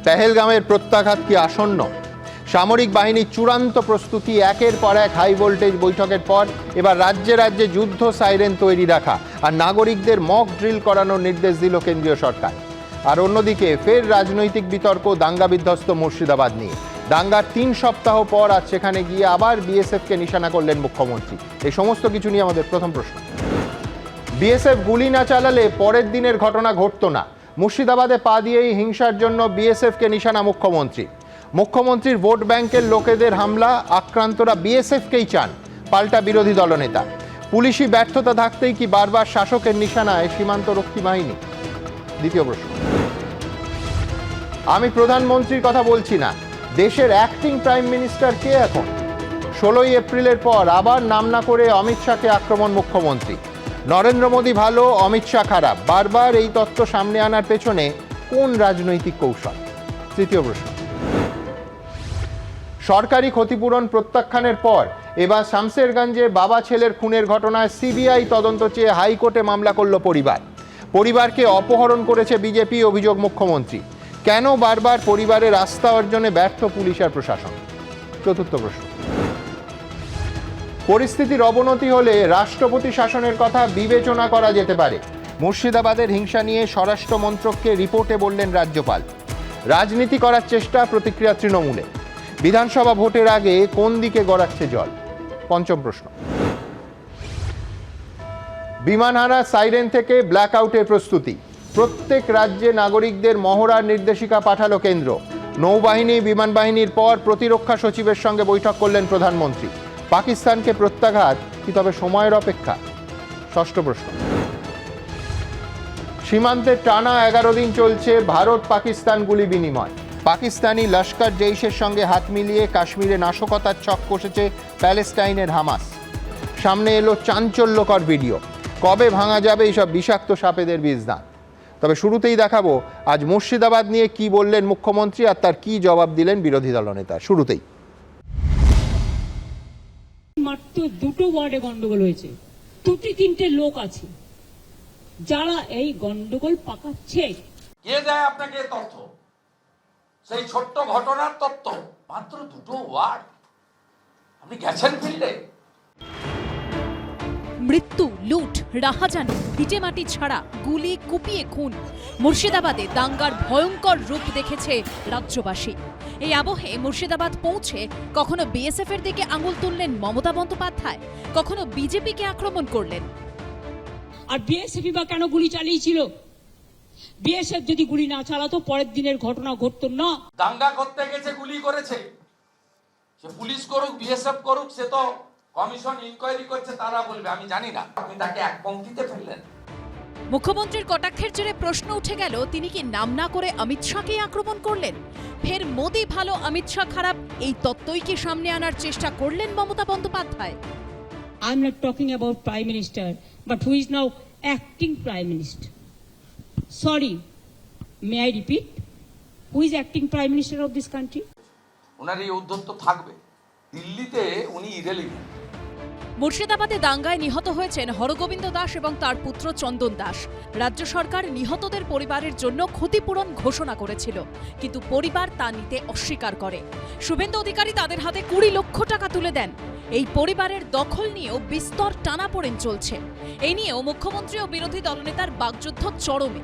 পেহেলগামের প্রত্যাঘাত কি আসন্ন? সামরিক বাহিনীর চূড়ান্ত প্রস্তুতি, একের পর এক হাই ভোল্টেজ বৈঠকের পর এবার রাজ্যে রাজ্যে যুদ্ধ সাইরেন তৈরি রাখা আর নাগরিকদের মক ড্রিল করানোর নির্দেশ দিল কেন্দ্রীয় সরকার। আর অন্যদিকে ফের রাজনৈতিক বিতর্ক দাঙ্গা বিধ্বস্ত মুর্শিদাবাদ নিয়ে। দাঙ্গার 3 সপ্তাহ পর আজ সেখানে গিয়ে আবার বিএসএফকে নিশানা করলেন মুখ্যমন্ত্রী। এই সমস্ত কিছু নিয়ে আমাদের প্রথম প্রশ্ন। বিএসএফ গুলি না চালালে পরের দিনের ঘটনা ঘটতো না। মুর্শিদাবাদে পা দিয়েই হিংসার জন্য বিএসএফকে নিশানা মুখ্যমন্ত্রী। মুখ্যমন্ত্রীর ভোট ব্যাংকের লোকেদের হামলা, আক্রান্তরা বিএসএফকেই চান, পাল্টা বিরোধী দলনেতা। পুলিশি ব্যর্থতা থাকতেই কি বারবার শাসকের নিশানায় সীমান্তরক্ষী বাহিনী? দ্বিতীয় প্রশ্ন। আমি প্রধানমন্ত্রীর কথা বলছি না, দেশের অ্যাক্টিং প্রাইম মিনিস্টার কে এখন? 16ই এপ্রিলের পর আবার নাম না করে অমিত শাহকে আক্রমণ মুখ্যমন্ত্রী। নরেন্দ্র মোদী ভালো, অমিত শাহ খারাপ, বারবার এই তত্ত্ব সামনে আনার পেছনে কোন রাজনৈতিক কৌশল? তৃতীয় প্রশ্ন। সরকারি ক্ষতিপূরণ প্রত্যাখ্যানের পর এবার শামসেরগঞ্জে বাবা ছেলের খুনের ঘটনায় সিবিআই তদন্ত চেয়ে হাইকোর্টে মামলা করল পরিবার। পরিবারকে অপহরণ করেছে বিজেপি, অভিযোগ মুখ্যমন্ত্রী। কেন বারবার পরিবারের আস্থা অর্জনে ব্যর্থ পুলিশ আর প্রশাসন? চতুর্থ প্রশ্ন। পরিস্থিতির অবনতি হলে রাষ্ট্রপতি শাসনের কথা বিবেচনা করা যেতে পারে। মুর্শিদাবাদের হিংসা নিয়ে স্বরাষ্ট্র মন্ত্রককে রিপোর্টে বললেন রাজ্যপাল। রাজনীতি করার চেষ্টা, প্রতিক্রিয়া তৃণমূলে। বিধানসভা ভোটের আগে কোন দিকে গড়াচ্ছে জল? পঞ্চম প্রশ্ন। বিমানহারা সাইরেন থেকে ব্ল্যাকআউটের প্রস্তুতি। প্রত্যেক রাজ্যে নাগরিকদের মহড়ার নির্দেশিকা পাঠালো কেন্দ্র। নৌবাহিনী, বিমান বাহিনীর পর প্রতিরক্ষা সচিবের সঙ্গে বৈঠক করলেন প্রধানমন্ত্রী। পাকিস্তানকে প্রত্যাঘাত কি তবে সময়ের অপেক্ষা? ষষ্ঠ প্রশ্ন। সীমান্তে টানা 11 দিন চলছে ভারত পাকিস্তান গুলি বিনিময়। পাকিস্তানি লস্কর জৈশের সঙ্গে হাত মিলিয়ে কাশ্মীরে নাশকতার ছক কষেছে প্যালেস্টাইনের হামাস। সামনে এলো চাঞ্চল্যকর ভিডিও। কবে ভাঙা যাবে এইসব বিষাক্ত সাপেদের বীজদান? তবে শুরুতেই দেখাবো আজ মুর্শিদাবাদ নিয়ে কি বললেন মুখ্যমন্ত্রী আর তার কি জবাব দিলেন বিরোধী দলনেতা। শুরুতেই মাত্র 2টো ওয়ার্ডে গন্ডগোল হয়েছে, 2-3টে লোক আছে যারা এই গন্ডগোল পাকাচ্ছে। কে দেয় আপনাকে তথ্য? সেই ছোট্ট ঘটনার তথ্য, মাত্র 2টো ওয়ার্ড। আপনি গেছেন ফিল্ডে? মৃত্যু, লুট, রাহাজানি, ভিটেমাটি ছাড়া গুলি, কুপিয়ে খুন। মুর্শিদাবাদে দাঙ্গার ভয়ঙ্কর রূপ দেখেছে রাজ্যবাসী। এই আবহে মুর্শিদাবাদ পৌঁছে কখনো বিএসএফ এর দিকে আঙুল তুললেন মমতা বন্দ্যোপাধ্যায়, কখনো বিজেপিকে আক্রমণ করলেন। আর বিএসএফ বা কেন গুলি চালিয়েছিল? বিএসএফ যদি গুলি না চালাতো পরের দিনের ঘটনা ঘটতো না। দাঙ্গা করতে গেছে, গুলি করেছে। সে পুলিশ করুক, বিএসএফ করুক, সে তো কমিশন ইনকোয়ারি করছে, তারা বলবে, আমি জানি না। আপনি তাকে এক পংক্তিতে ফেললেন। মুখ্যমন্ত্রীর কটাক্ষের জেরে প্রশ্ন উঠে গেল, তিনি কি নাম না করে অমিত শাহকে আক্রমণ করলেন? ফের মোদি ভালো, অমিত শাহ খারাপ, এই তত্ত্বই কি সামনে আনার চেষ্টা করলেন Mamata Bandyopadhyay? I am not talking about prime minister, but who is now acting prime minister. Sorry, may I repeat, who is acting prime minister of this country? ওনার এই উদ্ধত্ত থাকবে। দিল্লিতে উনি ইরেলিভেন্ট। মুর্শিদাবাদে দাঙ্গায় নিহত হয়েছেন হরগোবিন্দ দাস এবং তার পুত্র চন্দন দাস। রাজ্য সরকার নিহতদের পরিবারের জন্য ক্ষতিপূরণ ঘোষণা করেছিল, কিন্তু পরিবার তা নিতে অস্বীকার করে। শুভেন্দু অধিকারী তাদের হাতে 20 লক্ষ টাকা তুলে দেন। এই পরিবারের দখল নিয়েও বিস্তর টানাপোড়েন চলছে। এই নিয়েও মুখ্যমন্ত্রী ও বিরোধী দলনেতার বাগযুদ্ধ চরমে।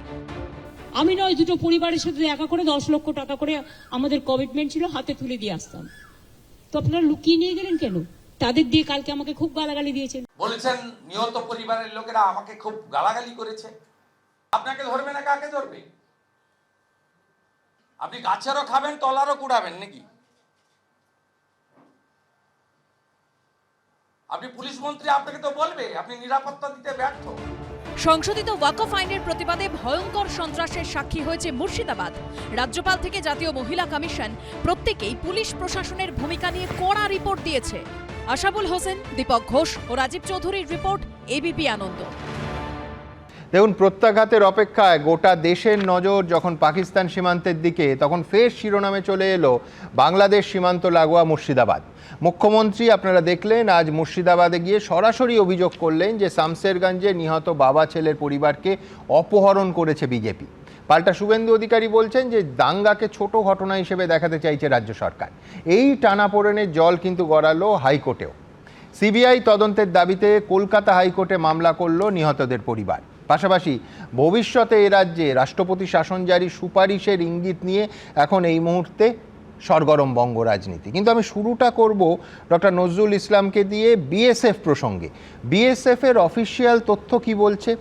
আমি নয়, দুটো পরিবারের সাথে দেখা করে 10 লক্ষ টাকা করে আমাদের কমিটমেন্ট ছিল, হাতে তুলে দিয়ে আসতাম। তো আপনারা লুকিয়ে নিয়ে গেলেন কেন? তাদের দিয়ে কালকে আমাকে খুব গালাগালি দিয়েছেন। বলেছেন নিহত পরিবারের লোকেরা আমাকে খুব গালাগালি করেছে। আপনাকে ধরবে না কাকে ধরবে? আপনি গাছেরও খাবেন, তলারও কুড়াবেন নাকি? আপনি পুলিশ মন্ত্রী, আপনাকে তো বলবে আপনি নিরাপত্তা দিতে ব্যর্থ। সংশোধিত ওয়াকফ আইনের প্রতিবাদে ভয়ঙ্কর সন্ত্রাসের সাক্ষী হয়েছে মুর্শিদাবাদ। রাজ্যপাল থেকে জাতীয় মহিলা কমিশন প্রত্যেকেই পুলিশ প্রশাসনের ভূমিকা নিয়ে কড়া রিপোর্ট দিয়েছে। আশাবুল হোসেন, দীপক ঘোষ ও রাজীব চৌধুরীর রিপোর্ট, এবিপি আনন্দ। দেখুন, প্রত্যাঘাতের অপেক্ষায় গোটা দেশের নজর যখন পাকিস্তান সীমান্তের দিকে, তখন ফের শিরোনামে চলে এলো বাংলাদেশ সীমান্ত লাগোয়া মুর্শিদাবাদ। মুখ্যমন্ত্রী আপনারা দেখলেন আজ মুর্শিদাবাদে গিয়ে সরাসরি অভিযোগ করলেন যে শামসেরগঞ্জে নিহত বাবা ছেলের পরিবারকে অপহরণ করেছে বিজেপি। পাল্টা শুভেন্দু অধিকারী বলছেন যে দাঙ্গাকে ছোট ঘটনা হিসেবে দেখাতে চাইছে রাজ্য সরকার। এই টানাপোড়েনের জল কিন্তু গড়ালো হাইকোর্টেও। সিবিআই তদন্তের দাবিতে কলকাতা হাইকোর্টে মামলা করল নিহতদের পরিবার। পাশাপাশি ভবিষ্যতে এ রাজ্যে রাষ্ট্রপতি শাসন জারি সুপারিশের ইঙ্গিত নিয়ে এখন এই মুহূর্তে সরগরম বঙ্গ রাজনীতি। কিন্তু আমি শুরুটা করব ডক্টর নজরুল ইসলামকে দিয়ে বিএসএফ প্রসঙ্গে। বিএসএফ এর অফিসিয়াল তথ্য কি বলছে?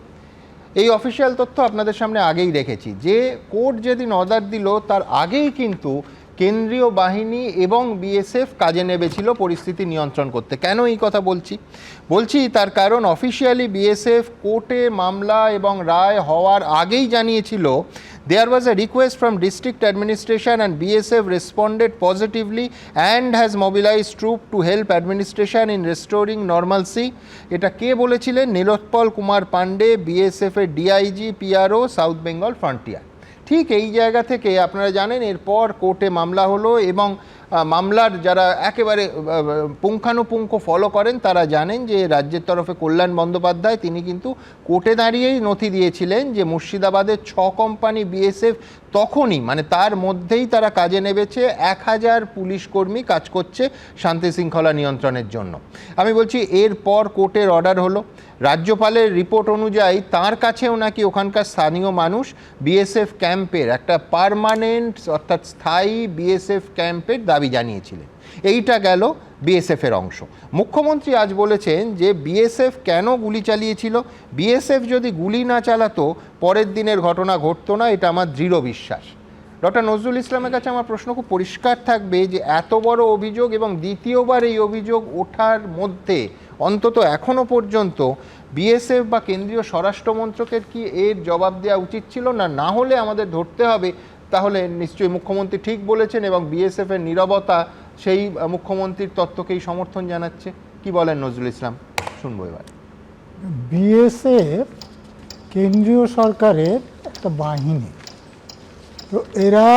এই অফিসিয়াল তথ্য আপনাদের সামনে আগেই রেখেছি যে কোর্ট যেদিন অর্ডার দিল তার আগেই কিন্তু কেন্দ্রীয় বাহিনী এবং বিএসএফ কাজে নেমেছিল পরিস্থিতি নিয়ন্ত্রণ করতে। কেন এই কথা বলছি তার কারণ অফিসিয়ালি বিএসএফ কোর্টে মামলা এবং রায় হওয়ার আগেই জানিয়েছিল there was a request from district administration and BSF responded positively and has mobilized troops to help administration in restoring normalcy. এটা কে বলেছিলেন? নীলোৎপল কুমার পান্ডে, বিএসএফ এর DIG PRO south Bengal frontier. ঠিক এই জায়গা থেকে আপনারা জানেন এরপর কোর্টে মামলা হলো এবং মামলার যারা একেবারে পুঙ্খানুপুঙ্খ ফলো করেন তারা জানেন যে রাজ্যের তরফে কল্যাণ বন্দ্যোপাধ্যায় তিনি কিন্তু কোর্টে দাঁড়িয়েই নথি দিয়েছিলেন যে মুর্শিদাবাদের 6 কোম্পানি বিএসএফ তখনই মানে তার মধ্যেই তারা কাজে নেমেছে, 1000 পুলিশ কর্মী কাজ করছে শান্তি শৃঙ্খলা নিয়ন্ত্রণের জন্য। আমি বলছি এরপর কোর্টের অর্ডার হলো, রাজ্যপালের রিপোর্ট অনুযায়ী তার কাছেও নাকি ওখানকার স্থানীয় মানুষ বিএসএফ ক্যাম্পের একটা পার্মানেন্ট অর্থাৎ স্থায়ী বিএসএফ ক্যাম্পের দাবি জানিয়েছিলেন। এইটা গেল বিএসএফের অংশ। মুখ্যমন্ত্রী আজ বলেছেন যে বিএসএফ কেন গুলি চালিয়েছিল, বিএসএফ যদি গুলি না চালাতো পরের দিনের ঘটনা ঘটতো না, এটা আমার দৃঢ় বিশ্বাস। ডক্টর নজরুল ইসলামের কাছে আমার প্রশ্ন খুব পরিষ্কার থাকবে যে এত বড় অভিযোগ এবং দ্বিতীয়বার এই অভিযোগ ওঠার মধ্যে অন্তত এখনো পর্যন্ত বিএসএফ বা কেন্দ্রীয় স্বরাষ্ট্র মন্ত্রকের কি এর জবাব দেওয়া উচিত ছিল না? না হলে আমাদের ধরতে হবে তাহলে নিশ্চয়ই মুখ্যমন্ত্রী ঠিক বলেছেন এবং বিএসএফ এর নীরবতা সেই মুখ্যমন্ত্রীর তত্ত্বকেই সমর্থন জানাচ্ছে। কি বলেন নজরুল ইসলাম? শুনবো এবার। বিএসএফ কেন্দ্রীয় সরকারের একটা বাহিনী, তো এরা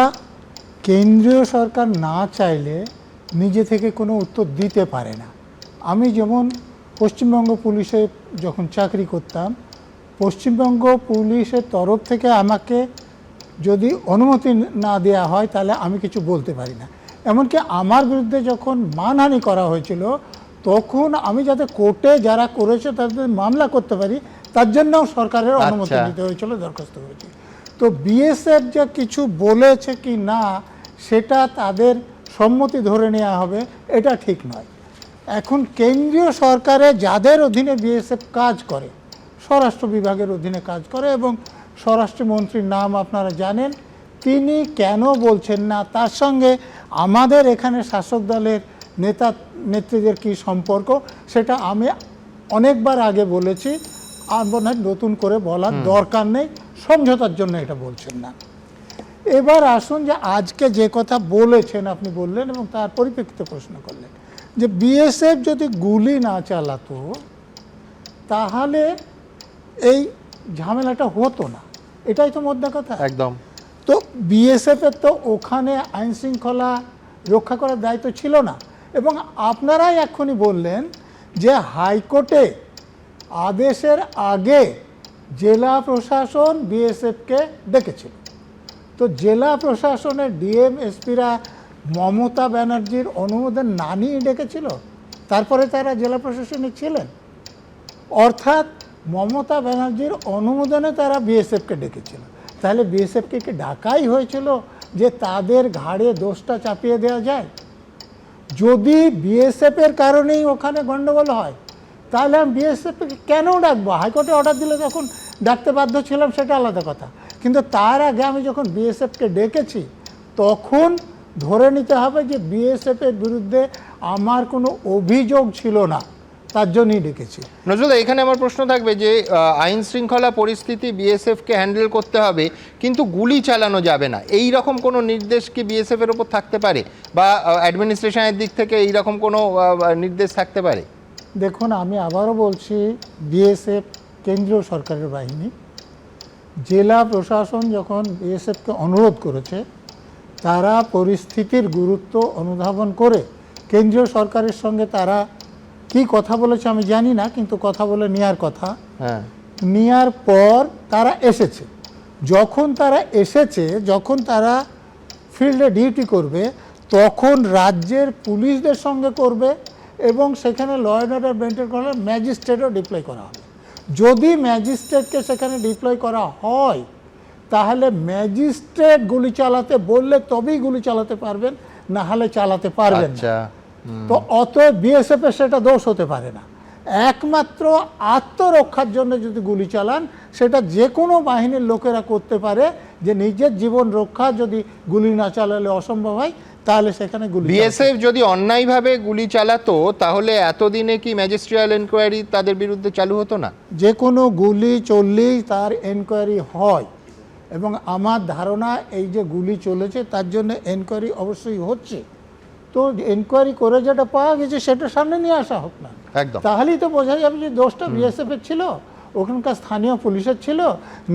কেন্দ্রীয় সরকার না চাইলে নিজে থেকে কোনো উত্তর দিতে পারে না। আমি যেমন পশ্চিমবঙ্গ পুলিশে যখন চাকরি করতাম, পশ্চিমবঙ্গ পুলিশের তরফ থেকে আমাকে যদি অনুমতি না দেওয়া হয় তাহলে আমি কিছু বলতে পারি না। এমনকি আমার বিরুদ্ধে যখন মানহানি করা হয়েছিল তখন আমি যাতে কোর্টে যারা করেছে তাদের মামলা করতে পারি তার জন্যও সরকারের অনুমতি নিতে হয়েছিল, দরখাস্ত করেছি। তো বিএসএফ যে কিছু বলেছে কি না সেটা তাদের সম্মতি ধরে নেওয়া হবে, এটা ঠিক নয়। এখন কেন্দ্রীয় সরকারে যাদের অধীনে বিএসএফ কাজ করে, স্বরাষ্ট্র বিভাগের অধীনে কাজ করে এবং স্বরাষ্ট্রমন্ত্রীর নাম আপনারা জানেন, তিনি কেন বলছেন না, তার সঙ্গে আমাদের এখানে শাসক দলের নেত্রীদের কি সম্পর্ক সেটা আমি অনেকবার আগে বলেছি, আর মনে হয় নতুন করে বলার দরকার নেই, সমঝোতার জন্য এটা বলছেন না। এবার আসুন যে আজকে যে কথা বলেছেন আপনি বললেন এবং তার পরিপ্রেক্ষিতে প্রশ্ন করলেন যে বিএসএফ যদি গুলি না চালাতো তাহলে এই ঝামেলাটা হতো না, এটাই তো মোদ্দা কথা। একদম। তো বিএসএফের তো ওখানে আইন শৃঙ্খলা রক্ষা করার দায়িত্ব ছিল না এবং আপনারাই এক্ষুনি বললেন যে হাইকোর্টে আদেশের আগে জেলা প্রশাসন বিএসএফকে ডেকেছিল। তো জেলা প্রশাসনের ডিএম এসপিরা মমতা ব্যানার্জির অনুমোদন না নিয়ে ডেকেছিল, তারপরে তারা জেলা প্রশাসনে ছিলেন, অর্থাৎ মমতা ব্যানার্জির অনুমোদনে তারা বিএসএফকে ডেকেছিল। তাহলে বিএসএফকে কি ডাকাই হয়েছিল যে তাদের ঘাড়ে দোষটা চাপিয়ে দেওয়া যায়? যদি বিএসএফের কারণেই ওখানে গণ্ডগোল হয় তাহলে আমি বিএসএফকে কেন ডাকবো? হাইকোর্টে অর্ডার দিলে যখন ডাকতে বাধ্য ছিলাম সেটা আলাদা কথা, কিন্তু তার আগে আমি যখন বিএসএফকে ডেকেছি তখন ধরে নিতে হবে যে বিএসএফের বিরুদ্ধে আমার কোনো অভিযোগ ছিল না, তার জন্যই ডেকেছি। নজরুল, এখানে আমার প্রশ্ন থাকবে যে আইন শৃঙ্খলা পরিস্থিতি বিএসএফকে হ্যান্ডেল করতে হবে কিন্তু গুলি চালানো যাবে না, এই রকম কোনো নির্দেশ কি বিএসএফ এর উপর থাকতে পারে বা অ্যাডমিনিস্ট্রেশনের দিক থেকে এই রকম কোনো নির্দেশ থাকতে পারে? দেখুন, আমি আবারও বলছি, বিএসএফ কেন্দ্রীয় সরকারের বাহিনী। জেলা প্রশাসন যখন বিএসএফকে অনুরোধ করেছে তারা পরিস্থিতির গুরুত্ব অনুধাবন করে কেন্দ্রীয় সরকারের সঙ্গে তারা কি কথা বলেছে আমি জানি না, কিন্তু কথা বলে নেওয়ার কথা, নেওয়ার পর তারা এসেছে। যখন তারা এসেছে, যখন তারা ফিল্ডে ডিউটি করবে, তখন রাজ্যের পুলিশদের সঙ্গে করবে এবং সেখানে ল অ্যান্ড অর্ডার মেনটেন করা ম্যাজিস্ট্রেটও ডিপ্লয় করা হবে। যদি ম্যাজিস্ট্রেটকে সেখানে ডিপ্লয় করা হয় তাহলে ম্যাজিস্ট্রেট গুলি চালাতে বললে তবেই গুলি চালাতে পারবেন, না হলে চালাতে পারবেন না। আচ্ছা, তো অতএব বিএসএফ এর সেটা দোষ হতে পারে না। একমাত্র আত্মরক্ষার জন্য যদি গুলি চালান সেটা যে কোনো বাহিনীর লোকেরা করতে পারে, যে নিজের জীবন রক্ষা যদি গুলি না চালালে অসম্ভব হয় তাহলে সেখানে গুলি। বিএসএফ যদি অন্যায়ভাবে গুলি চালাতো তাহলে এতদিনে কি ম্যাজিস্ট্রিয়াল এনকোয়ারি তাদের বিরুদ্ধে চালু হতো না? যে কোনো গুলি চললেই তার এনকোয়ারি হয় এবং আমার ধারণা এই যে গুলি চলেছে তার জন্য এনকোয়ারি অবশ্যই হচ্ছে। তো এনকোয়ারি করে যেটা পাওয়া গেছে সেটা সামনে নিয়ে আসা হোক না, একদম। তাহলেই তো বোঝা যাবে যে দোষটা বিএসএফ এর ছিল, ওখানকার স্থানীয় পুলিশের ছিল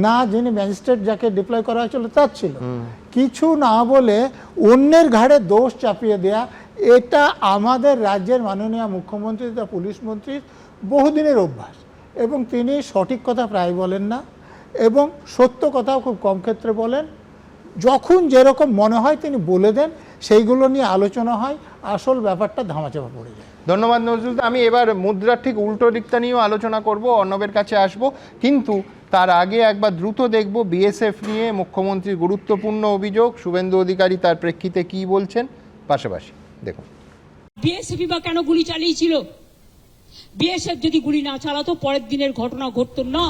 না, যিনি ম্যাজিস্ট্রেট যাকে ডিপ্লয় করা হয়েছিল তার ছিল। কিছু না বলে অন্যের ঘাড়ে দোষ চাপিয়ে দেয়া, এটা আমাদের রাজ্যের মাননীয় মুখ্যমন্ত্রী তথা পুলিশ মন্ত্রীর বহুদিনের অভ্যাস এবং তিনি সঠিক কথা প্রায় বলেন না এবং সত্য কথাও খুব কম ক্ষেত্রে বলেন। যখন যেরকম মনে হয় তিনি বলে দেন, সেইগুলো নিয়ে আলোচনা হয়, আসল ব্যাপারটা ধামাচাপা পড়ে যায়। ধন্যবাদ নজরুল। আমি এবার মুদ্রার ঠিক উল্টো দিকটা নিয়েও আলোচনা করব, অর্ণবের কাছে আসব, কিন্তু তার আগে একবার দ্রুত দেখব বিএসএফ নিয়ে মুখ্যমন্ত্রীর গুরুত্বপূর্ণ অভিযোগ, শুভেন্দু অধিকারী তার প্রেক্ষিতে কি বলছেন। পাশাপাশি দেখুন। বিএসএফ বা কেন গুলি চালিয়েছিল? বিএসএফ যদি গুলি না চালাতো পরের দিনের ঘটনা ঘটতো না।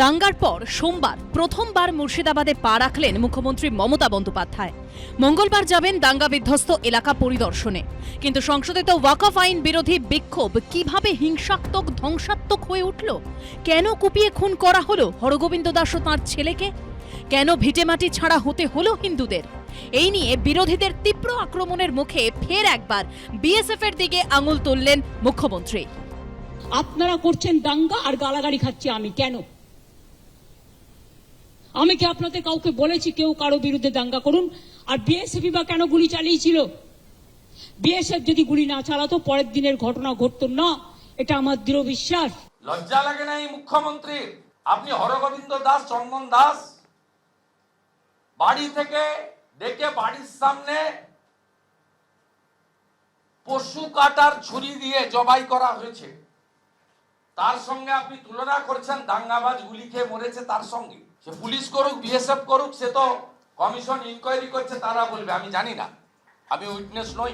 দাঙ্গার পর সোমবার প্রথমবার মুর্শিদাবাদে পা রাখলেন মুখ্যমন্ত্রী মমতা বন্দ্যোপাধ্যায়। মঙ্গলবার যাবেন দাঙ্গা বিধ্বস্ত এলাকা পরিদর্শনে। কিন্তু সংশোধিত ওয়াকফ আইন বিরোধী বিক্ষোভ কিভাবে হিংসাত্মক ধ্বংসাত্মক হয়ে উঠল? কেন কুপিয়ে খুন করা হলো হরগোবিন্দ দাস ও তাঁর ছেলেকে? কেন ভিটেমাটি ছাড়া হতে হলো হিন্দুদের? এই নিয়ে বিরোধীদের তীব্র আক্রমণের মুখে ফের একবার বিএসএফ এর দিকে আঙুল তুললেন মুখ্যমন্ত্রী। আপনারা করছেন দাঙ্গা আর গালাগালি খাচ্ছি আমি, কেন? আমি কি আপনাদের কাউকে বলেছি কেউ কারো বিরুদ্ধে দাঙ্গা করুন? আর বিএসএফ বা কেন গুলি চালিয়েছিল? বিএসএফ যদি গুলি না চালাতো পরের দিনের ঘটনা ঘটতো না, এটা আমার দৃঢ় বিশ্বাস। লজ্জা লাগে না এই মুখ্যমন্ত্রীর? আপনি হরগোবিন্দ দাস, চন্দন দাস বাড়ি থেকে ডেকে বাড়ির সামনে পশু কাটার ছুরি দিয়ে জবাই করা হয়েছে, তার সঙ্গে আপনি তুলনা করছেন দাঙ্গাবাজ গুলি খেয়ে মরেছে তার সঙ্গে। সে পুলিশ করুক, বিএসএফ করুক, সে তো কমিশন ইনকোয়ারি করছে, তারা বলবে, আমি জানি না, আমি উইটনেস নই।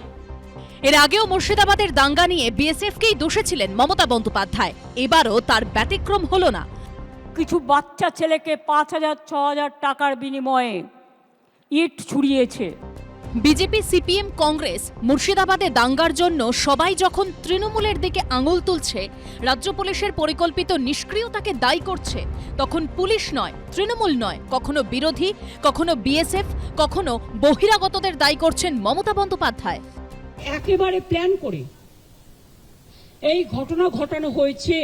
এর আগেও মুর্শিদাবাদের দাঙ্গা নিয়ে বিএসএফকেই দোষেছিলেন মমতা বন্দ্যোপাধ্যায়। এবারও তার ব্যতিক্রম হলো না। কিছু বাচ্চা ছেলেকে 5,000-6,000 টাকার বিনিময়ে ইট ছুড়িয়েছে। বিজেপি, সিপিএম, কংগ্রেস মুর্শিদাবাদে দাঙ্গার জন্য সবাই যখন তৃণমূলের দিকে আঙুল তুলছে, রাজ্য পুলিশের পরিকল্পিত নিষ্ক্রিয়তাকে দায়ী করছে, তখন পুলিশ নয়, তৃণমূল নয়, কখনো বিরোধী, কখনো বিএসএফ, কখনো বহিরাগতদের দায়ী করছেন মমতা বন্দ্যোপাধ্যায়। একেবারে প্ল্যান করে এই ঘটনা ঘটানো হয়েছে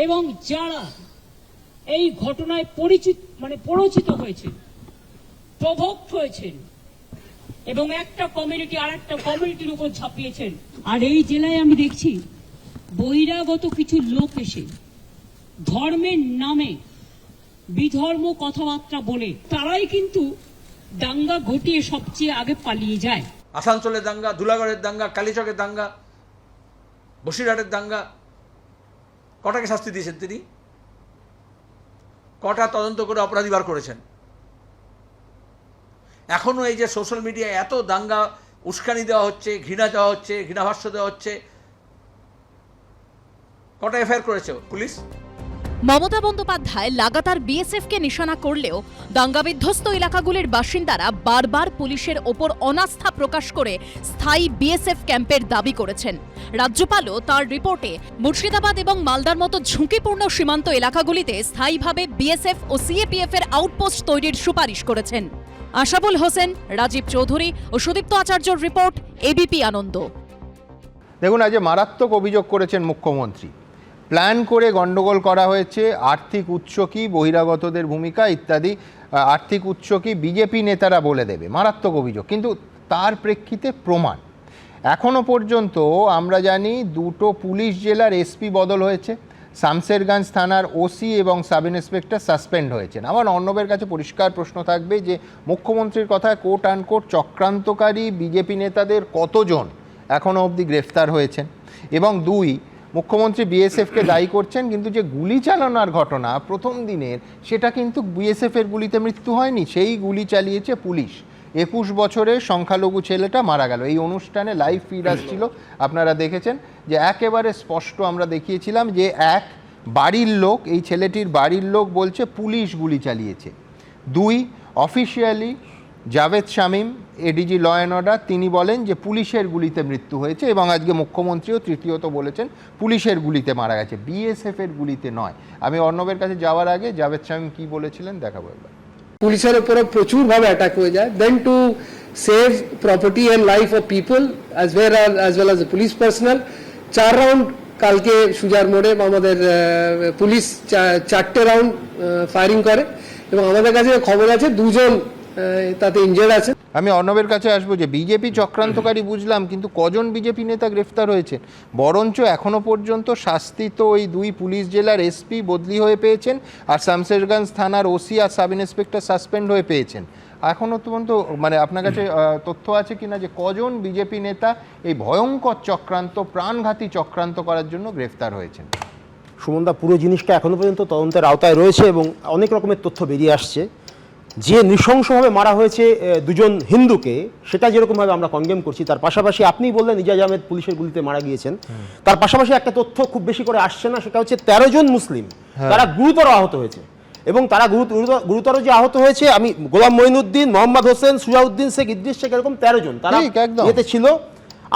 এবং যারা এই ঘটনায় পরিচিত হয়েছে, প্রভোক্ত হয়েছেন এবং একটা কমিউনিটি আর একটা কমিউনিটির উপর ঝাঁপিয়েছেন। আর এই জেলায় আমি দেখছি বহিরাগত কিছু লোক এসে ধর্মের নামে বিধর্ম কথাবার্তা বলে তারাই কিন্তু দাঙ্গা ঘটিয়ে সবচেয়ে আগে পালিয়ে যায়। আসানসোলের দাঙ্গা, ধুলাগড়ের দাঙ্গা, কালীচকের দাঙ্গা, বসিরহাটের দাঙ্গা, কটাকে শাস্তি দিয়েছেন তিনি? কটা তদন্ত করে অপরাধী বার করেছেন? এখনও এই যে সোশ্যাল মিডিয়ায় এত দাঙ্গা উস্কানি দেওয়া হচ্ছে, ঘৃণা দেওয়া হচ্ছে, ঘৃণাভাষ্য দেওয়া হচ্ছে, কটা এফআইআর করেছে পুলিশ? মমতা বন্দ্যোপাধ্যায় লাগাতার বিএসএফকে নিশানা করলেও দাঙ্গাবিধ্বস্ত এলাকাগুলির বাসিন্দারা বারবার পুলিশের ওপর অনাস্থা প্রকাশ করে স্থায়ী বিএসএফ ক্যাম্পের দাবি করেছেন। রাজ্যপালও তার রিপোর্টে মুর্শিদাবাদ এবং মালদার মতো ঝুঁকিপূর্ণ সীমান্ত এলাকাগুলিতে স্থায়ীভাবে বিএসএফ ও সিএপিএফ এর আউটপোস্ট তৈরির সুপারিশ করেছেন। আশাবুল হোসেন, রাজীব চৌধুরী ও সুদীপ্ত আচার্যর রিপোর্ট, এবিপি আনন্দ। দেখুন, আজ মারাত্মক অভিযোগ করেছেন মুখ্যমন্ত্রী। প্ল্যান করে গন্ডগোল করা হয়েছে, আর্থিক উৎস কি, বহিরাগতদের ভূমিকা ইত্যাদি আর্থিক উৎস কি বিজেপি নেতারা বলে দেবে, মারাত্মক অভিযোগ। কিন্তু তার প্রেক্ষিতে প্রমাণ এখনো পর্যন্ত আমরা জানি 2টো পুলিশ জেলার এসপি বদল হয়েছে, শামসেরগঞ্জ থানার ওসি এবং সাব ইন্সপেক্টর সাসপেন্ড হয়েছেন। আমার অর্ণবের কাছে পরিষ্কার প্রশ্ন থাকবে যে মুখ্যমন্ত্রীর কথায় কোট আনকোট চক্রান্তকারী বিজেপি নেতাদের কতজন এখনও অবধি গ্রেফতার হয়েছেন, এবং দুই, মুখ্যমন্ত্রী বিএসএফকে দায়ী করছেন, কিন্তু যে গুলি চালানোর ঘটনা প্রথম দিনের, সেটা কিন্তু বিএসএফের গুলিতে মৃত্যু হয়নি, সেই গুলি চালিয়েছে পুলিশ। 21 বছরের সংখ্যালঘু ছেলেটা মারা গেল। এই অনুষ্ঠানে লাইভ ফিড আসছিল, আপনারা দেখেছেন যে একেবারে স্পষ্ট আমরা দেখিয়েছিলাম যে এক বাড়ির লোক, এই ছেলেটির বাড়ির লোক বলছে পুলিশ গুলি চালিয়েছে। দুই, officially Javed Shamim, ADG law and order, তিনি বলেন যে পুলিশের গুলিতে মৃত্যু হয়েছে, এবং আজকে মুখ্যমন্ত্রীও তৃতীয়ত বলেছেন পুলিশের গুলিতে মারা গেছে, বিএসএফের গুলিতে নয়। আমি অর্ণবের কাছে যাওয়ার আগে জাভেদ শামীম কি বলেছিলেন দেখাবো এবার। পুলিশের উপরে প্রচুরভাবে অ্যাটাক হয়ে যায়, then to save property and life of people as well as police personnel. 4 round কালকে সুজার মোড়ে আমাদের পুলিশ 4টে রাউন্ড ফায়ারিং করে, এবং আমাদের কাছে খবর আছে 2 জন তাতে ইনজার্ড আছে। আমি অর্ণবের কাছে আসবো যে বিজেপি চক্রান্তকারী বুঝলাম, কিন্তু কজন বিজেপি নেতা গ্রেফতার হয়েছে? বরঞ্চ এখনো পর্যন্ত শাস্তিত ওই 2 পুলিশ জেলার এসপি বদলি হয়ে পেয়েছেন, আর শামসেরগঞ্জ থানার ওসি আর সাব ইন্সপেক্টর সাসপেন্ড হয়ে পেয়েছেন। এখনো পর্যন্ত মানে আপনার কাছে তথ্য আছে কিনা যে কজন বিজেপি নেতা এই ভয়ঙ্কর চক্রান্ত, প্রাণঘাতী চক্রান্ত করার জন্য গ্রেফতার হয়েছেন? সুমনদা, পুরো জিনিসটা এখনো পর্যন্ত তদন্তের আওতায় রয়েছে এবং অনেক রকমের তথ্য বেরিয়ে আসছে। যে নৃশংসভাবে মারা হয়েছে 2 জন হিন্দুকে, সেটা যেরকমভাবে আমরা কনডেম করছি, তার পাশাপাশি আপনি বললেন ইজাজ আহমেদ পুলিশের গুলিতে মারা গিয়েছেন, তার পাশাপাশি একটা তথ্য খুব বেশি করে আসছে না, সেটা হচ্ছে 13 জন মুসলিম তারা গুরুতর আহত হয়েছে। এবং তারা গুরুতর যে আহত হয়েছে, আমি গোলাম মঈনুদ্দিন, মোহাম্মদ হোসেন, সুজাউদ্দিন শেখ, ইদ্রিস শেখ, এরকম 13 জন তারা এতে ছিল।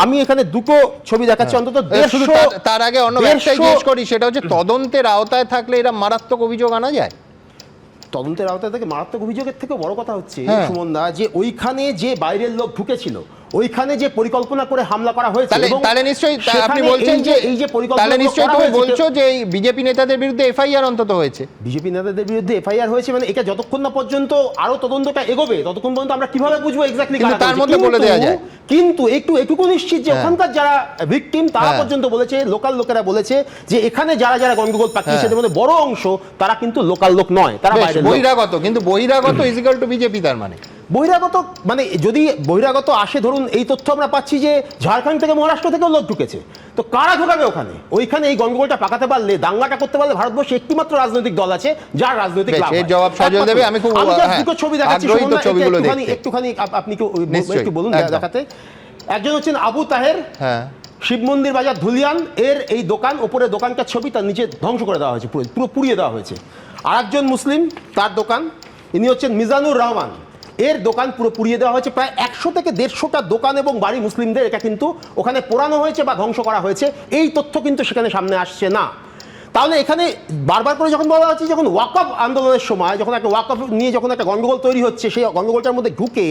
আমি এখানে 2টো ছবি দেখাচ্ছি, অন্তত 150। তার আগে অন্য একটাই জিজ্ঞেস করি, সেটা হচ্ছে তদন্তের আওতায় থাকলে এরা মারাত্মক অভিযোগ আনা যায়? তদন্তের আওতায় থেকে মারাত্মক অভিযোগের থেকে বড় কথা হচ্ছে সুমনদা, যে ওইখানে যে বাইরের লোক ঢুকেছিল, ওইখানে যে পরিকল্পনা করে হামলা করা হয়েছে, তাহলে নিশ্চয়ই আপনি বলছেন যে এই যে পরিকল্পনা, তাহলে নিশ্চয়ই তুমি বলছো যে এই বিজেপি নেতাদের বিরুদ্ধে এফআইআর অন্তত হয়েছে। বিজেপি নেতাদের বিরুদ্ধে এফআইআর হয়েছে, মানে এটা যতক্ষণ না পর্যন্ত আরো তদন্তটা এগোবে ততক্ষণ পর্যন্ত আমরা কিভাবে বুঝবো এক্স্যাক্টলি কিন্তু তার মধ্যে বলে দেওয়া যায়। কিন্তু একটুকু নিশ্চিত যে ওখানকার যারা ভিকটিম তারা পর্যন্ত বলেছে, লোকাল লোকেরা বলেছে যে এখানে যারা যারা গন্ডগোল পাকিয়েছে তাদের মধ্যে বড় অংশ তারা কিন্তু লোকাল লোক নয়, তারা বাইরের বহিরাগত। কিন্তু বহিরাগত ইজ ইকুয়াল টু বিজেপি, তার মানে বহিরাগত, মানে যদি বহিরাগত আসে, ধরুন এই তথ্য আমরা পাচ্ছি যে ঝাড়খণ্ড থেকে, মহারাষ্ট্র থেকেও লোক ঢুকেছে, তো কারা ঢোকাবে ওখানে? ওইখানে এই গন্ডগোলটা পাকাতে পারলে, দাঙ্গাটা করতে পারলে ভারতবর্ষে একটি মাত্র রাজনৈতিক দল আছে যার রাজনৈতিক লাভ হয়। জবাব সজল দেবে। আমি খুব দুটো ছবি দেখাচ্ছি, একটুখানি আপনি একটু বলুন দেখাতে। একজন হচ্ছেন আবু তাহের, শিব মন্দির বাজার ধুলিয়ান, এর এই দোকান, ওপরে দোকানটার ছবি, তার নিচে ধ্বংস করে দেওয়া হয়েছে, পুরো পুড়িয়ে দেওয়া হয়েছে। আর একজন মুসলিম, তার দোকান, ইনি হচ্ছেন মিজানুর রহমান, এর দোকান পুরো পুড়িয়ে দেওয়া হয়েছে। প্রায় 100 থেকে 150টা দোকান এবং বাড়ি মুসলিমদের এটা কিন্তু ওখানে পোড়ানো হয়েছে বা ধ্বংস করা হয়েছে, এই তথ্য কিন্তু সেখানে সামনে আসছে না। তাহলে এখানে বারবার করে যখন বলা হচ্ছে, যখন ওয়াকফ আন্দোলনের সময়, যখন একটা ওয়াকফ নিয়ে যখন একটা গন্ডগোল তৈরি হচ্ছে, সেই গন্ডগোলটার মধ্যে ঢুকে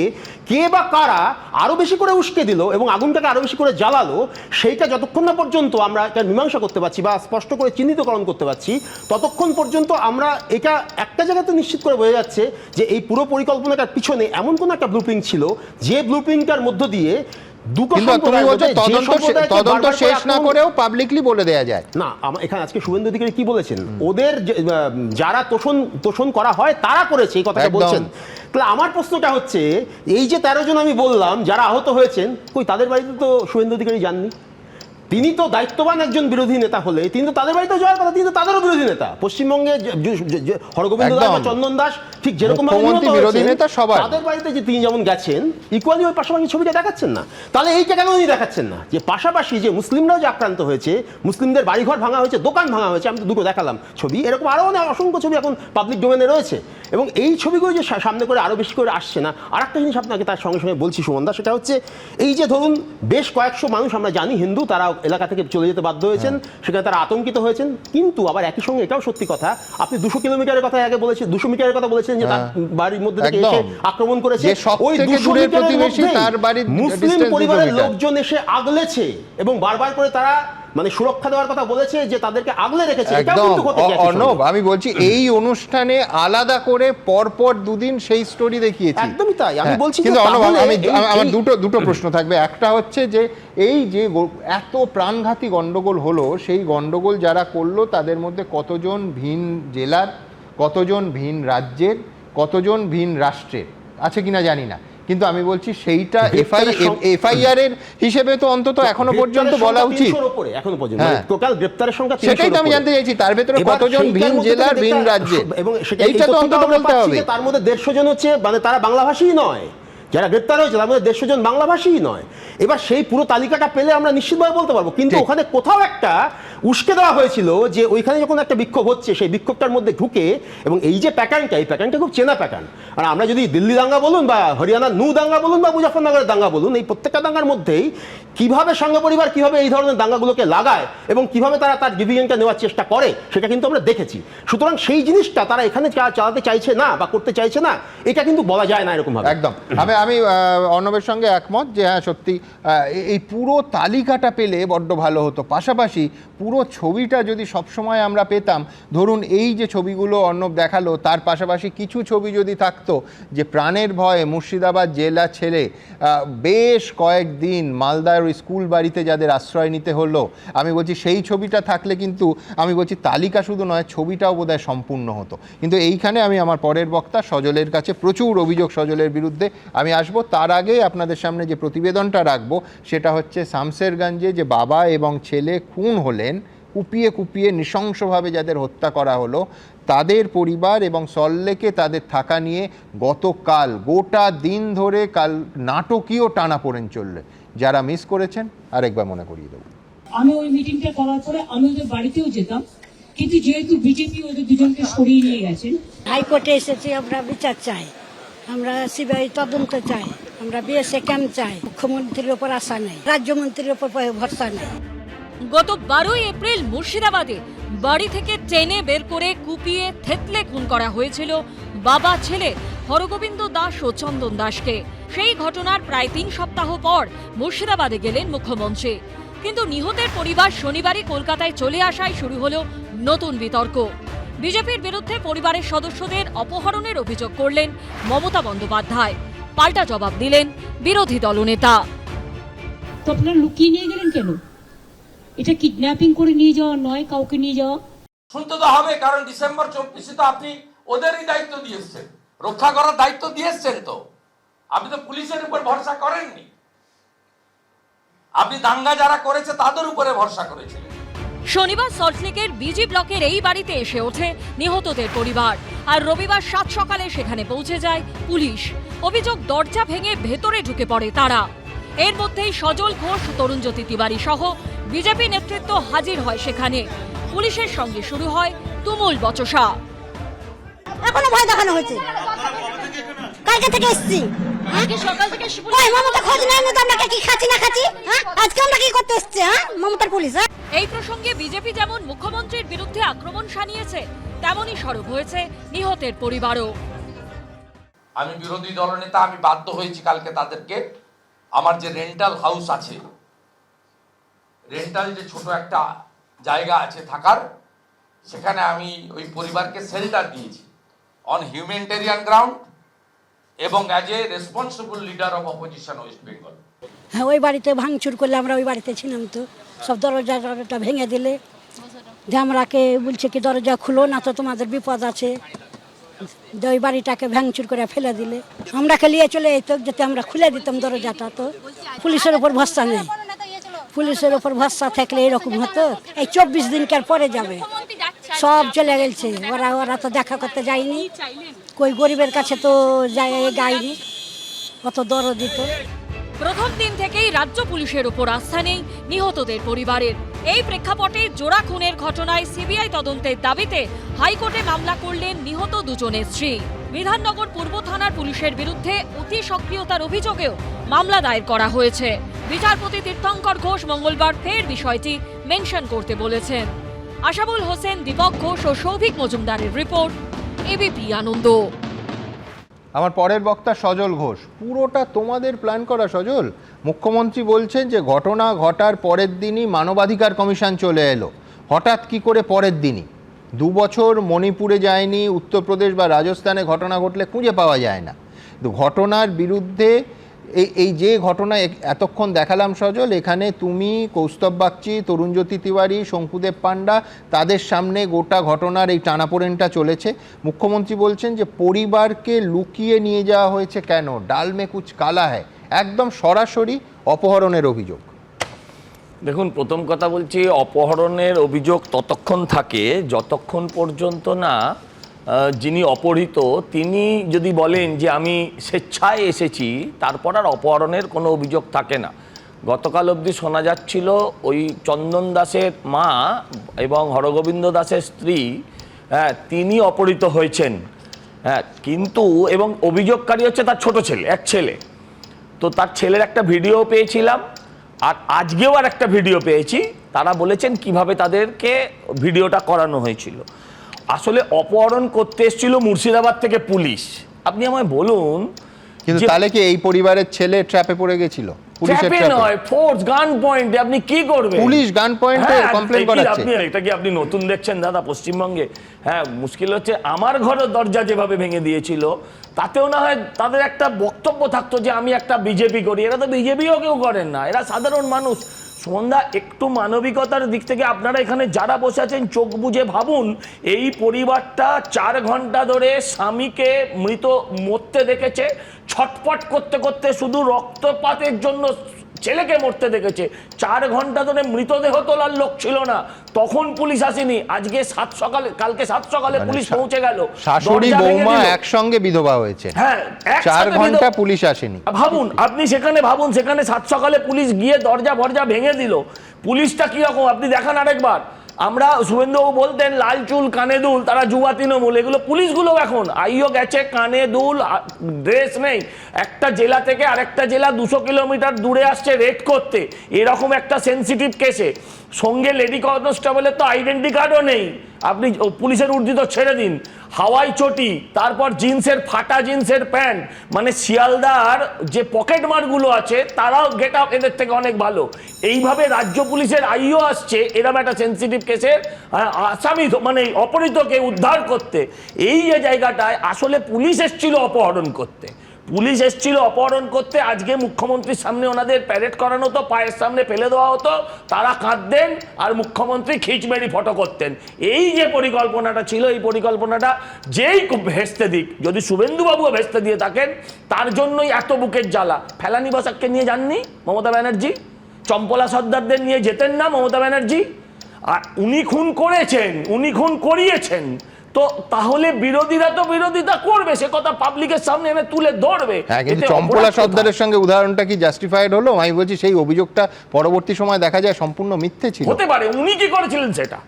কে বা কারা আরও বেশি করে উস্কে দিল এবং আগুনটাকে আরও বেশি করে জ্বালালো, সেইটা যতক্ষণ না পর্যন্ত আমরা এটা মীমাংসা করতে পারছি বা স্পষ্ট করে চিহ্নিতকরণ করতে পারছি, ততক্ষণ পর্যন্ত আমরা এটা একটা জায়গাতে নিশ্চিত করে বোঝা যাচ্ছে যে এই পুরো পরিকল্পনাটার পিছনে এমন কোনো একটা ব্লুপ্রিন্ট ছিল, যে ব্লুপ্রিন্টটার মধ্য দিয়ে তদন্ত শেষ না করেও পাবলিকলি বলে দেয়া যায় না। এখানে আজকে শুভেন্দু অধিকারী কি বলেছেন, ওদের যারা তোষণ করা হয় তারা করেছে, এই কথাটা বলছেন। তাহলে আমার প্রশ্নটা হচ্ছে, এই যে 13 জন আমি বললাম যারা আহত হয়েছেন, কই তাদের বাড়িতে তো শুভেন্দু অধিকারী যাননি? তিনি তো দায়িত্ববান একজন বিরোধী নেতা হলে তিনি তো তাদের বাড়িতে যাওয়ার কথা, তিনি তো তাদেরও বিরোধী নেতা। পশ্চিমবঙ্গে হরগোবিন্দ দাস বা চন্দন দাস ঠিক যেরকম বিরোধী নেতা সবাই, তাদের বাড়িতে যে তিনি যেমন গেছেন, ইকুয়ালি ওই পাশাপাশি ছবিটা দেখাচ্ছেন না। তাহলে এইটা কেন উনি দেখাচ্ছেন না যে পাশাপাশি যে মুসলিমরাও যে আক্রান্ত হয়েছে, মুসলিমদের বাড়িঘর ভাঙা হয়েছে, দোকান ভাঙা হয়েছে, আমি তো দুটো দেখালাম ছবি, এরকম আরও অনেক অসংখ্য ছবি এখন পাবলিক ডোমেনে রয়েছে, এবং এই ছবিগুলো যে সামনে করে আরও বেশি করে আসছে না। আর একটা জিনিস আপনাকে তার সঙ্গে সঙ্গে বলছি সুমনদা, সেটা হচ্ছে এই যে ধরুন বেশ কয়েকশো মানুষ আমরা জানি হিন্দু, তারা এলাকা থেকে চলে যেতে বাধ্য হয়েছেন, সেখানে তারা আতঙ্কিত হয়েছেন। কিন্তু আবার একই সঙ্গে এটাও সত্যি কথা, আপনি 200 কিলোমিটারের কথা আগে বলেছেন, 200 মিটারের কথা বলেছেন যে তার বাড়ির মধ্যে থেকে এসে আক্রমণ করেছে, ওই 200 মিটারের মধ্যে মুসলিম পরিবারের লোকজন এসে আগলেছে এবং বারবার করে তারা মানে সুরক্ষা দেওয়ার কথা বলেছে, যে তাদেরকে আগলে রেখেছে, এটাও একদম কিন্তু ঘটেছে একই সঙ্গে। অর্ণব, আমি বলছি এই অনুষ্ঠানে আলাদা করে পরপর দুদিন সেই স্টোরি দেখিয়েছি। একদমই তাই, আমি বলছি যে কিন্তু অর্ণব, তাহলে আমার এই- দুটো প্রশ্ন থাকবে। একটা হচ্ছে যে এই যে এত প্রাণঘাতী গন্ডগোল হলো, সেই গন্ডগোল যারা করলো তাদের মধ্যে কতজন ভিন জেলার, কতজন ভিন রাজ্যের, কতজন ভিন রাষ্ট্রের আছে কিনা জানি না, কিন্তু আমি বলছি সেইটা এফআইআর এর হিসেবে তো অন্তত এখনো পর্যন্ত বলা উচিত। এখনো পর্যন্ত হ্যাঁ। টোটাল গ্রেপ্তারের সংখ্যা 300 সেটাই তো আমি জানতে চাইছি, তার ভেতরে এবার কতজন সেইটার ভিন মধ্যে জেলার, থেকে ভিন একটা- রাজ্যের, এবং এইটা তো অন্তত বলতে হবে। তার মধ্যে 150 জন হচ্ছে মানে তারা বাংলাভাষী নয়, যারা গ্রেপ্তার হয়েছে তার মধ্যে 150 জন বাংলাভাষী নয়। এবার সেই পুরো তালিকাটা পেলে আমরা নিশ্চিতভাবে বলতে পারবো, কিন্তু ঠিক। ওখানে কোথাও একটা উস্কে দেওয়া হয়েছিল যে ওইখানে যখন একটা বিক্ষোভ হচ্ছে সেই বিক্ষোভটার মধ্যে ঢুকে, এবং এই যে প্যাটার্নটা, এই প্যাটার্নটা খুব চেনা প্যাটার্ন। আর আমরা যদি দিল্লি দাঙ্গা বলুন বা হরিয়ানার নু দাঙ্গা বলুন বা মুজাফরনগরের দাঙ্গা বলুন, এই প্রত্যেকটা দাঙ্গার মধ্যেই কিভাবে সংঘ পরিবার কিভাবে এই ধরনের দাঙ্গাগুলোকে লাগায় এবং কিভাবে তারা তার ডিভিশনটা নেওয়ার চেষ্টা করে, সেটা কিন্তু আমরা দেখেছি। সুতরাং সেই জিনিসটা তারা এখানে চালাতে চাইছে না বা করতে চাইছে না, এটা কিন্তু বলা যায় না এরকম ভাবে। একদম আমি অর্ণবের সঙ্গে একমত যে হ্যাঁ সত্যি এই পুরো তালিকাটা পেলে বড্ড ভালো হতো। পাশাপাশি পুরো ছবিটা যদি সবসময় আমরা পেতাম, ধরুন এই যে ছবিগুলো অর্ণব দেখালো, তার পাশাপাশি কিছু ছবি যদি থাকতো যে প্রাণের ভয়ে মুর্শিদাবাদ জেলা ছেড়ে বেশ কয়েকদিন মালদার ওই স্কুল বাড়িতে যাদের আশ্রয় নিতে হলো, আমি বলছি সেই ছবিটা থাকলে কিন্তু আমি বলছি তালিকা শুধু নয়, ছবিটাও বোধহয় সম্পূর্ণ হতো। কিন্তু এইখানে আমি আমার পরের বক্তা সজলের কাছে প্রচুর অভিযোগ সজলের বিরুদ্ধে আমি আসবো। তার আগে আপনাদের সামনে যে প্রতিবেদনটা রাখবো সেটা হচ্ছে শামসেরগঞ্জে যে বাবা এবং ছেলে খুন হলেন, কুপিয়ে কুপিয়ে নৃশংসভাবে যাদের হত্যা করা হলো, তাদের পরিবার এবং সল্টলেকে তাদের থাকা নিয়ে গতকাল গোটা দিন ধরে কাল নাটকীয় টানাপোড়েন চললে। যারা মিস করেছেন আরেকবার মনে করিয়ে দেবো। আমি ওই মিটিংটা করার পরে আমি ওদের বাড়িতেও যেতাম, কিন্তু যেহেতু বিজেপি ওদের দুজনকে সরিয়ে নিয়ে গেছেন, হাইকোর্টে এসেছি, আমরা বিচার চাই, আমরা সিবিআই তদন্ত চাই, আমরা বিএসএ ক্যাম্প চাই। মুখ্যমন্ত্রীর ওপর আশা নেই, রাজ্যমন্ত্রীর ওপর ভরসা নেই। গত 12ই এপ্রিল মুর্শিদাবাদে বাড়ি থেকে টেনে বের করে কুপিয়ে থেতলে খুন করা হয়েছিল বাবা ছেলে হরগোবিন্দ দাস ও চন্দন দাসকে। সেই ঘটনার প্রায় 3 সপ্তাহ পর মুর্শিদাবাদে গেলেন মুখ্যমন্ত্রী, কিন্তু নিহতের পরিবার শনিবারই কলকাতায় চলে আসায় শুরু হলো নতুন বিতর্ক। বিজেপির বিরুদ্ধে পরিবারের সদস্যদের অপহরণের অভিযোগ করলেন মমতা বন্দ্যোপাধ্যায়, পাল্টা জবাব দিলেন বিরোধী দলনেতা। তো আপনারা লুকিয়ে নিয়ে গেলেন কেন? এটা কিডন্যাপিং করে নিয়ে যাওয়া নয়, কাউকে নিয়ে যাওয়া। শুনতে তো হবে, কারণ ডিসেম্বর 24 তো আপনি ওদেরই দায়িত্ব দিয়েছেন, রক্ষা করার দায়িত্ব দিয়েছেন। তো আপনি তো পুলিশের উপর ভরসা করেননি, আপনি দাঙ্গা যারা করেছে তাদের উপরে ভরসা করেছিলেন। শনিবার সল্টলেকের বিজি ব্লকের এই বাড়িতে এসে ওঠে নিহতদের পরিবার, আর রবিবার 7 সকালে সেখানে পৌঁছে যায় পুলিশ। অভিযোগ, দরজা ভেঙে ভেতরে ঢুকে পড়ে তারা। এর মধ্যেই সজল ঘোষ, তরুণজ্যোতি তিওয়ারি সহ বিজেপি নেতৃত্ব হাজির হয় সেখানে। পুলিশের সঙ্গে শুরু হয় তুমুল বচসা। এখনো ভয় দেখানো হচ্ছে, কালকে থেকে এসেছি, কই মমতা খোঁজ নেয় না তো আমরা কি খাচ্ছি না খাচ্ছি, আজকে আমরা কি করতে এসেছি, মমতার পুলিশ। এই প্রসঙ্গে বিজেপি যেমন মুখ্যমন্ত্রীর বিরুদ্ধে আক্রমণ শানিয়েছে, তেমনই সরব হয়েছে নিহতের পরিবারও। আমি বিরোধী দলনেতা, আমি বাধ্য হয়েছি কালকে তাদেরকে আমার যে রেন্টাল হাউস আছে, রেন্টাল যে ছোট একটা জায়গা আছে থাকার, সেখানে আমি ওই পরিবারকে শেল্টার দিয়েছি অন হিউম্যানিটেরিয়ান গ্রাউন্ড এবং as a responsible leader of opposition West Bengal. হ্যাঁ, ওই বাড়িতে ভাঙচুর করলে, আমরা ওই বাড়িতে ছিলাম, তো সব দরজাটা ভেঙে দিলে, যে আমরাকে বলছে কি দরজা খুলো না তো তোমাদের বিপদ আছে, যে ওই বাড়িটাকে ভাঙচুর করে ফেলে দিলে, আমরা নিয়ে চলে যেত, যাতে আমরা খুলে দিতাম দরজাটা। তো পুলিশের উপর ভরসা নেই, পুলিশের উপর ভরসা থাকলে এরকম হতো। এই 24 দিনকার পরে যাবে, সব চলে গেছে, ওরা তো দেখা করতে যায়নি, কই গরিবের কাছে তো যায়নি, অত দরদ দিত। প্রথম দিন থেকেই রাজ্য পুলিশের উপর আস্থা নেই নিহতদের পরিবারের। এই প্রেক্ষাপটে জোড়া খুনের ঘটনায় সিবিআই তদন্তের দাবিতে হাইকোর্টে মামলা করলেন নিহত দুজনের স্ত্রী। বিধাননগর পূর্ব থানার পুলিশের বিরুদ্ধে অতি সক্রিয়তার অভিযোগেও মামলা দায়ের করা হয়েছে। বিচারপতি তীর্থঙ্কর ঘোষ মঙ্গলবার ফের বিষয়টি মেনশন করতে বলেছেন। আশাবুল হোসেন, দীপক ঘোষ ও সৌভিক মজুমদারের রিপোর্ট, এবিপি আনন্দ। আমার পরের বক্তা সজল ঘোষ। পুরোটা তোমাদের প্ল্যান করা সজল? মুখ্যমন্ত্রী বলছেন যে ঘটনা ঘটার পরের দিনই মানবাধিকার কমিশন চলে এলো। হঠাৎ কি করে পরের দিনই? 2 বছর মণিপুরে যায়নি, উত্তরপ্রদেশ বা রাজস্থানে ঘটনা ঘটলে খুঁজে পাওয়া যায় না। কিন্তু ঘটনার বিরুদ্ধে এই যে ঘটনা এতক্ষণ দেখালাম সজল, এখানে তুমি, কৌস্তব বাগচি, তরুণজ্যোতি তিওয়ারি, শঙ্কুদেব পান্ডা, তাদের সামনে গোটা ঘটনার এই টানাপোড়েনটা চলেছে। মুখ্যমন্ত্রী বলছেন যে পরিবারকে লুকিয়ে নিয়ে যাওয়া হয়েছে কেন, ডাল মে কুচ কালা হ্যায়, একদম সরাসরি অপহরণের অভিযোগ। দেখুন, প্রথম কথা বলছি, অপহরণের অভিযোগ ততক্ষণ থাকে যতক্ষণ পর্যন্ত না যিনি অপহৃত তিনি যদি বলেন যে আমি স্বেচ্ছায় এসেছি, তারপর আর অপহরণের কোনো অভিযোগ থাকে না। গতকাল অবধি শোনা যাচ্ছিল ওই চন্দন দাসের মা এবং হরগোবিন্দ দাসের স্ত্রী, তিনি অপহৃত হয়েছেন, কিন্তু এবং অভিযোগকারী হচ্ছে তার ছোট ছেলে, এক ছেলে। তো তার ছেলের একটা ভিডিও পেয়েছিলাম, আর আজকেও আর একটা ভিডিও পেয়েছি। তারা বলেছেন কিভাবে তাদেরকে ভিডিওটা করানো হয়েছিল। আসলে অপহরণ করতে এসেছিল মুর্শিদাবাদ থেকে পুলিশ। আপনি আমায় বলুন, কিন্তু তাহলে কি এই পরিবারের ছেলে ট্র্যাপে পড়ে গেছিল? ট্র্যাপে নয়, ফোর্স গান পয়েন্টে। আপনি কি করবেন? পুলিশ গান পয়েন্টে কমপ্লেইন করাচ্ছে। এটা কি আপনি নতুন দেখছেন দাদা পশ্চিমবঙ্গে? হ্যাঁ, মুশকিল হচ্ছে আমার ঘরের দরজা যেভাবে ভেঙে দিয়েছিল, তাতেও না হয় তাদের একটা বক্তব্য থাকতো যে আমি একটা বিজেপি করি। এরা তো বিজেপিও কেউ করেন না, এরা সাধারণ মানুষ। সন্ধ্যা, একটু মানবিকতার দিক থেকে আপনারা এখানে যারা বসে আছেন চোখ বুজে ভাবুন, এই পরিবারটা 4 ঘন্টা ধরে স্বামীকে মরতে দেখেছে, ছটপট করতে করতে শুধু রক্তপাতের জন্য ছেলেকে মরতে দেখেছে। 4 ঘন্টা ধরে মৃতদেহ তোলার লোক ছিল না, তখন পুলিশ আসেনি। আজকে কালকে 7 সকালে পুলিশ পৌঁছে গেল। শাশুড়ি বৌমা একসঙ্গে বিধবা হয়েছে, হ্যাঁ, 4 ঘন্টা পুলিশ আসেনি। ভাবুন, আপনি সেখানে 7 সকালে পুলিশ গিয়ে দরজা ভেঙে দিল। পুলিশটা কিরকম আপনি দেখান আরেকবার। আমরা শুভেন্দুবাবু বলতেন লাল চুল কানে দুল, তারা যুবা তৃণমূল। এগুলো পুলিশগুলো এখন আইও গেছে, কানে দুল, ড্রেস নেই, একটা জেলা থেকে আরেকটা জেলা 200 কিলোমিটার দূরে আসছে রেড করতে, এরকম একটা সেন্সিটিভ কেসে। সঙ্গে লেডি কনস্টেবলের তো আইডেন্টি কার্ডও নেই। আপনি পুলিশের উর্দি তো ছেড়ে দিন, হাওয়াই চটি, তারপর ফাটা জিন্সের প্যান্ট, মানে শিয়ালদার যে পকেট মারগুলো আছে তারাও গেট আপ এদের থেকে অনেক ভালো। এইভাবে রাজ্য পুলিশের আইও আসছে এরকম একটা সেন্সিটিভ কেসের আসামি, মানে অপহৃতকে উদ্ধার করতে। এই যে জায়গাটায় আসলে পুলিশ এসেছিল অপহরণ করতে, আজকে মুখ্যমন্ত্রীর সামনে ওনাদের প্যারেড করানো হতো, পায়ের সামনে ফেলে দেওয়া হতো, তারা কাঁদতেন আর মুখ্যমন্ত্রী খিচমেরি ফটো করতেন। এই যে পরিকল্পনাটা ছিল, এই পরিকল্পনাটা যেই ভেস্তে দিক, যদি শুভেন্দুবাবুও ভেস্তে দিয়ে থাকেন, তার জন্যই এত বুকের জ্বালা। ফেলানি বসাককে নিয়ে যাননি মমতা ব্যানার্জি, চম্পলা সর্দারদের নিয়ে যেতেন না মমতা ব্যানার্জি? আর উনি খুন করেছেন, উনি খুন করিয়েছেন, তো তাহলে বিরোধীরা তো বিরোধিতা করবে, সে কথা পাবলিকের সামনে এনে তুলে ধরবে। কিন্তু চম্পলা সর্দারের সঙ্গে উদাহরণটা কি জাস্টিফাইড হলো? আমি বলছি সেই অভিযোগটা পরবর্তী সময় দেখা যায় সম্পূর্ণ মিথ্যে ছিল। হতে পারে, উনি কি করেছিলেন সেটা,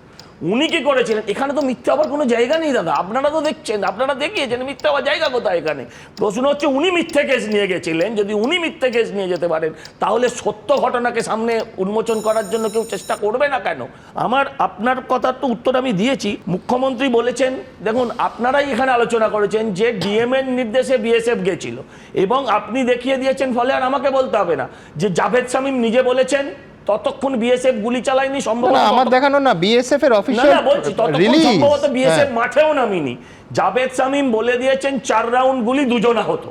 উনি কি করেছিলেন? এখানে তো মিথ্যা হওয়ার কোনো জায়গা নেই দাদা, আপনারা তো দেখছেন, আপনারা দেখিয়েছেন মিথ্যা হওয়ার জায়গা কোথায় এখানে। প্রশ্ন হচ্ছে উনি মিথ্যে কেস নিয়ে গেছিলেন, যদি উনি মিথ্যে কেস নিয়ে যেতে পারেন, তাহলে সত্য ঘটনাকে সামনে উন্মোচন করার জন্য কেউ চেষ্টা করবে না কেন? আপনার কথার তো উত্তর আমি দিয়েছি। মুখ্যমন্ত্রী বলেছেন, দেখুন আপনারাই এখানে আলোচনা করেছেন যে ডিএম এর নির্দেশে বিএসএফ গেছিল, এবং আপনি দেখিয়ে দিয়েছেন, ফলে আর আমাকে বলতে হবে না যে জাভেদ শামীম নিজে বলেছেন ততক্ষণ বিএসএফ গুলি চালায়নি, সম্ভবত আমার দেখানো না বিএসএফ এর অফিশিয়াল রিলিজ, সম্ভবত বিএসএফ মাঠেও নামিনি। জাভেদ শামীম বলে দিয়েছেন 4 রাউন্ড গুলি 2 জন আহত,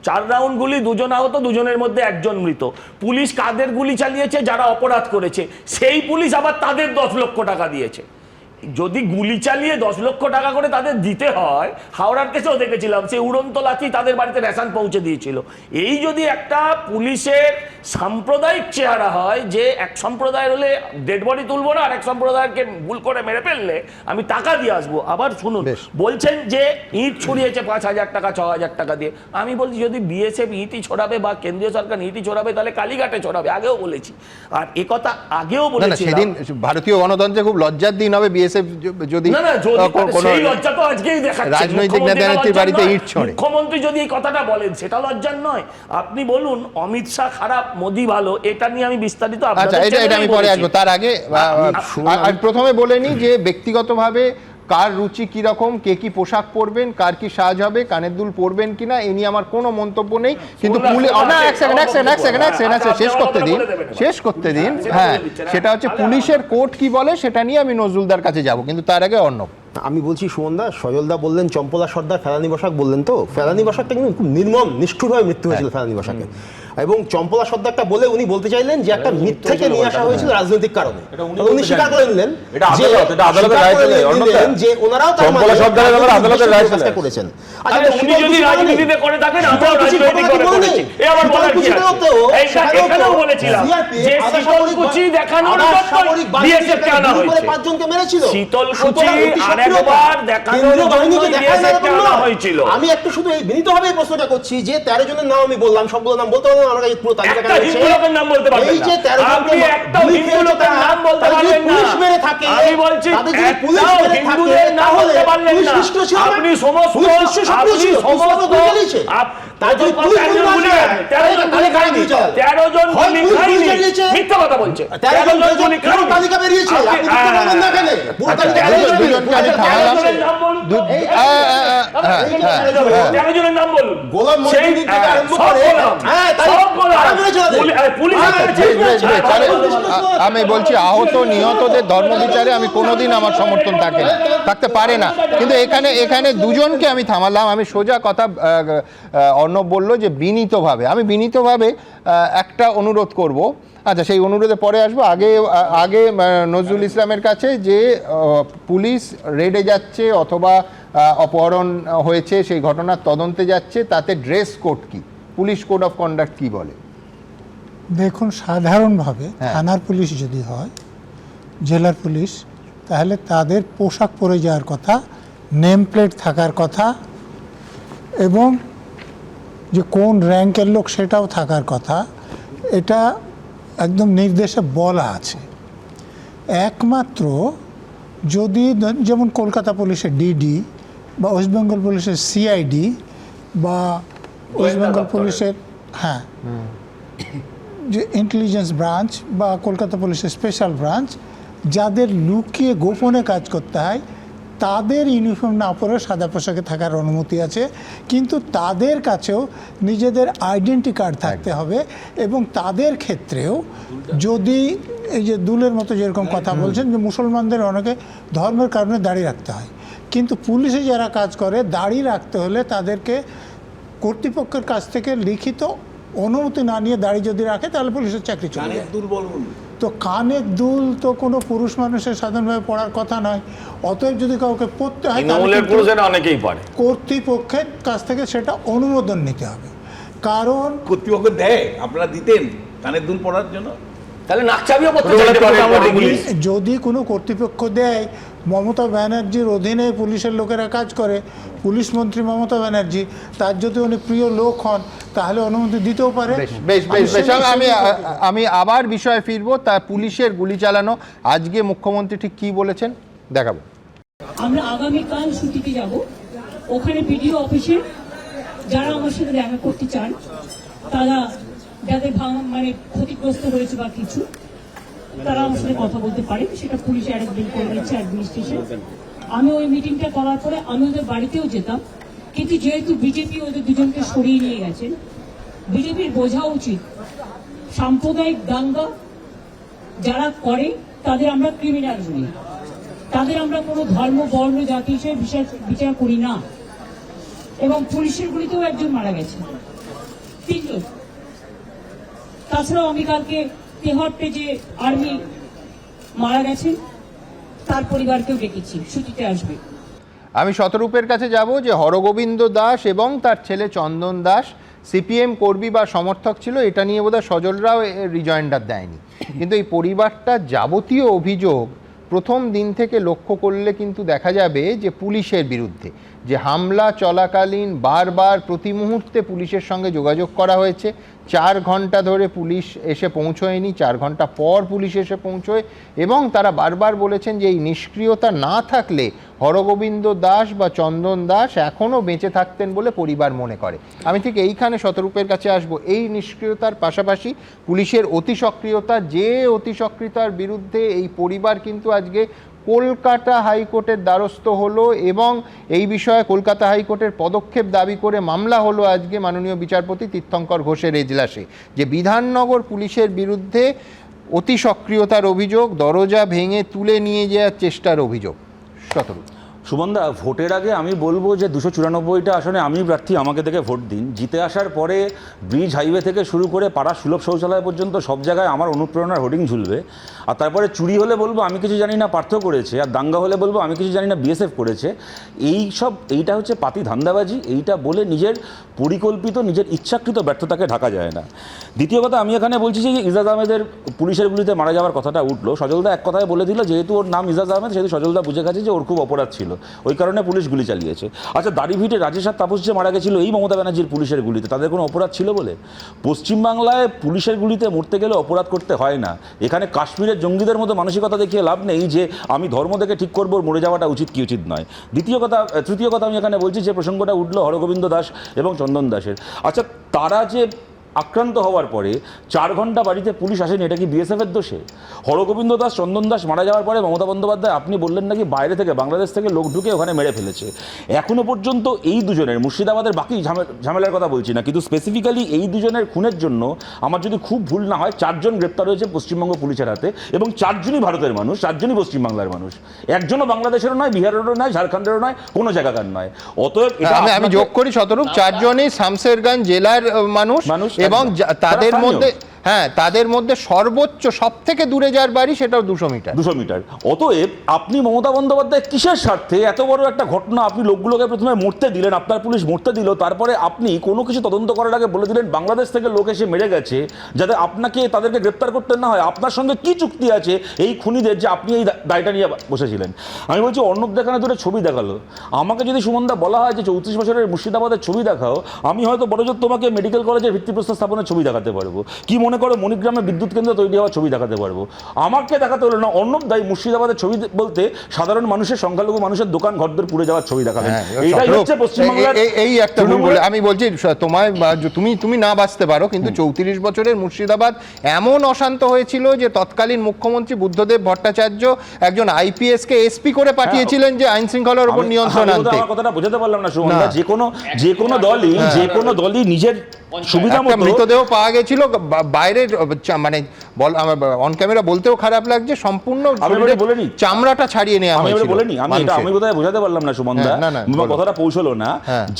4 রাউন্ড গুলি 2 জন আহত, 2 জনের মধ্যে 1 জন মৃত। পুলিশ কাদের গুলি চালিয়েছে? যারা অপরাধ করেছে, সেই পুলিশ আবার তাদের 10 লক্ষ টাকা দিয়েছে। যদি গুলি চালিয়ে 10 লক্ষ টাকা করে তাদের দিতে হয়, হাওড়ার কেসেও দেখেছিলাম, সে উড়ন্ত লাঠি তাদের বাড়িতে রেশন পৌঁছে দিয়েছিল। এই যদি একটা পুলিশের সাম্প্রদায়িক চেহারা হয়, যে এক সম্প্রদায়ের হলে ডেড বডি তুলবো না, আর এক সম্প্রদায়কে ভুল করে মেরে ফেললে আমি টাকা দিয়ে আসবো। আবার শুনুন, বলছেন যে ইট ছড়িয়েছে 5,000 টাকা 6,000 টাকা দিয়ে। আমি বলছি যদি বিএসএফ ইটই ছড়াবে বা কেন্দ্রীয় সরকার ইটই ছড়াবে, তাহলে কালীঘাটে ছড়াবে, আগেও বলেছি। আর এ কথা আগেও বলেছি, সেদিন ভারতীয় গণতন্ত্রে খুব লজ্জার দিন হবে বিএসএফ যদি রাজনৈতিক নেতার বাড়িতে ইট ছড়ে। মুখ্যমন্ত্রী যদি এই কথাটা বলেন, সেটা লজ্জার নয়? আপনি বলুন অমিত শাহ খারাপ, মোদি ভালো, এটা নিয়ে আমি বিস্তারিত এটা আমি পরে আসবো। তার আগে প্রথমে বলে নি যে ব্যক্তিগতভাবে কার রুচি কীরকম, কে কি পোশাক পরবেন, কার কি সাজ হবে, কানের দুল পরবেন কিনা, এ নিয়ে আমার কোনো মন্তব্য নেই। কিন্তু শেষ করতে দিন। হ্যাঁ, সেটা হচ্ছে পুলিশের কোর্ট কি বলে সেটা নিয়ে আমি নজরুলদার কাছে যাব, কিন্তু তার আগে অর্ণব। আমি বলছি সুমনদা, সজলদা বললেন চম্পলা সর্দার, ফেলানি বসাক বললেন, তো ফেলানি বসাকটা কিন্তু খুব নির্মম নিষ্ঠুরভাবে মৃত্যু হয়েছিল ফেলানি বসাকে। এবং চম্পলা সর্দারটা বলে উনি বলতে চাইলেন যে একটা মিথ্যাকে নিয়ে আসা হয়েছিল রাজনৈতিক কারণে। উনি স্বীকার করে নিলেন যে ওনারাও চম্পলা সর্দারের ব্যাপারে আদালতের রায় করেছেন। উনি যদি রাজনীতিতে করে থাকেন, আমরাও রাজনীতি করে করেছি। এই আবার বলার কি আছে? এখানেও বলেছিলাম যে শীতলকুচি দেখানোর জন্য বিএসএফ কে আনা হয়েছে। 5 জনকে মেরেছিল শীতলকুচি আরেকবার দেখানোর জন্য বিএসএফ কে আনা হয়েছিল। আমি একটু শুধু এই বিনীতভাবে এই প্রশ্নটা করছি যে 13 জনের নাম আমি বললাম, সবগুলো নাম বলতে পারবো না, আমার কাছে পুরো তালিকা আছে। হিন্দু লোকের নাম বলতে পারবেন না, এই যে 13 আপনি একটা হিন্দু লোকের নাম বলতে পারবেন না। পুলিশ মেরে থাকে, আমি বলছি তাদের যদি পুলিশ মেরে থাকে হিন্দুদের নাম বলতে পারলেন না। আপনি সমস্ত তার যদি পুলিশ গুলি খায় 13 জন গুলি খায়নি, 13 জন গুলি খায়নি, মিথ্যা কথা বলছে। 13 জন গুলি খায়নি, তালিকা বেরিয়েছে, আপনি তো বলেন না কেন পুরো তালিকা দুজনকে আমি থামালাম। 13 জনের নাম বলুন। গোলাম মহিউদ্দিন থেকে আরম্ভ করে আমি বলছি আহত নিহতদের ধর্ম বিচারে আমি কোনোদিন আমার সমর্থন থাকতে পারে না, কিন্তু এখানে দুজনকে আমি থামালাম। আমি সোজা কথা, অর্ণব বললো যে বিনীতভাবে, আমি বিনীতভাবে একটা অনুরোধ করব। আচ্ছা, সেই অনুরোধে পরে আসবো। আগে নজরুল ইসলামের কাছে, যে পুলিশ রেডে যাচ্ছে অথবা অপহরণ হয়েছে সেই ঘটনার তদন্তে যাচ্ছে, তাতে ড্রেস কোড কি, পুলিশ কোড অফ কন্ডাক্ট কি বলে? দেখুন, সাধারণভাবে থানার পুলিশ যদি হয়, জেলার পুলিশ, তাহলে তাদের পোশাক পরে যাওয়ার কথা, নেম প্লেট থাকার কথা, এবং যে কোন র্যাঙ্কের লোক সেটাও থাকার কথা। এটা একদম নির্দেশে বলা আছে। একমাত্র যদি যেমন কলকাতা পুলিশের ডিডি বা ওয়েস্ট বেঙ্গল পুলিশের সিআইডি বা ওয়েস্ট বেঙ্গল পুলিশের যে ইন্টেলিজেন্স ব্রাঞ্চ বা কলকাতা পুলিশের স্পেশাল ব্রাঞ্চ, যাদের লুকিয়ে গোপনে কাজ করতে হয়, তাদের ইউনিফর্ম না পরে সাদা পোশাকে থাকার অনুমতি আছে, কিন্তু তাদের কাছেও নিজেদের আইডেন্টি কার্ড থাকতে হবে। এবং তাদের ক্ষেত্রেও যদি এই যে দুলের মতো যেরকম কথা বলছেন, যে মুসলমানদের অনেকে ধর্মের কারণে দাড়ি রাখতে হয়, কিন্তু পুলিশে যারা কাজ করে দাড়ি রাখতে হলে তাদেরকে কর্তৃপক্ষের কাছ থেকে লিখিত অনুমতি না নিয়ে দাড়ি যদি রাখে তাহলে পুলিশের চাকরি চলে যায়। তো কানের দুল তো কোনো পুরুষ মানুষের সাধারণভাবে পড়ার কথা নয়, অতএব যদি কাউকে পড়তে হয় অনেকেই পারে, কর্তৃপক্ষের কাছ থেকে সেটা অনুমোদন নিতে হবে। কারণ কর্তৃপক্ষ দেয়, আপনারা দিতেন কানের দুল পড়ার জন্য, তাহলে নাকচাবিও করতে চাইতে পারে। যদি কোনো কর্তৃপক্ষ দেয়, মমতা ব্যানার্জির অধীনে পুলিশের লোকেরা কাজ করে, পুলিশ মন্ত্রী মমতা ব্যানার্জি, তার যদি উনি প্রিয় লোক হন তাহলে অনুমতি দিতেও পারে। আমি আবার বিষয়ে ফিরবো। তা পুলিশের গুলি চালানো, আজকে মুখ্যমন্ত্রী ঠিক কি বলেছেন দেখাবো। আমরা আগামীকাল ছুটিতে যাব, ওখানে বিডিও অফিসে যারা আমার সাথে দেখা করতে চান, তারা যাদের মানে ক্ষতিগ্রস্ত হয়েছে বা কিছু, তারা আমার সাথে কথা বলতে পারে। সেটা পুলিশ অ্যারেঞ্জমেন্ট করে দিচ্ছে, অ্যাডমিনিস্ট্রেশন। আমি ওই মিটিংটা করার পরে আমি ওদের বাড়িতেও যেতাম, কিন্তু যেহেতু বিজেপি ওদের দুজনকে সরিয়ে নিয়ে গেছেন, বিজেপির বোঝা উচিত সাম্প্রদায়িক দাঙ্গা যারা করে তাদের আমরা ক্রিমিনাল বলি, তাদের আমরা কোনো ধর্ম বর্ণ জাতি হিসেবে বিচার করি না। এবং পুলিশের গুলিতেও একজন মারা গেছে, 3 জন। তাছাড়াও আমি কালকে তেহট্টে যে আর্মি মারা গেছেন তার পরিবারকেও ডেকেছি, ছুটিতে আসবে। আমি শতরূপের কাছে যাব, যে হরগোবিন্দ দাস এবং তার ছেলে চন্দন দাস সিপিএম কর্মী বা সমর্থক ছিল, এটা নিয়ে বোধহয় সজলরাও রিজয়েন্ডার দেয়নি, কিন্তু এই পরিবারটার যাবতীয় অভিযোগ প্রথম দিন থেকে লক্ষ্য করলে কিন্তু দেখা যাবে যে পুলিশের বিরুদ্ধে, যে হামলা চলাকালীন বারবার প্রতি মুহূর্তে পুলিশের সঙ্গে যোগাযোগ করা হয়েছে। 4 ঘন্টা ধরে পুলিশ এসে পৌঁছয়নি, 4 ঘন্টা পর পুলিশ এসে পৌঁছয়, এবং তারা বারবার বলেছেন যে এই নিষ্ক্রিয়তা না থাকলে হরগোবিন্দ দাস বা চন্দন দাস এখনও বেঁচে থাকতেন বলে পরিবার মনে করে। আমি ঠিক এইখানে শতরূপের কাছে আসব। এই নিষ্ক্রিয়তার পাশাপাশি পুলিশের অতি সক্রিয়তা, যে অতি সক্রিয়তার বিরুদ্ধে এই পরিবার কিন্তু আজকে কলকাতা হাইকোর্টের দ্বারস্থ হলো এবং এই বিষয়ে কলকাতা হাইকোর্টের পদক্ষেপ দাবি করে মামলা হলো আজকে মাননীয় বিচারপতি তীর্থঙ্কর ঘোষের এজলাসে, যে বিধাননগর পুলিশের বিরুদ্ধে অতি সক্রিয়তার অভিযোগ, দরজা ভেঙে তুলে নিয়ে যাওয়ার চেষ্টার অভিযোগ। শতরূপ। সুমনদা, ভোটের আগে আমি বলবো যে 294টা আসনে আমি প্রার্থী, আমাকে দেখে ভোট দিন। জিতে আসার পরে ব্রিজ হাইওয়ে থেকে শুরু করে পাড়া সুলভ শৌচালয় পর্যন্ত সব জায়গায় আমার অনুপ্রেরণার হোর্ডিং ঝুলবে। আর তারপরে চুরি হলে বলবো আমি কিছু জানি না, পার্থ করেছে। আর দাঙ্গা হলে বলবো আমি কিছু জানি না, বিএসএফ করেছে। এইটা হচ্ছে পাতি ধান্দাবাজি। এইটা বলে নিজের পরিকল্পিত, নিজের ইচ্ছাকৃত ব্যর্থতাকে ঢাকা যায় না। দ্বিতীয় কথা, আমি এখানে বলছি যে ইজাজ আহমেদের পুলিশের গুলিতে মারা যাওয়ার কথাটা উঠলো, সজলদা এক কথায় বলে দিল যেহেতু ওর নাম ইজাজ আহমেদ সেহেতু সজলদা বুঝে গেছে যে ওর খুব অপরাধ ছিল, ওই কারণে পুলিশ গুলি চালিয়েছে। আচ্ছা, দাড়িভিটে রাজেশ আর তাপস যে মারা গেছিল এই মমতা ব্যানার্জির পুলিশের গুলিতে, তাদের কোনো অপরাধ ছিল বলে? পশ্চিমবাংলায় পুলিশের গুলিতে মরতে গেলে অপরাধ করতে হয় না। এখানে কাশ্মীরের জঙ্গিদের মতো মানসিকতা দেখিয়ে লাভ নেই যে আমি ধর্ম দেখে ঠিক করবো মরে যাওয়াটা উচিত কি উচিত নয়। তৃতীয় কথা আমি এখানে বলছি যে প্রসঙ্গটা উঠলো হরগোবিন্দ দাস এবং চন্দন দাসের। আচ্ছা, তারা যে আক্রান্ত হওয়ার পরে 4 ঘন্টা বাড়িতে পুলিশ আসেনি, এটা কি বিএসএফের দোষে? হরগোবিন্দ দাস, চন্দন দাস মারা যাওয়ার পরে মমতা বন্দ্যোপাধ্যায় আপনি বললেন নাকি বাইরে থেকে বাংলাদেশ থেকে লোক ঢুকে ওখানে মেরে ফেলেছে। এখনো পর্যন্ত এই দুজনের, মুর্শিদাবাদের বাকি ঝামেলার কথা বলছি না, কিন্তু স্পেসিফিক্যালি এই দুজনের খুনের জন্য আমার যদি খুব ভুল না হয় 4 জন গ্রেপ্তার হয়েছে পশ্চিমবঙ্গ পুলিশের হাতে, এবং 4 জনই ভারতের মানুষ, 4 জনই পশ্চিমবাংলার মানুষ। একজনও বাংলাদেশেরও নয়, বিহারেরও নয়, ঝাড়খণ্ডেরও নয়, কোনো জায়গাকার নয়। অতএব আমি যোগ করি শতরূপ, 4 জনই শামশেরগঞ্জ জেলার মানুষ এবং তাদের মধ্যে সর্বোচ্চ সব থেকে দূরে যার বাড়ি সেটাও 200 মিটার। অতএব আপনি মমতা বন্দ্যোপাধ্যায় কিসের স্বার্থে এত বড় একটা ঘটনা, আপনি লোকগুলোকে প্রথমে মরতে দিলেন, আপনার পুলিশ মরতে দিল, তারপরে আপনি কোনো কিছু তদন্ত করার আগে বলে দিলেন বাংলাদেশ থেকে লোক এসে মেরে গেছে, যাতে আপনাকে তাদেরকে গ্রেপ্তার করতে না হয়। আপনার সঙ্গে কি চুক্তি আছে এই খুনিদের যে আপনি এই দায়টা নিয়ে বসেছিলেন? আমি বলছি অর্ণব দেখানো দুটো ছবি দেখালো, আমাকে যদি সুমনদা বলা হয় যে 34 বছরের মুর্শিদাবাদের ছবি দেখাও, আমি হয়তো বড়জোর তোমাকে মেডিকেল কলেজের ভিত্তিপ্রস্তর স্থাপনের ছবি দেখাতে পারবো, কি মনে করো মণিগ্রামে বিদ্যুৎ কেন্দ্র তৈরি হওয়ার ছবি দেখাতে পারবো। আমাকে দেখাতে হলো না, অর্ণব দাই মুর্শিদাবাদের ছবি বলতে সাধারণ মানুষের, সংখ্যালঘু মানুষের দোকান ঘরদোর পুড়ে যাওয়ার ছবি দেখাবেন। এইটাই হচ্ছে পশ্চিমবাংলার এই একটা ভুল বলে আমি বলছি তোমায়, তুমি না বাঁচতে পারো, কিন্তু 34 বছরের মুর্শিদাবাদ এমন অশান্ত হয়েছিল যে তৎকালীন মুখ্যমন্ত্রী বুদ্ধদেব ভট্টাচার্য একজন আইপিএস কে এসপি করে পাঠিয়েছিলেন যে আইন শৃঙ্খলার উপর নিয়ন্ত্রণ আনতে। আমার কথাটা বোঝাতে পারলাম না সুমনদা, যে কোনো দলই নিজের সুবিধা মতো মৃতদেহ পাওয়া গেছিল বাইরের, মানে আমার অন ক্যামেরা বলতেও খারাপ লাগছে, সম্পূর্ণ চামড়াটা ছাড়িয়ে নেওয়া হয়েছিল। আমি বোধহয় বোঝাতে পারলাম না সুমনদা, কথাটা পৌঁছলো না।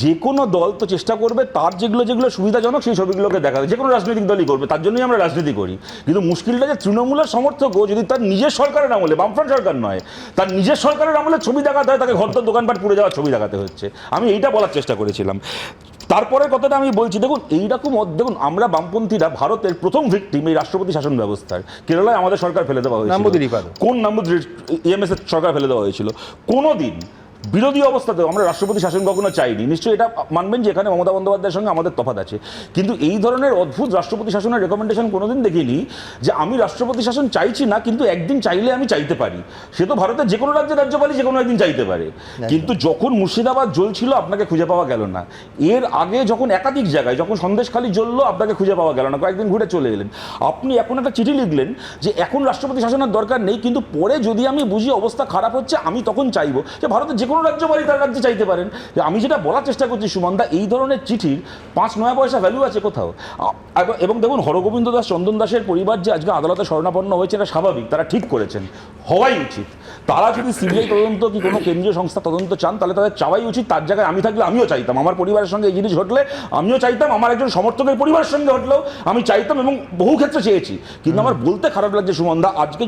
যে কোনো দল তো চেষ্টা করবে তার যেগুলো সুবিধাজনক সেই ছবিগুলোকে দেখাবে, যে কোনো রাজনৈতিক দলই করবে, তার জন্যই আমরা রাজনীতি করি। কিন্তু মুশকিলটা যে তৃণমূলের সমর্থকও যদি তার নিজের সরকারের আমলে, বামফ্রন্ট সরকার নয়, তার নিজের সরকারের আমলে ছবি দেখাতে হয়, তাকে ঘরদোর দোকানপাট পুড়ে যাওয়ার ছবি দেখাতে হচ্ছে। আমি এইটা বলার চেষ্টা করেছিলাম। তারপরের কথাটা আমি বলছি, দেখুন আমরা বামপন্থীরা ভারতের প্রথম ভিকটিম এই রাষ্ট্রপতি শাসন ব্যবস্থার। কেরালায় আমাদের সরকার ফেলে দেওয়া হয়েছিল, কোন নাম্বুদিরি ইএমএস এর সরকার ফেলে দেওয়া হয়েছিল। কোনোদিন বিরোধী অবস্থাতেও আমরা রাষ্ট্রপতি শাসন কখনো চাইনি। নিশ্চয়ই এটা মানবেন যে এখানে মমতা বন্দ্যোপাধ্যায়ের সঙ্গে আমাদের তফাৎ আছে, কিন্তু এই ধরনের অদ্ভুত রাষ্ট্রপতি শাসনের রেকমেন্ডেশন কোনোদিন দেখিনি যে আমি রাষ্ট্রপতি শাসন চাইছি না, কিন্তু একদিন চাইলে আমি চাইতে পারি। সে তো ভারতের যে কোনো রাজ্যের রাজ্যপালই যে কোনো একদিন চাইতে পারে। কিন্তু যখন মুর্শিদাবাদ জ্বলছিল আপনাকে খুঁজে পাওয়া গেল না, এর আগে যখন একাধিক জায়গায় যখন সন্দেশখালী জ্বললো আপনাকে খুঁজে পাওয়া গেল না, কয়েকদিন ঘুরে চলে এলেন। আপনি এখন একটা চিঠি লিখলেন যে এখন রাষ্ট্রপতি শাসনের দরকার নেই, কিন্তু পরে যদি আমি বুঝি অবস্থা খারাপ হচ্ছে আমি তখন চাইবো। যে ভারতের যে কোনো রাজ্যপালই তার রাজ্যে চাইতে পারেন। আমি যেটা বলার চেষ্টা করছি সুমনদা, এই ধরনের চিঠির 5-9 পয়সা ভ্যালু আছে কোথাও। এবং দেখুন হরগোবিন্দ দাস, চন্দন দাসের পরিবার যে আজকে আদালতে শরণাপন্ন হয়েছে এটা স্বাভাবিক, তারা ঠিক করেছেন, হওয়াই উচিত। তারা যদি সিবিআই তদন্ত কি কোনো কেন্দ্রীয় সংস্থা তদন্ত চান তাহলে তাদের চাওয়াই উচিত। তার জায়গায় আমি থাকলে আমিও চাইতাম, আমার পরিবারের সঙ্গে এই জিনিস ঘটলে আমিও চাইতাম, আমার একজন সমর্থকের পরিবারের সঙ্গে ঘটলেও আমি চাইতাম, এবং বহু ক্ষেত্রে চেয়েছি। কিন্তু আমার বলতে খারাপ লাগছে সুমনদা, আজকে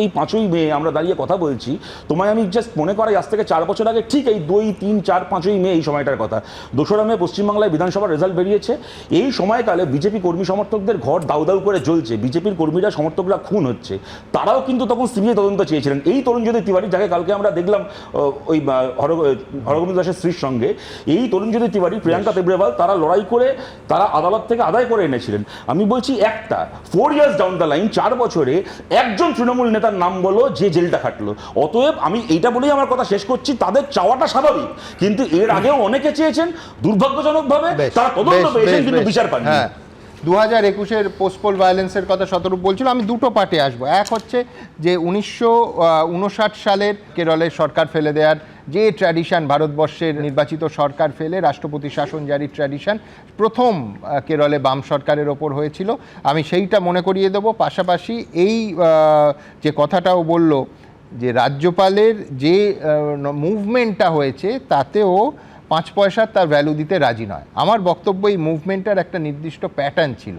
এই 5ই মে আমরা দাঁড়িয়ে কথা বলছি, তোমায় আমি জাস্ট মনে করাই আজ থেকে 4 বছর আগে ঠিক এই 2, 3, 4, 5ই মে এই সময়টার কথা। 2রা মে পশ্চিমবাংলায় বিধানসভার রেজাল্ট বেরিয়েছে। এই সময়কালে বিজেপি কর্মী সমর্থকদের ঘর দাউ দাউ করে জ্বলছে, বিজেপির কর্মীরা সমর্থকরা খুন হচ্ছে। তারাও কিন্তু তখন সিবিআই তদন্ত চেয়েছিলেন। এই তরুণজ্যোতি তিওয়ারি, যাকে কালকে আমরা দেখলাম ওই হরগোবিন্দ দাসের স্ত্রীর সঙ্গে, এই তরুণজ্যোতি তিওয়ারি, প্রিয়াঙ্কা তেবরেওয়াল, তারা লড়াই করে তারা আদালত থেকে আদায় করে এনেছিলেন। আমি বলছি 4 ইয়ার্স ডাউন দ্য লাইন, 4 বছরে একজন তৃণমূল নেতার নাম বলো যে জেলটা খাটলো। অতএব আমি এইটা বলেই আমার কথা শেষ করছি, তাদের চাওয়াটা স্বাভাবিক, কিন্তু এর আগেও অনেকে চেয়েছেন, দুর্ভাগ্যজনকভাবে তারা তদন্ত পেয়েছেন কিন্তু বিচার পাননি। 2021-এর পোস্টপোল ভায়োলেন্সের কথা শতরূপ বলছিল। আমি দুটো পার্টে আসবো। এক হচ্ছে যে 1959 সালের কেরলের সরকার ফেলে দেওয়ার যে ট্র্যাডিশন, ভারতবর্ষের নির্বাচিত সরকার ফেলে রাষ্ট্রপতি শাসন জারির ট্র্যাডিশন প্রথম কেরলে বাম সরকারের ওপর হয়েছিল, আমি সেইটা মনে করিয়ে দেবো। পাশাপাশি এই যে কথাটাও বলল যে রাজ্যপালের যে মুভমেন্টটা হয়েছে তাতেও 5 পয়সার তার ভ্যালু দিতে রাজি নয়। আমার বক্তব্য এই মুভমেন্টের একটা নির্দিষ্ট প্যাটার্ন ছিল।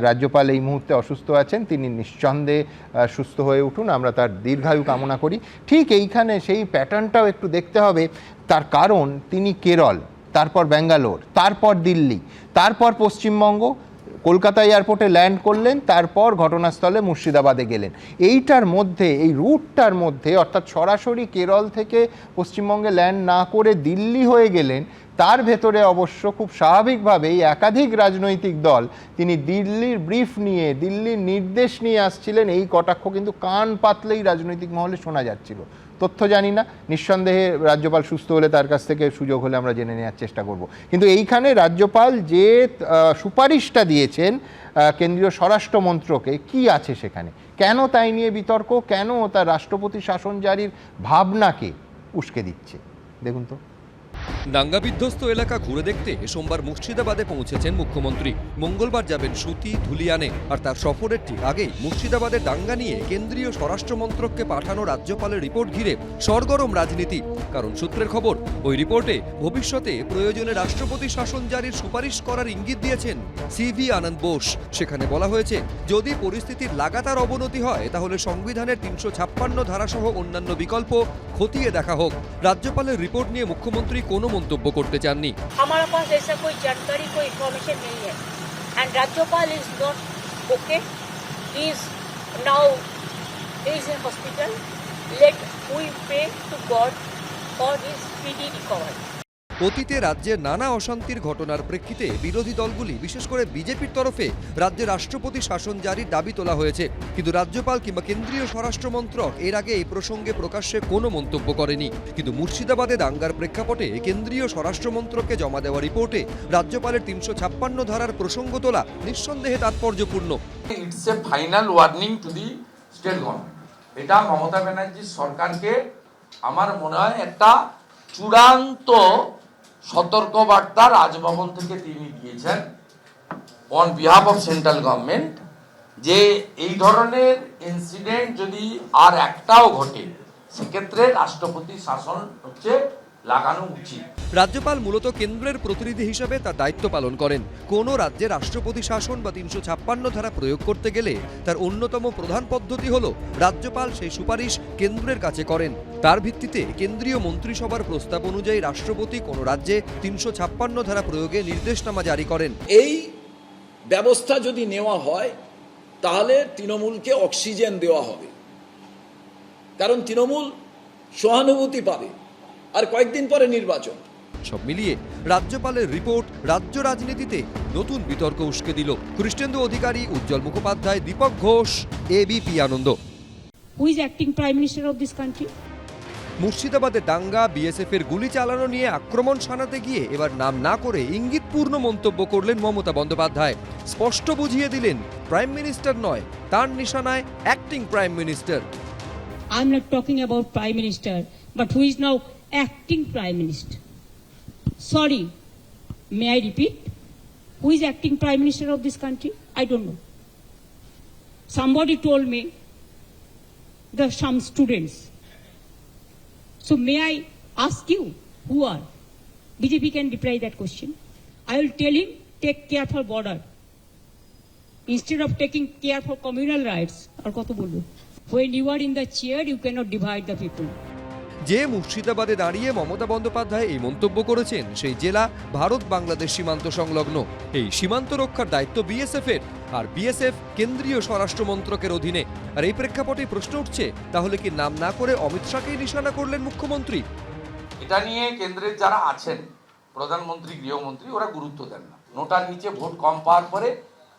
রাজ্যপাল এই মুহূর্তে অসুস্থ আছেন, তিনি নিঃসন্দেহে সুস্থ হয়ে উঠুন, আমরা তার দীর্ঘায়ু কামনা করি। ঠিক এইখানে সেই প্যাটার্নটাও একটু দেখতে হবে, তার কারণ তিনি কেরল, তারপর ব্যাঙ্গালোর, তারপর দিল্লি, তারপর পশ্চিমবঙ্গ, কলকাতা এয়ারপোর্টে ল্যান্ড করলেন, তারপর ঘটনাস্থলে মুর্শিদাবাদে গেলেন। এইটার মধ্যে, এই রুটটার মধ্যে, অর্থাৎ সরাসরি কেরল থেকে পশ্চিমবঙ্গে ল্যান্ড না করে দিল্লি হয়ে গেলেন, তার ভেতরে অবশ্য খুব স্বাভাবিকভাবেই একাধিক রাজনৈতিক দল তিনি দিল্লির ব্রিফ নিয়ে, দিল্লির নির্দেশ নিয়ে আসছিলেন, এই কটাক্ষ কিন্তু কান পাতলেই রাজনৈতিক মহলে শোনা যাচ্ছিল। তথ্য জানি না, নিঃসন্দেহে রাজ্যপাল সুস্থ হলে তার কাছ থেকে সুযোগ হলে আমরা জেনে নেওয়ার চেষ্টা করব। কিন্তু এইখানে রাজ্যপাল যে সুপারিশটা দিয়েছেন কেন্দ্রীয় স্বরাষ্ট্র মন্ত্রকে, কি আছে সেখানে, কেন তাই নিয়ে বিতর্ক, কেন তার রাষ্ট্রপতি শাসন জারির ভাবনাকে উস্কে দিচ্ছে, দেখুন তো। দাঙ্গা বিধ্বস্ত এলাকা ঘুরে দেখতে সোমবার মুর্শিদাবাদে পৌঁছেছেন মুখ্যমন্ত্রী। মঙ্গলবার যাবেন সুতি, ধুলিয়ানে। আর তার সফরের ঠিক আগেই মুর্শিদাবাদের দাঙ্গা নিয়ে কেন্দ্রীয় স্বরাষ্ট্র মন্ত্রককে পাঠানো রাজ্যপালের রিপোর্ট ঘিরে সরগরম রাজনীতি। কারণ সূত্রের খবর, ওই রিপোর্টে ভবিষ্যতে প্রয়োজনে রাষ্ট্রপতি শাসন জারির সুপারিশ করার ইঙ্গিত দিয়েছেন সিভি আনন্দ বোস। সেখানে বলা হয়েছে, যদি পরিস্থিতির লাগাতার অবনতি হয় তাহলে সংবিধানের 356 ধারাসহ অন্যান্য বিকল্প খতিয়ে দেখা হোক। রাজ্যপালের রিপোর্ট নিয়ে মুখ্যমন্ত্রী কোনো মন্তব্য করতে চাননি। हमारे पास ऐसा कोई जानकारी, कोई इन्फॉर्मेशन नहीं है। And Rajyapal is not okay, he is now is in hospital. Let we pray to God for his speedy recovery. অতীতে রাজ্যের নানা অশান্তির ঘটনার প্রেক্ষিতে বিরোধী দলগুলি, বিশেষ করে বিজেপির তরফে রাজ্যে রাষ্ট্রপতি শাসন জারির দাবি তোলা হয়েছে। কিন্তু রাজ্যপাল কিংবা কেন্দ্রীয় স্বরাষ্ট্র মন্ত্রক এর আগে এই প্রসঙ্গে প্রকাশ্যে কোনো মন্তব্য করেনি। কিন্তু মুর্শিদাবাদে দাঙ্গার প্রেক্ষাপটে কেন্দ্রীয় স্বরাষ্ট্র মন্ত্রককে জমা দেওয়া রিপোর্টে রাজ্যপালের 356 ধারার প্রসঙ্গ তোলা নিঃসন্দেহে তাৎপর্যপূর্ণ। It's a final warning to the state government. এটা মমতা ব্যানার্জি সরকারকে আমার মনে হয় একটা চূড়ান্ত সতর্কবার্তা রাজভবন থেকে তিনি দিয়েছেন on behalf of central government, যে এই ধরনের ইনসিডেন্ট যদি আর একটাও ঘটে সেক্ষেত্রে রাষ্ট্রপতি শাসন লাগানো উচিত। রাজ্যপাল মূলত কেন্দ্রের প্রতিনিধি হিসেবে তার দায়িত্ব পালন করেন। কোন রাজ্যে রাষ্ট্রপতি শাসন বা 356 ধারা প্রয়োগ করতে গেলে তার অন্যতম প্রধান পদ্ধতি হলো রাজ্যপাল সেই সুপারিশ কেন্দ্রের কাছে করেন। তার ভিত্তিতে কেন্দ্রীয় মন্ত্রিসভার প্রস্তাব অনুযায়ী রাষ্ট্রপতি কোন রাজ্যে 356 ধারা প্রয়োগে নির্দেশনামা জারি করেন। এই ব্যবস্থা যদি নেওয়া হয় তাহলে তৃণমূলকে অক্সিজেন দেওয়া হবে, কারণ তৃণমূল সহানুভূতি পাবে, আর কয়েকদিন পরে নির্বাচন। সব মিলিয়ে রাজ্যপালের রিপোর্ট রাজ্য রাজনীতিতে নতুন বিতর্ক উস্কে দিল। Krishnendu Adhikari, Ujjwal Mukhopadhyay, Dipak Ghosh, ABP Ananda. Who is acting prime minister of this country? মুর্শিদাবাদে দাঙ্গা, বিএসএফ এর গুলি চালানো নিয়ে আক্রমণ শানাতে গিয়ে এবার নাম না করে ইঙ্গিতপূর্ণ মন্তব্য করলেন মমতা বন্দ্যোপাধ্যায়। স্পষ্ট বুঝিয়ে দিলেন, প্রাইম মিনিস্টার নয়, তার নিশানায় acting prime minister. I am not talking about prime minister, but who is now acting prime minister. Sorry, may I repeat? Who is acting prime minister of this country? I don't know. Somebody told me there are some students. So may I ask you, who are? BJP can reply that question. I will tell him, take care for border. Instead of taking care for communal rights, or koto bolbo. When you are in the chair, you cannot divide the people. যে মুর্শিদাবাদে দাঁড়িয়ে মমতা বন্দ্যোপাধ্যায় এই মন্তব্য করেছেন সেই জেলা ভারত বাংলাদেশ সীমান্ত সংলগ্ন। এই সীমান্ত রক্ষার দায়িত্ব বিএসএফ এর, আর বিএসএফ কেন্দ্রীয় স্বরাষ্ট্র মন্ত্রকের অধীনে। আর এই প্রেক্ষাপটে প্রশ্ন উঠছে, তাহলে কি নাম না করে অমিত শাহকেই নিশানা করলেন মুখ্যমন্ত্রী? এটা নিয়ে কেন্দ্রের যারা আছেন, প্রধানমন্ত্রী, গৃহমন্ত্রী, ওরা গুরুত্ব দেন না। নোটার নিচে ভোট কম পাওয়ার পরে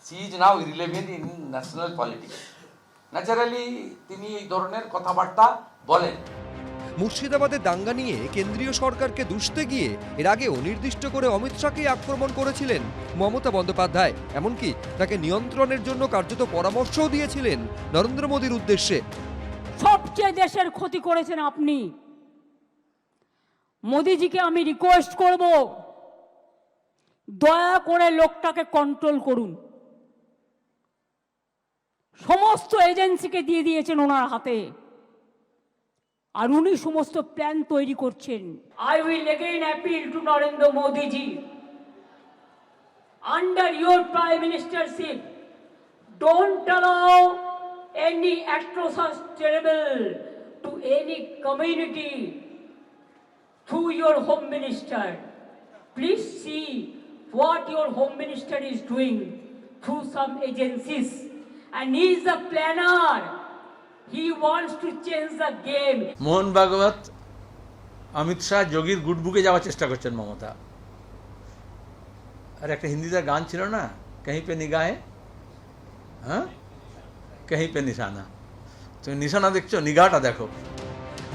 she is now irrelevant in national politics. Naturally তিনি এই ধরনের কথাবার্তা বলেন। মুর্শিদাবাদের দাঙ্গা নিয়ে কেন্দ্রীয় সরকারকে দুষতে গিয়ে এর আগেও নির্দিষ্ট করে অমিত শাহকেই আক্রমণ করেছিলেন মমতা বন্দ্যোপাধ্যায়, এমনকি তাকে নিয়ন্ত্রণের জন্য কার্যত পরামর্শও দিয়েছিলেন নরেন্দ্র মোদীর উদ্দেশ্যে। সবচেয়ে দেশের ক্ষতি করেছেন আপনি। মোদিজিকে আমি রিকোয়েস্ট করব, দয়া করে লোকটাকে কন্ট্রোল করুন। সমস্ত এজেন্সিকে দিয়ে দিয়েছেন ওনার হাতে, আর উনি সমস্ত প্ল্যান তৈরি করছেন। I will again appeal to Narendra Modiji, under your prime ministership, don't allow any atrocious terrible to any community through your home minister. Please see what your home minister is doing through some agencies, and he is a planner. He wants to change the game. Mohan Bhagwat, Amit Shah, যোগীর গুডবুকে যাওয়ার চেষ্টা করছেন মমতা। আর একটা হিন্দিতে গান ছিল না, কहीं पे निगाहें, হ্যাঁ कहीं पे निशाना। তুমি নিশানা দেখছো, নিগাহটা দেখো।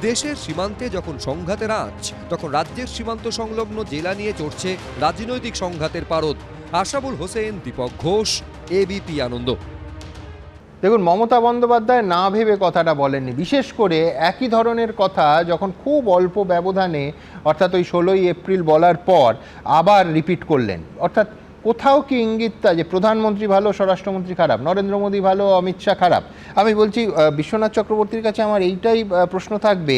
দেশের সীমান্তে যখন সংঘাতের আঁচ, তখন রাজ্যের সীমান্ত সংলগ্ন জেলা নিয়ে চড়ছে রাজনৈতিক সংঘাতের পারদ। আশাবুল হোসেন, দীপক ঘোষ, এবিপি আনন্দ। দেখুন, মমতা বন্দ্যোপাধ্যায় না ভেবে কথাটা বলেননি। বিশেষ করে একই ধরনের কথা যখন খুব অল্প ব্যবধানে, অর্থাৎ ওই 16ই এপ্রিল বলার পর আবার রিপিট করলেন। অর্থাৎ কোথাও কি ইঙ্গিতটা যে প্রধানমন্ত্রী ভালো, স্বরাষ্ট্রমন্ত্রী খারাপ, নরেন্দ্র মোদী ভালো, অমিত শাহ খারাপ? আমি বলছি, বিশ্বনাথ চক্রবর্তীর কাছে আমার এইটাই প্রশ্ন থাকবে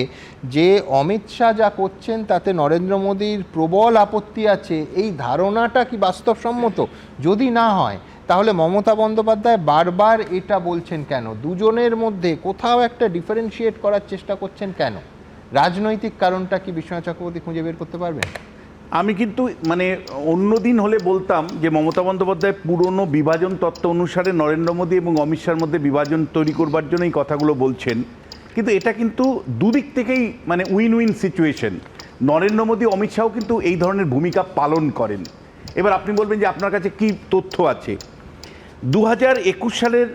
যে অমিত শাহ যা করছেন তাতে নরেন্দ্র মোদীর প্রবল আপত্তি আছে, এই ধারণাটা কি বাস্তবসম্মত? যদি না হয় তাহলে মমতা বন্দ্যোপাধ্যায় বারবার এটা বলছেন কেন? দুজনের মধ্যে কোথাও একটা ডিফারেন্সিয়েট করার চেষ্টা করছেন কেন? রাজনৈতিক কারণটা কি বিশ্বনাথ চক্রবর্তী খুঁজে বের করতে পারবেন? আমি কিন্তু মানে অন্য দিন হলে বলতাম যে মমতা বন্দ্যোপাধ্যায় পুরনো বিভাজন তত্ত্ব অনুসারে নরেন্দ্র মোদী এবং অমিত শাহর মধ্যে বিভাজন তৈরি করবার জন্য এই কথাগুলো বলছেন। কিন্তু এটা কিন্তু দুদিক থেকেই মানে win win situation. Narendra Modi, Amit শাহও কিন্তু এই ধরনের ভূমিকা পালন করেন। এবার আপনি বলবেন যে আপনার কাছে কি তথ্য আছে। 2021 সালের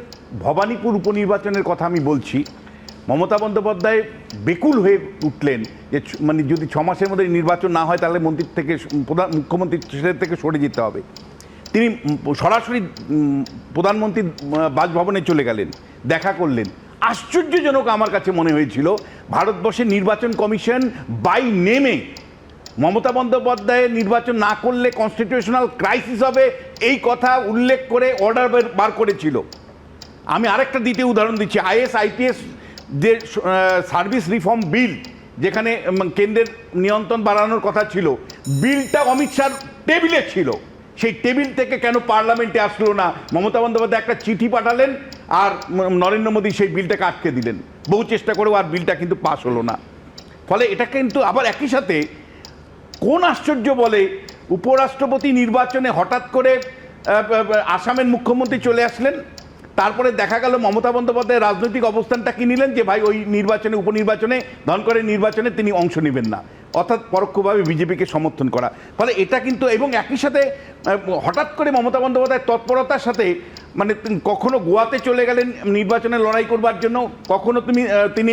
ভবানীপুর উপনির্বাচনের কথা আমি বলছি। মমতা বন্দ্যোপাধ্যায় বেকুল হয়ে উঠলেন যে মানে যদি 6 মাসের মধ্যে নির্বাচন না হয় তাহলে মন্ত্রী থেকে মুখ্যমন্ত্রী থেকে সরে যেতে হবে। তিনি সরাসরি প্রধানমন্ত্রীর বাসভবনে চলে গেলেন, দেখা করলেন। আশ্চর্যজনক আমার কাছে মনে হয়েছিল ভারতবর্ষের নির্বাচন কমিশন বাই নেমে মমতা বন্দ্যোপাধ্যায়ের নির্বাচন না করলে কনস্টিটিউশনাল ক্রাইসিস হবে এই কথা উল্লেখ করে অর্ডার বার করেছিল। আমি আরেকটা দ্বিতীয় উদাহরণ দিচ্ছি। IAS-IPS যে সার্ভিস রিফর্ম বিল, যেখানে কেন্দ্রের নিয়ন্ত্রণ বাড়ানোর কথা ছিল, বিলটা অমিত শাহর টেবিলে ছিল। সেই টেবিল থেকে কেন পার্লামেন্টে আসলো না? মমতা বন্দ্যোপাধ্যায় একটা চিঠি পাঠালেন আর নরেন্দ্র মোদী সেই বিলটাকে আটকে দিলেন। বহু চেষ্টা করেও আর বিলটা কিন্তু পাস হলো না। ফলে এটা কিন্তু আবার একই সাথে কোন আশ্চর্য বলে উপরাষ্ট্রপতি নির্বাচনে হঠাৎ করে আসামের মুখ্যমন্ত্রী চলে আসলেন। তারপরে দেখা গেল মমতা বন্দ্যোপাধ্যায়ের রাজনৈতিক অবস্থানটা কি নিলেন যে ভাই ওই নির্বাচনে, উপনির্বাচনে, ধনকরের নির্বাচনে তিনি অংশ নেবেন না, অর্থাৎ পরোক্ষভাবে বিজেপিকে সমর্থন করা। ফলে এটা কিন্তু, এবং একই সাথে হঠাৎ করে মমতা বন্দ্যোপাধ্যায়ের তৎপরতার সাথে মানে কখনো গোয়াতে চলে গেলেন নির্বাচনে লড়াই করবার জন্য, কখনো তিনি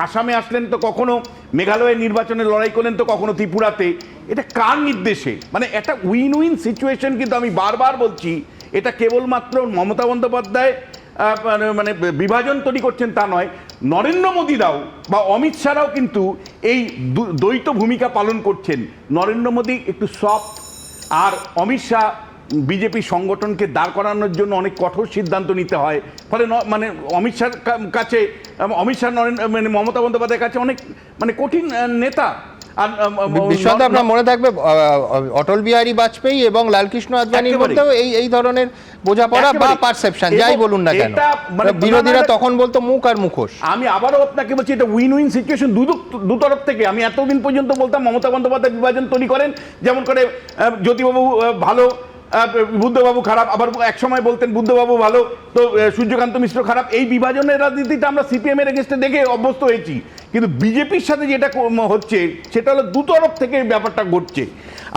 আসামে আসলেন, তো কখনো মেঘালয়ের নির্বাচনে লড়াই করলেন, তো কখনো ত্রিপুরাতে। এটা কার নির্দেশে? মানে একটা উইন উইন সিচুয়েশন। কিন্তু আমি বারবার বলছি এটা কেবলমাত্র মমতা বন্দ্যোপাধ্যায় মানে বিভাজন তৈরি করছেন তা নয়, নরেন্দ্র মোদীরাও বা অমিত শাহরাও কিন্তু এই দ্বৈত ভূমিকা পালন করছেন। নরেন্দ্র মোদী একটু সফট, আর অমিত শাহ বিজেপি সংগঠনকে দাঁড় করানোর জন্য অনেক কঠোর সিদ্ধান্ত নিতে হয়। ফলে মানে অমিত শাহর কাছে, অমিত শাহ মানে মমতা বন্দ্যোপাধ্যায়ের কাছে অনেক মানে কঠিন নেতা। বিশ্বনাথ, আপনার মনে থাকবে অটল বিহারী বাজপেয়ী এবং লালকৃষ্ণ আদবানির মধ্যেও এই ধরনের বোঝাপড়া বা পারসেপশন, যাই বলুন না কেন, বিরোধীরা তখন বলতো মুখ আর মুখোশ। আমি আবারও আপনাকে বলছি এটা উইন উইন সিচুয়েশন দু তরফ থেকে। আমি এতদিন পর্যন্ত বলতাম মমতা বন্দ্যোপাধ্যায় বিভাজন তৈরি করেন, যেমন করে জ্যোতিবাবু ভালো, বুদ্ধবাবু খারাপ, আবার এক সময় বলতেন বুদ্ধবাবু ভালো তো সূর্যকান্ত মিশ্র খারাপ। এই বিভাজনের রাজনীতিটা আমরা সিপিএম এর এগেন্স্টে দেখে অভ্যস্ত হয়েছি। কিন্তু বিজেপির সাথে যেটা হচ্ছে সেটা হলো দুতরফ থেকে ব্যাপারটা ঘটছে।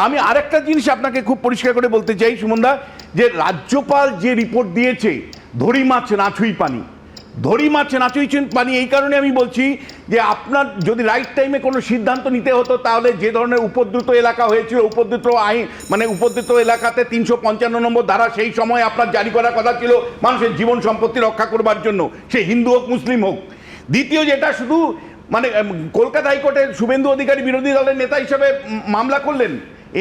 আমি আরেকটা জিনিস আপনাকে খুব পরিষ্কার করে বলতে চাই সুমনদা, যে রাজ্যপাল যে রিপোর্ট দিয়েছে ধরি মাছ না ছুঁই পানি, ধরি মারছেন, আচুইছেন পানি। এই কারণে আমি বলছি যে আপনার যদি রাইট টাইমে কোনো সিদ্ধান্ত নিতে হতো, তাহলে যে ধরনের উপদ্রুত এলাকা হয়েছিল, উপদ্রুত আইন মানে উপদ্রুত এলাকাতে 355 নম্বর ধারা সেই সময় আপনার জারি করার কথা ছিল মানুষের জীবন সম্পত্তি রক্ষা করবার জন্য, সে হিন্দু হোক মুসলিম হোক। দ্বিতীয় যেটা, শুধু মানে কলকাতা হাইকোর্টে শুভেন্দু অধিকারী বিরোধী দলের নেতা হিসেবে মামলা করলেন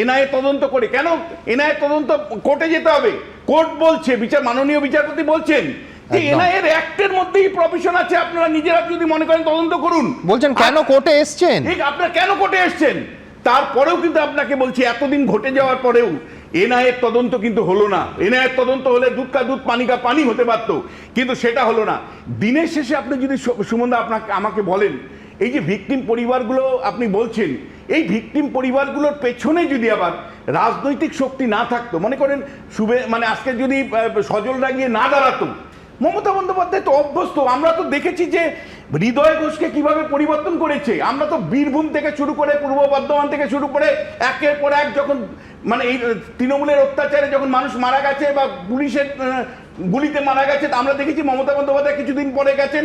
এনআইএ তদন্ত করে। কেন এনআইএ তদন্ত কোর্টে যেতে হবে? কোর্ট বলছে, মাননীয় বিচারপতি বলছেন যে এনআইএর অ্যাক্টের মধ্যেই প্রভিশন আছে, আপনারা নিজেরা যদি মনে করেন তদন্ত করুন। বলছেন কেন কোর্টে এসছেন? ঠিক, আপনারা কেন কোর্টে এসছেন? তারপরেও কিন্তু আপনাকে বলছি, এতদিন ঘটে যাওয়ার পরেও এনআইএর তদন্ত কিন্তু হলো না। এনআইএর তদন্ত হলে দুধ কা দুধ পানি কা পানি হতে পারত, কিন্তু সেটা হলো না। দিনের শেষে আপনি যদি সুমনদা আমাকে বলেন, এই যে ভিকটিম পরিবারগুলো আপনি বলছেন, এই ভিকটিম পরিবারগুলোর পেছনে যদি আবার রাজনৈতিক শক্তি না থাকতো, মনে করেন মানে আজকে যদি সজলরা গিয়ে না দাঁড়াতো, মমতা বন্দ্যোপাধ্যায় তো অভ্যস্ত। আমরা তো দেখেছি যে হৃদয় ঘোষকে কিভাবে পরিবর্তন করেছে। আমরা তো বীরভূম থেকে শুরু করে পূর্ব বর্ধমান থেকে শুরু করে একের পর এক যখন মানে এই তৃণমূলের অত্যাচারে যখন মানুষ মারা গেছে বা পুলিশের গুলিতে মারা গেছে, আমরা দেখেছি মমতা বন্দ্যোপাধ্যায় কিছুদিন পরে গেছেন,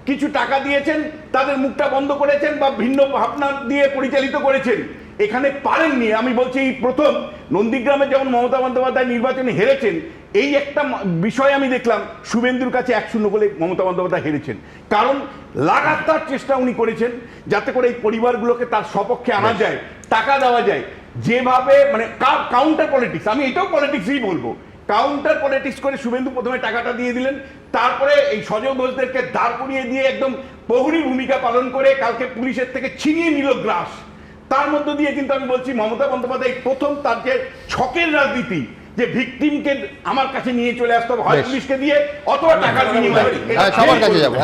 কিছু টাকা দিয়েছেন, তাদের মুখটা বন্ধ করেছেন বা ভিন্ন ভাবনা দিয়ে পরিচালিত করেছেন। এখানে পারেননি। আমি বলছি এই প্রথম নন্দীগ্রামে যেমন মমতা বন্দ্যোপাধ্যায় নির্বাচনে হেরেছেন, এই একটা বিষয় আমি দেখলাম শুভেন্দুর কাছে 1-0 বলে মমতা বন্দ্যোপাধ্যায় হেরেছেন। কারণ লাগাতার চেষ্টা উনি করেছেন যাতে করে এই পরিবারগুলোকে তার সপক্ষে আনা যায়, টাকা দেওয়া যায়, যেভাবে মানে কাউন্টার পলিটিক্স, আমি এটাও পলিটিক্সই বলবো, কাউন্টার পলিটিক্স করে শুভেন্দু প্রথমে টাকাটা দিয়ে দিলেন, তারপরে এই সজল ঘোষদেরকে দাঁড় করিয়ে দিয়ে একদম প্রহরী ভূমিকা পালন করে কালকে পুলিশের থেকে ছিনিয়ে নিল গ্রাস। তার মধ্য দিয়ে কিন্তু আমি বলছি মমতা বন্দ্যোপাধ্যায় প্রথম তার যে ছকের রাজনীতি, যে ভিকটিমকে আমার কাছে নিয়ে চলে আসতে হবে, হয় পুলিশকে দিয়ে অথবা টাকা নিয়ে সবার কাছে যাবো।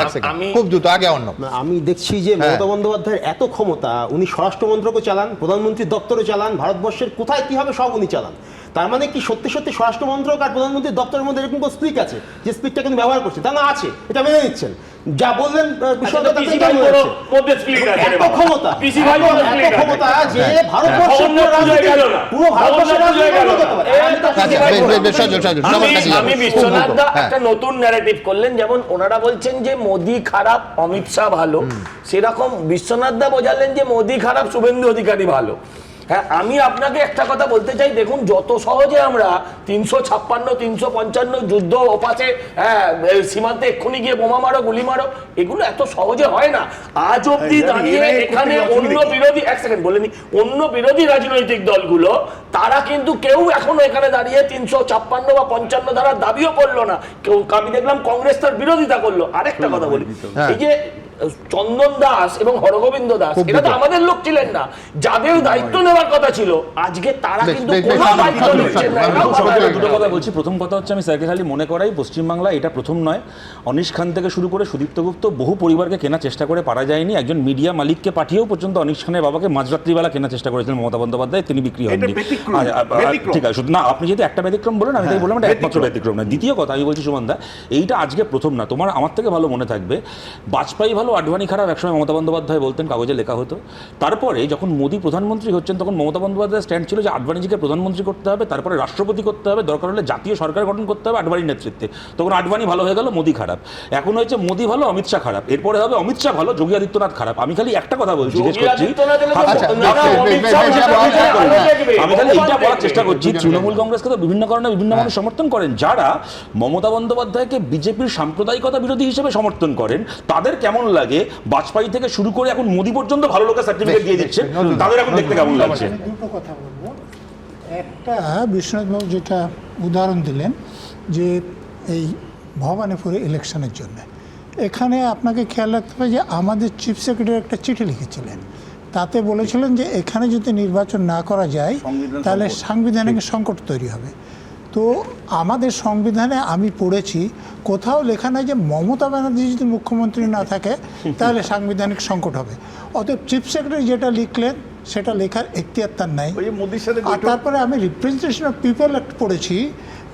খুব দ্রুত আগে অন্য। আমি দেখছি যে মমতা বন্দ্যোপাধ্যায়ের এত ক্ষমতা, উনি স্বরাষ্ট্রমন্ত্রকও চালান, প্রধানমন্ত্রীর দপ্তরও চালান, ভারতবর্ষের কোথায় কি হবে সব উনি চালান। তার মানে কি সত্যি সত্যি স্বরাষ্ট্রমন্ত্রক আর প্রধানমন্ত্রীর দপ্তরের মধ্যে এরকম কোনো স্পিক আছে যে স্পিকটা কিন্তু ব্যবহার করছে? তা না, আছে, এটা মেনে নিচ্ছেন। যা বললেন বিষয়টা এত ক্ষমতা, এত ক্ষমতা যে ভারতবর্ষের পুরো আমি বিশ্বনাথ দা একটা নতুন ন্যারেটিভ করলেন, যেমন ওনারা বলছেন যে মোদি খারাপ অমিত শাহ ভালো, সেরকম বিশ্বনাথ দা বোঝালেন যে মোদি খারাপ শুভেন্দু অধিকারী ভালো। হ্যাঁ, আমি আপনাকে একটা কথা বলতে চাই, দেখুন যত সহজে আমরা 356, 355 যুদ্ধ ওপাশে সীমান্তে এক্ষুনি গিয়ে বোমা মারো, গুলি মারো, এগুলো এত সহজে হয় না। আজ অব্দি দাঁড়িয়ে এখানে অন্য বিরোধী, এক সেকেন্ড বলেনি, অন্য বিরোধী রাজনৈতিক দলগুলো তারা কিন্তু কেউ এখনো এখানে দাঁড়িয়ে 356 বা 55 ধারার দাবিও করলো না। কেউ, আমি দেখলাম কংগ্রেস তার বিরোধিতা করলো। আরেকটা কথা বলি, এই যে চন্দন দাস এবং হরগোবিন্দ দাস, এরা তো আমাদের লোক ছিলেন না, যাদের দায়িত্ব নেওয়ার কথা ছিল আজকে তারা কিন্তু কোনো দায়িত্ব নিচ্ছেন না। দুটো কথা বলছি। প্রথম কথা হচ্ছে, আমি স্যারকে খালি মনে করাই, পশ্চিমবাংলা এটা প্রথম নয়। অনিশ খান থেকে শুরু করে সুদীপ্ত গুপ্ত বহু পরিবারকে কেনার চেষ্টা করে পারা যায়নি। একজন মিডিয়া মালিককে পাঠিয়েও পর্যন্ত অনিশ খানের বাবাকে মাঝরাত্রিবেলা কেনার চেষ্টা করেছিলেন মমতা বন্দ্যোপাধ্যায়, তিনি বিক্রি হননি। ঠিক আছে, না আপনি যেহেতু একটা ব্যতিক্রম বলেন, আমি তাই বললাম এটা একমাত্র ব্যতিক্রম না। দ্বিতীয় কথা আমি বলছি সুমনদা, এইটা আজকে প্রথম না। তোমার আমার থেকে ভালো মনে থাকবে, বাজপেয়ী ভালো আডবাণী খারাপ একসময় মমতা বন্দ্যোপাধ্যায় বলতেন, কাগজে লেখা হতো। তারপরে যখন মোদী প্রধানমন্ত্রী হচ্ছেন, তখন মমতা বন্দ্যোপাধ্যায়ের স্ট্যান্ড ছিল যে আডবাণীজিকে প্রধানমন্ত্রী করতে হবে, তারপরে রাষ্ট্রপতি করতে হবে, দরকার হলে জাতীয় সরকার গঠন করতে হবে আডবাণীর নেতৃত্বে। তখন আডবাণী ভালো হয়ে গেল, মোদী খারাপ। এখন হয়েছে মোদী ভালো, অমিত শাহ খারাপ, এরপরে হবে অমিত শাহ ভালো, যোগী আদিত্যনাথ খারাপ। আমি খালি একটা কথা বলছি, জিজ্ঞেস করছি, আমি খালি এইটা বলার চেষ্টা করছি, তৃণমূল কংগ্রেসকে তো বিভিন্ন কারণে বিভিন্ন মানুষ সমর্থন করেন, যারা মমতা বন্দ্যোপাধ্যায়কে বিজেপির সাম্প্রদায়িকতা বিরোধী হিসেবে সমর্থন করেন, তাদের কেমন লাগে বাজপেয়ী থেকে শুরু করে এখন মোদি পর্যন্ত ভালো লোকের সার্টিফিকেট দিয়ে দিচ্ছে, তাদের এখন দেখতে কেমন লাগছে? দুটো কথা বলবো। একটা, বিশ্বনাথবাবু যেটা উদাহরণ দিলেন যে এই ভবানীপুরে ইলেকশনের জন্য, এখানে আপনাকে খেয়াল রাখতে হবে যে আমাদের চিফ সেক্রেটারি একটা চিঠি লিখেছিলেন, তাতে বলেছিলেন যে এখানে যদি নির্বাচন না করা যায় তাহলে সাংবিধানিক সংকট তৈরি হবে। তো আমাদের সংবিধানে আমি পড়েছি, কোথাও লেখা নাই যে মমতা ব্যানার্জি যদি মুখ্যমন্ত্রী না থাকে তাহলে সাংবিধানিক সংকট হবে। অতএব চিফ সেক্রেটারি যেটা লিখলেন সেটা লেখার এখতিয়ার তার নাই। ওই যে মোদির সাথে আর তারপরে আমি রিপ্রেজেন্টেশন অফ পিপল পড়েছি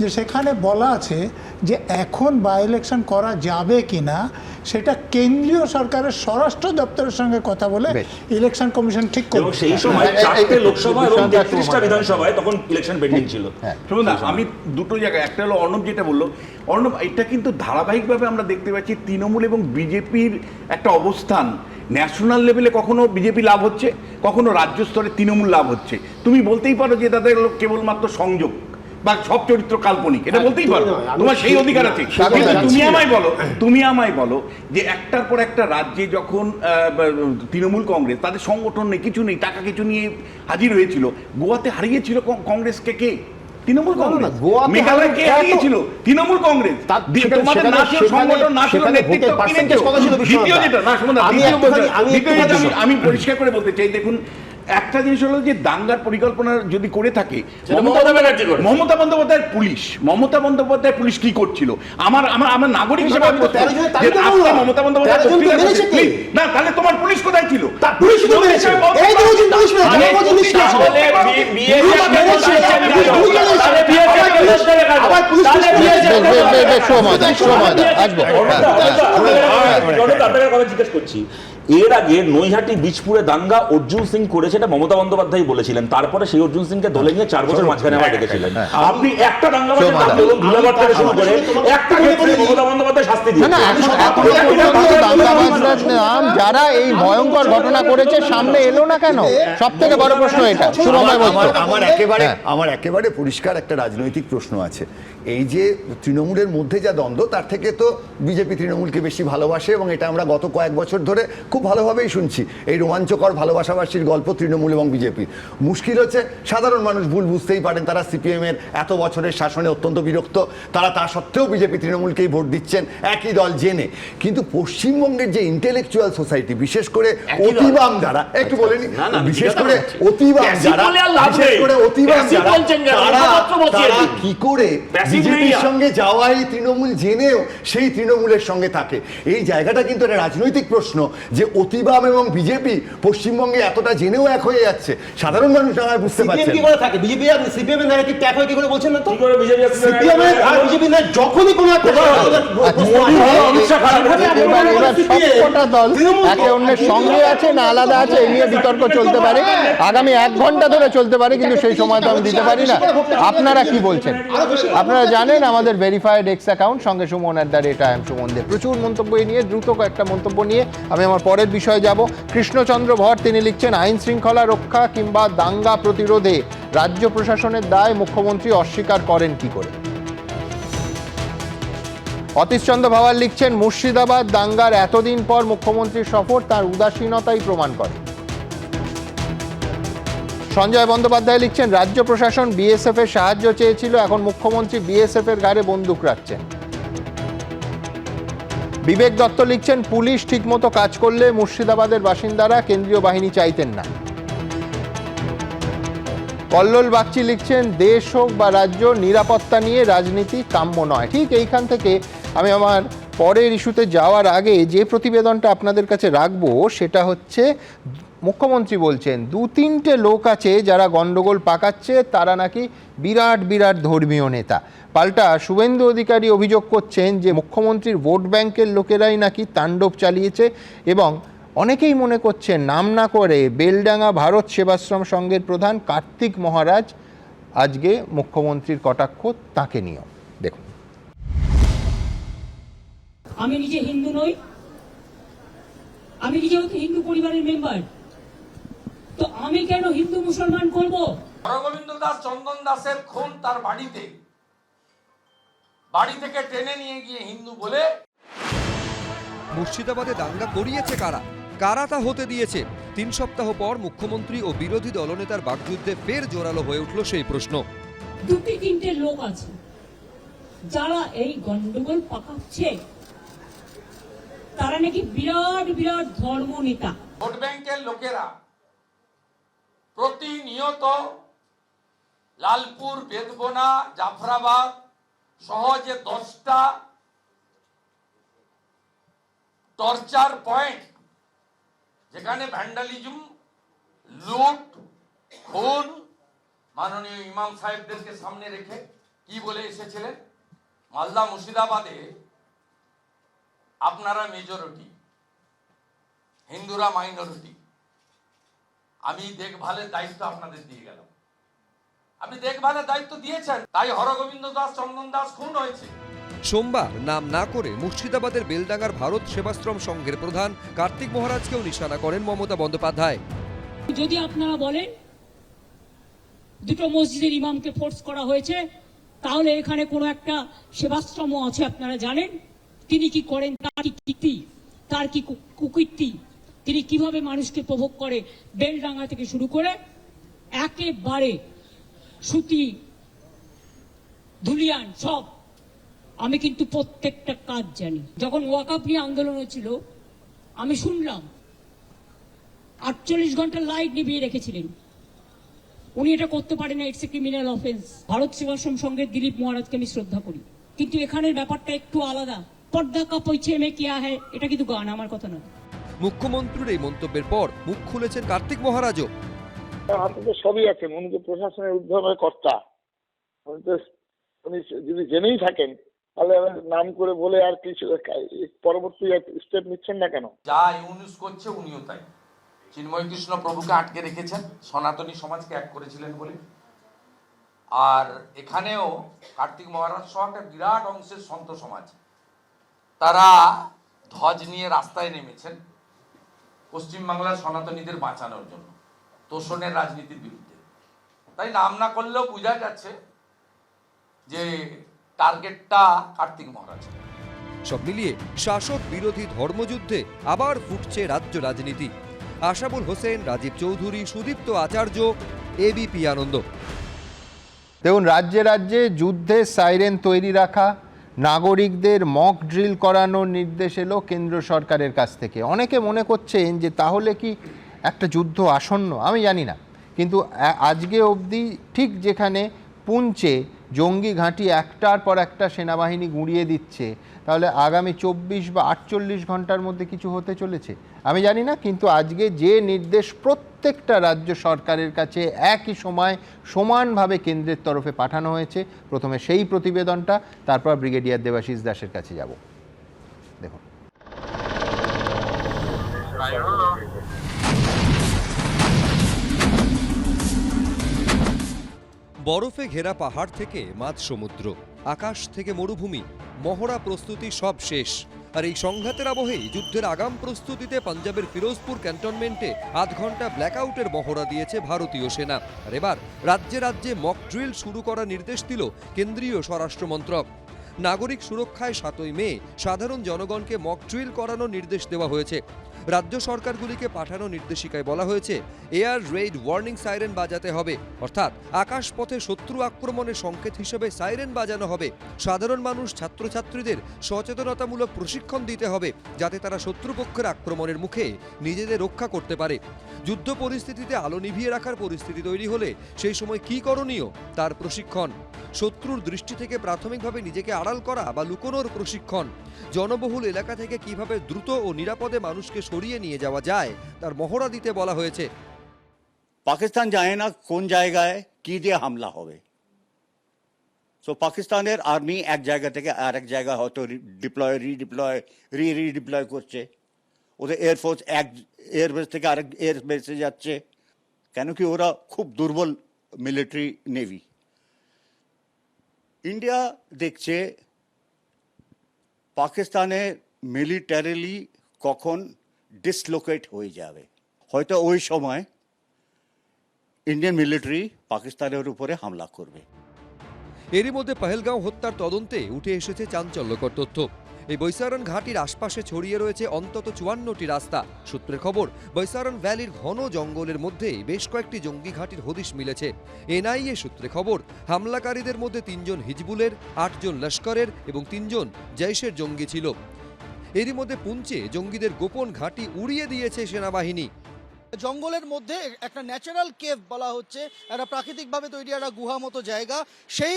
যে সেখানে বলা আছে যে এখন বাই ইলেকশন করা যাবে কিনা সেটা কেন্দ্রীয় সরকারের স্বরাষ্ট্র দপ্তরের সঙ্গে কথা বলে ইলেকশন কমিশন ঠিক করবে। সেই সময় 4টে লোকসভা এবং 33টা বিধানসভায় তখন ইলেকশন পেন্ডিং ছিল। শুনুন না, আমি দুটো জায়গায়, একটা হলো অর্ণব যেটা বললো, অর্ণব এটা কিন্তু ধারাবাহিকভাবে আমরা দেখতে পাচ্ছি তৃণমূল এবং বিজেপির একটা অবস্থান। ন্যাশনাল লেভেলে কখনো বিজেপি লাভ হচ্ছে, কখনো রাজ্য স্তরে তৃণমূল লাভ হচ্ছে। তুমি বলতেই পারো যে তাদের কেবলমাত্র সংযোগ বা সব চরিত্র কাল্পনিক, এটা বলতেই পারো, তোমার সেই অধিকার আছে। কিন্তু তুমি আমায় বলো যে একটার পর একটা রাজ্যে যখন তৃণমূল কংগ্রেস, তাদের সংগঠন নেই, কিছু নেই, টাকা কিছু নিয়ে হাজির হয়েছিল, গোয়াতে হারিয়েছিল কংগ্রেসকে কে? তৃণমূল কংগ্রেস। মেঘালয় কে হারিয়েছিল? তৃণমূল কংগ্রেস। তোমাদের না ছিল সংগঠন, না ছিল নেতৃত্ব, দ্বিতীয় যেটা না শোনো, আমি পরিষ্কার করে বলতে চাই, দেখুন একটা জিনিস হলো যে দাঙ্গার পরিকল্পনা যদি করে থাকে মমতা বন্দ্যোপাধ্যায়ের পুলিশ কি করছিল? আমার নাগরিক হিসেবে মমতা বন্দ্যোপাধ্যায় না, তাহলে তোমার পুলিশ কোথায় ছিল? জিজ্ঞেস করছি, এর আগে নৈহাটি বীজপুরে দাঙ্গা অর্জুন সিং করেছে, এটা মমতা বন্দ্যোপাধ্যায় বলেছিলেন। তারপরে সেই অর্জুন সিংকে দলে নিয়ে 4 বছর মাঝখানে আবার ডেকেছিলেন। আপনি একটা দাঙ্গাবাজের নাম এবং ধুলাগড় থেকে শুরু করে একটা ক্ষেত্রে মমতা বন্দ্যোপাধ্যায় শাস্তি দিয়েছেন। দাঙ্গাবাজদের নাম যারা এই ভয়ঙ্কর ঘটনা করেছে সামনে এলো না কেন? সবথেকে বড় প্রশ্ন এটা। আমার একেবারে পরিষ্কার একটা রাজনৈতিক প্রশ্ন আছে। এই যে তৃণমূলের মধ্যে যা দ্বন্দ্ব, তার থেকে তো বিজেপি তৃণমূলকে বেশি ভালোবাসে এবং এটা আমরা গত কয়েক বছর ধরে খুব ভালোভাবেই শুনছি। এই রোমাঞ্চকর ভালোবাসাবাসীর গল্প তৃণমূল এবং বিজেপির। মুশকিল হচ্ছে সাধারণ মানুষ ভুল বুঝতেই পারেন, তারা সিপিএমের এত বছরের শাসনে অত্যন্ত বিরক্ত, তারা তা সত্ত্বেও বিজেপি তৃণমূলকেই ভোট দিচ্ছেন একই দল জেনে। কিন্তু পশ্চিমবঙ্গের যে ইন্টেলেকচুয়াল সোসাইটি, বিশেষ করে অতিবাম যারা, একটু বলেনি, বিশেষ করে অতিবাম যারা, তারা কি করে বিজেপির সঙ্গে যাওয়াই তৃণমূল জেনেও সেই তৃণমূলের সঙ্গে থাকে? এই জায়গাটা কিন্তু একটা রাজনৈতিক প্রশ্ন যে অতিবাম এবং বিজেপি পশ্চিমবঙ্গে এতটা জেনেও এক হয়ে যাচ্ছে। সাধারণ মানুষ না হয় বুঝতে পারছে কি করে থাকে বিজেপি আর সিপিএম এর নাকি ট্যাগ হয় কি করে বলছেন না তো? কি করে বিজেপি সিপিএম আর বিজেপি না যখনই কোনো একটা সবকটা দল একে অন্যের সঙ্গে আছে না আলাদা আছে এই নিয়ে বিতর্ক চলতে পারে, আগামী 1 ঘন্টা ধরে চলতে পারে, কিন্তু সেই সময় তো আমি দিতে পারি না। আপনারা কি বলছেন? আপনারা জানেন আমাদের ভেরিফাইড এক্স অ্যাকাউন্ট সঙ্গে সুমন @IM সুমন দে প্রচুর মন্তব্য নিয়ে, দ্রুত কয়েকটা মন্তব্য নিয়ে আমি আমার পরের বিষয়ে যাব। কৃষ্ণচন্দ্র ভট্ট তিনি লিখছেন, আইন শৃঙ্খলা রক্ষা কিংবা দাঙ্গা প্রতিরোধে রাজ্য প্রশাসনের দায় মুখ্যমন্ত্রী অস্বীকার করেন কি করে? অতীশচন্দ্র ভাওয়াল লিখছেন, মুর্শিদাবাদ দাঙ্গার এতদিন পর মুখ্যমন্ত্রীর সফর তার উদাসীনতাই প্রমাণ করে। সঞ্জয় বন্দ্যোপাধ্যায় লিখছেন, রাজ্য প্রশাসন বিএসএফ এর সাহায্য চেয়েছিল, এখন মুখ্যমন্ত্রী বিএসএফ এর ঘাড়ে বন্দুক রাখছেন। বিবেক দত্ত লিখছেন, পুলিশ ঠিকমতো কাজ করলে মুর্শিদাবাদের বাসিন্দারা কেন্দ্রীয় বাহিনী চাইতেন না। কল্লোল বাগচি লিখছেন, দেশ হোক বা রাজ্য, নিরাপত্তা নিয়ে রাজনীতি কাম্য নয়। ঠিক এইখান থেকে আমি আমার পরের ইস্যুতে যাওয়ার আগে যে প্রতিবেদনটা আপনাদের কাছে রাখবো সেটা হচ্ছে, মুখ্যমন্ত্রী বলছেন 2-3টে লোক আছে যারা গন্ডগোল পাকাচ্ছে, তারা নাকি বিরাট বিরাট ধর্মীয় নেতা। পাল্টা শুভেন্দু অধিকারী অভিযোগ করছেন যে মুখ্যমন্ত্রীর ভোট ব্যাংকের লোকেরাই নাকি তাণ্ডব চালিয়েছে, এবং অনেকেই মনে করছেন নাম না করে বেলডাঙ্গা ভারত সেবাশ্রম সংঘের প্রধান কার্তিক মহারাজ আজকে মুখ্যমন্ত্রীর কটাক্ষ তাকে নিয়েও। দেখুন, আমি নিজে হিন্দু নই, আমি নিজেও তো হিন্দু পরিবারের মেম্বার, তো আমি কেন হিন্দু মুসলমান করব? হরগোবিন্দ দাস চন্দন দাসের খুন তার বাড়ি থেকে টেনে নিয়ে গিয়ে হিন্দু বলে। মুর্শিদাবাদে দাঙ্গা করিয়েছে কারা? কারা তা হতে দিয়েছে? 3 সপ্তাহ পর মুখ্যমন্ত্রী ও বিরোধী দলনেতার বাকযুদ্ধে ফের জোরালো হয়ে উঠল সেই প্রশ্ন। 2-3টে লোক আছে যারা এই গন্ডগোল পাকাচ্ছে, তারা নাকি বিরাট বিরাট ধর্ম নেতা। ভোট ব্যাংকের লোকেরা প্রতিনিয়ত লালপুর, বেদবোনা, জাফরাবাদ সহ যে 10টা টর্চার পয়েন্ট যেখানে ভ্যান্ডালিজম, লুট, খুন, মাননীয় ইমাম সাহেবদেরকে সামনে রেখে কি বলে এসেছিলেন, মালদা মুর্শিদাবাদে আপনারা মেজরিটি, হিন্দুরা মাইনরিটি, আমি দেখভালের দায়িত্ব আপনাদের দিয়ে গেলাম। আপনি দেখভালের দায়িত্ব দিয়েছেন, তাই হরগোবিন্দ দাস, চন্দন দাস খুন হয়েছে। সোমবার নাম না করে মুর্শিদাবাদের বেলডাঙ্গার ভারত সেবাশ্রম সংঘের প্রধান কার্তিক মহারাজকেও নিশানা করেন মমতা বন্দ্যোপাধ্যায়। যদি আপনারা বলেন দুটো মসজিদের ইমামকে ফোর্স করা হয়েছে, তাহলে এখানে কোনো একটা সেবাশ্রম আছে, আপনারা জানেন তিনি কি করেন, তার কি কীর্তি, তার কি কুকীর্তি, তিনি কিভাবে মানুষকে প্রভোগ করে, বেলডাঙ্গা থেকে শুরু করে একেবারে সুতি, ধুলিয়ান সব। আমি কিন্তু প্রত্যেকটা কাজ জানি। যখন ওয়াকাফ নিয়ে আন্দোলন হয়েছিল আমি শুনলাম 48 ঘন্টা লাইট নিভিয়ে রেখেছিলেন। উনি এটা করতে পারেন না, it's a criminal offence. Bharat Sevashram সংঘের দিলীপ মহারাজকে আমি শ্রদ্ধা করি, কিন্তু এখানের ব্যাপারটা একটু আলাদা। পর্দা কা পৌঁছে মে কিয়া হ্যায়, এটা কিন্তু গান, আমার কথা না। মুখ্যমন্ত্রীর এই মন্তব্যের পর মুখ খুলেছেন কার্তিক মহারাজও। হাতে তো সবই আছেন, উনি তো প্রশাসনের ঊর্ধ্বতন কর্তা। উনি যদি জেনেই থাকেন তাহলে নাম করে বলে আর কিছু পরবর্তী স্টেপ নিচ্ছেন না কেন? যা ইউনুস করছে উনিও তাই। চিন্ময় কৃষ্ণ প্রভুকে আটকে রেখেছেন, সনাতনী সমাজকে এক করেছিলেন বলে। আর এখানেও কার্তিক মহারাজ সহ একটা বিরাট অংশের সন্ত সমাজ, তারা ধ্বজ নিয়ে রাস্তায় নেমেছেন পশ্চিমবাংলার সনাতনীদের বাঁচানোর জন্য, তোষণের রাজনীতির বিরুদ্ধে। তাই নাম না করলেও বোঝা যাচ্ছে যে টার্গেটটা কার্তিক মহারাজ। সব মিলিয়ে শাসক বিরোধী ধর্মযুদ্ধে আবার ফুটছে রাজ্য রাজনীতি। আশাবুল হোসেন, রাজীব চৌধুরী, সুদীপ্ত আচার্য, এবিপি আনন্দ। দেখুন, রাজ্যে রাজ্যে যুদ্ধের সাইরেন তৈরি রাখা, নাগরিকদের মক ড্রিল করানোর নির্দেশ এলো কেন্দ্র সরকারের কাছ থেকে। অনেকে মনে করছেন যে তাহলে কি একটা যুদ্ধ আসন্ন, আমি জানি না। কিন্তু আজকে অবধি ঠিক যেখানে পুঞ্চে জঙ্গি ঘাঁটি একটার পর একটা সেনাবাহিনী গুঁড়িয়ে দিচ্ছে, তাহলে আগামী 24 বা 48 ঘন্টার মধ্যে কিছু হতে চলেছে আমি জানি না। কিন্তু আজকে যে নির্দেশ প্রত্যেকটা রাজ্য সরকারের কাছে একই সময় সমানভাবে কেন্দ্রের তরফে পাঠানো হয়েছে, প্রথমে সেই প্রতিবেদনটা, তারপর ব্রিগেডিয়ার দেবাশিস দাসের কাছে যাব। দেখুন, বরফে ঘেরা পাহাড় থেকে মাঝ সমুদ্র, আকাশ থেকে মরুভূমি, মহড়া প্রস্তুতি সব শেষ। আর এই সংঘাতের আবহেই যুদ্ধের আগাম প্রস্তুতিতে পাঞ্জাবের ফিরোজপুর ক্যান্টনমেন্টে 8 ঘন্টা ব্ল্যাকআউটের মহড়া দিয়েছে ভারতীয় সেনা। আর এবার রাজ্যে রাজ্যে মক ড্রিল শুরু করার নির্দেশ দিল কেন্দ্রীয় স্বরাষ্ট্র মন্ত্রক। নাগরিক সুরক্ষায় 7ই মে সাধারণ জনগণকে মক ড্রিল করানোর নির্দেশ দেওয়া হয়েছে। রাজ্য সরকারগুলিকে পাঠানো নির্দেশিকায় বলা হয়েছে এয়ার রেইড ওয়ার্নিং সাইরেন বাজাতে হবে, অর্থাৎ আকাশপথে শত্রু আক্রমণের সংকেত হিসেবে সাইরেন বাজানো হবে। সাধারণ মানুষ, ছাত্রছাত্রীদের সচেতনতামূলক প্রশিক্ষণ দিতে হবে, যাতে তারা শত্রুপক্ষের আক্রমণের মুখে নিজেদের রক্ষা করতে পারে। যুদ্ধ পরিস্থিতিতে আলো নিভিয়ে রাখার পরিস্থিতি তৈরি হলে সেই সময় কী করণীয় তার প্রশিক্ষণ, শত্রুর দৃষ্টি থেকে প্রাথমিকভাবে নিজেকে আড়াল করা বা লুকোনোর প্রশিক্ষণ, জনবহুল এলাকা থেকে কিভাবে দ্রুত ও নিরাপদে মানুষকে সরিয়ে নিয়ে যাওয়া যায় তার মহড়া দিতে বলা হয়েছে। পাকিস্তান জানে না কোন জায়গায় কি দিয়ে হামলা হবে, সো পাকিস্তানের আর্মি এক জায়গা থেকে আরেক জায়গা হয়তো রিডিপ্লয় করছে, ওদের এয়ারফোর্স এক এয়ারবেস থেকে আরেক এয়ারবেসে যাচ্ছে, কেন কি ওরা খুব দুর্বল মিলিটারি নেভি। ইন্ডিয়া দেখছে পাকিস্তানে মিলিটারিলি কখন ডিসলোকেট হয়ে যাবে, হয়তো ওই সময় ইন্ডিয়ান মিলিটারি পাকিস্তানের উপরে হামলা করবে। এরই মধ্যে পহেলগাঁও হত্যার তদন্তে উঠে এসেছে চাঞ্চল্যকর তথ্য। এই বৈসারন ঘাটির আশপাশে ছড়িয়ে রয়েছে অন্তত 54টি রাস্তা। সূত্রের খবর, বৈসারন ভ্যালির ঘন জঙ্গলের মধ্যে বেশ কয়েকটি জঙ্গি ঘাটির হদিশ মিলেছে। এনআইএ সূত্রে খবর, হামলাকারীদের মধ্যে 3 জন হিজবুলের, 8 জন লস্করের এবং 3 জন জৈশের জঙ্গি ছিল। এরই মধ্যে পুঞ্চে জঙ্গিদের গোপন ঘাঁটি উড়িয়ে দিয়েছে সেনাবাহিনী। জঙ্গলের মধ্যে একটা ন্যাচারাল কেভ বলা হচ্ছে, একটা প্রাকৃতিকভাবে তৈরি একটা গুহা মতো জায়গা, সেই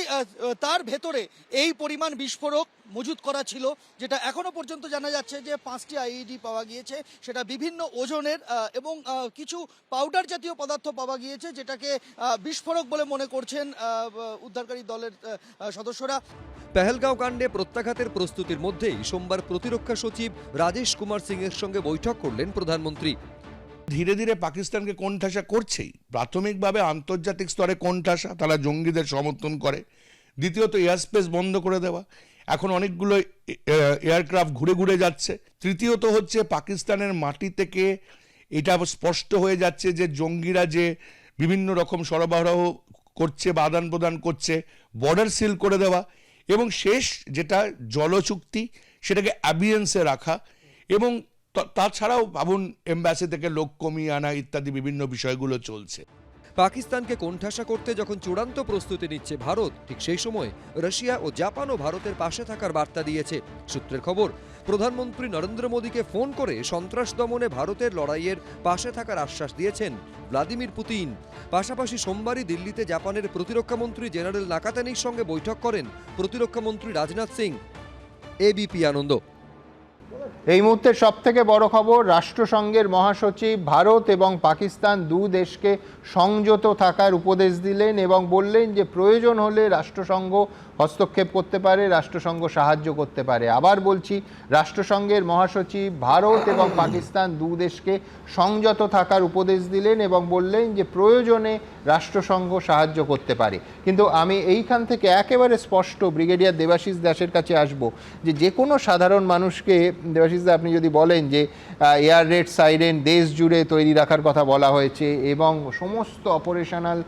তার ভেতরে এই পরিমাণ বিস্ফোরক মজুত করা ছিল, যেটা এখনো পর্যন্ত জানা যাচ্ছে যে 5টি আইইডি পাওয়া গিয়েছে, সেটা বিভিন্ন ওজনের এবং কিছু পাউডার জাতীয় পদার্থ পাওয়া গিয়েছে, যেটাকে বিস্ফোরক বলে মনে করছেন উদ্ধারকারী দলের সদস্যরা। পেহেলগাঁও কাণ্ডে প্রত্যাঘাতের প্রস্তুতির মধ্যেই সোমবার প্রতিরক্ষা সচিব রাজেশ কুমার সিং এর সঙ্গে বৈঠক করলেন প্রধানমন্ত্রী। ধীরে ধীরে পাকিস্তানকে কোণঠাসা করছেই। প্রাথমিকভাবে আন্তর্জাতিক স্তরে কোণঠাসা, তারা জঙ্গিদের সমর্থন করে। দ্বিতীয়ত এয়ার স্পেস বন্ধ করে দেওয়া, এখন অনেকগুলো এয়ারক্রাফট ঘুরে ঘুরে যাচ্ছে। তৃতীয়ত হচ্ছে পাকিস্তানের মাটি থেকে এটা স্পষ্ট হয়ে যাচ্ছে যে জঙ্গিরা যে বিভিন্ন রকম সরবরাহ করছে বা আদান প্রদান করছে, বর্ডার সিল করে দেওয়া, এবং শেষ যেটা জলচুক্তি সেটাকে অ্যাবিয়েন্সে রাখা, এবং তাছাড়াও ভাবুন এমবাসি থেকে লোক কমিয়ে আনা ইত্যাদি বিভিন্ন বিষয়গুলো চলছে। পাকিস্তানকে কোণঠাসা করতে যখন চূড়ান্ত প্রস্তুতি নিচ্ছে ভারত, ঠিক সেই সময় রাশিয়া ও জাপানও ভারতের পাশে থাকার বার্তা দিয়েছে। সূত্রের খবর, প্রধানমন্ত্রী নরেন্দ্র মোদীকে ফোন করে সন্ত্রাস দমনে ভারতের লড়াইয়ের পাশে থাকার আশ্বাস দিয়েছেন ভ্লাদিমির পুতিন। পাশাপাশি সোমবারই দিল্লিতে জাপানের প্রতিরক্ষামন্ত্রী জেনারেল নাকাতানির সঙ্গে বৈঠক করেন প্রতিরক্ষামন্ত্রী রাজনাথ সিং। এবিপি আনন্দ। এই মুহূর্তের সবথেকে বড় খবর, রাষ্ট্রসংঘের মহাসচিব ভারত এবং পাকিস্তান দু দেশকে সংযত থাকার উপদেশ দিলেন এবং বললেন যে প্রয়োজন হলে রাষ্ট্রসংঘ হস্তক্ষেপ করতে পারে, রাষ্ট্রসংঘ সাহায্য করতে পারে। আবার বলছি, রাষ্ট্রসংঘের মহাসচিব ভারত এবং পাকিস্তান দু দেশকে সংযত থাকার উপদেশ দিলেন এবং বললেন যে প্রয়োজনে রাষ্ট্রসংঘ সাহায্য করতে পারে। কিন্তু আমি এইখান থেকে একেবারে স্পষ্ট ব্রিগেডিয়ার দেবাশিস দাসের কাছে আসব, যে কোনো সাধারণ মানুষকে, দেবাশিস দা আপনি যদি বলেন যে এয়ার রেড সাইরেন দেশ জুড়ে তৈরি রাখার কথা বলা হয়েছে এবং সমস্ত অপারেশনাল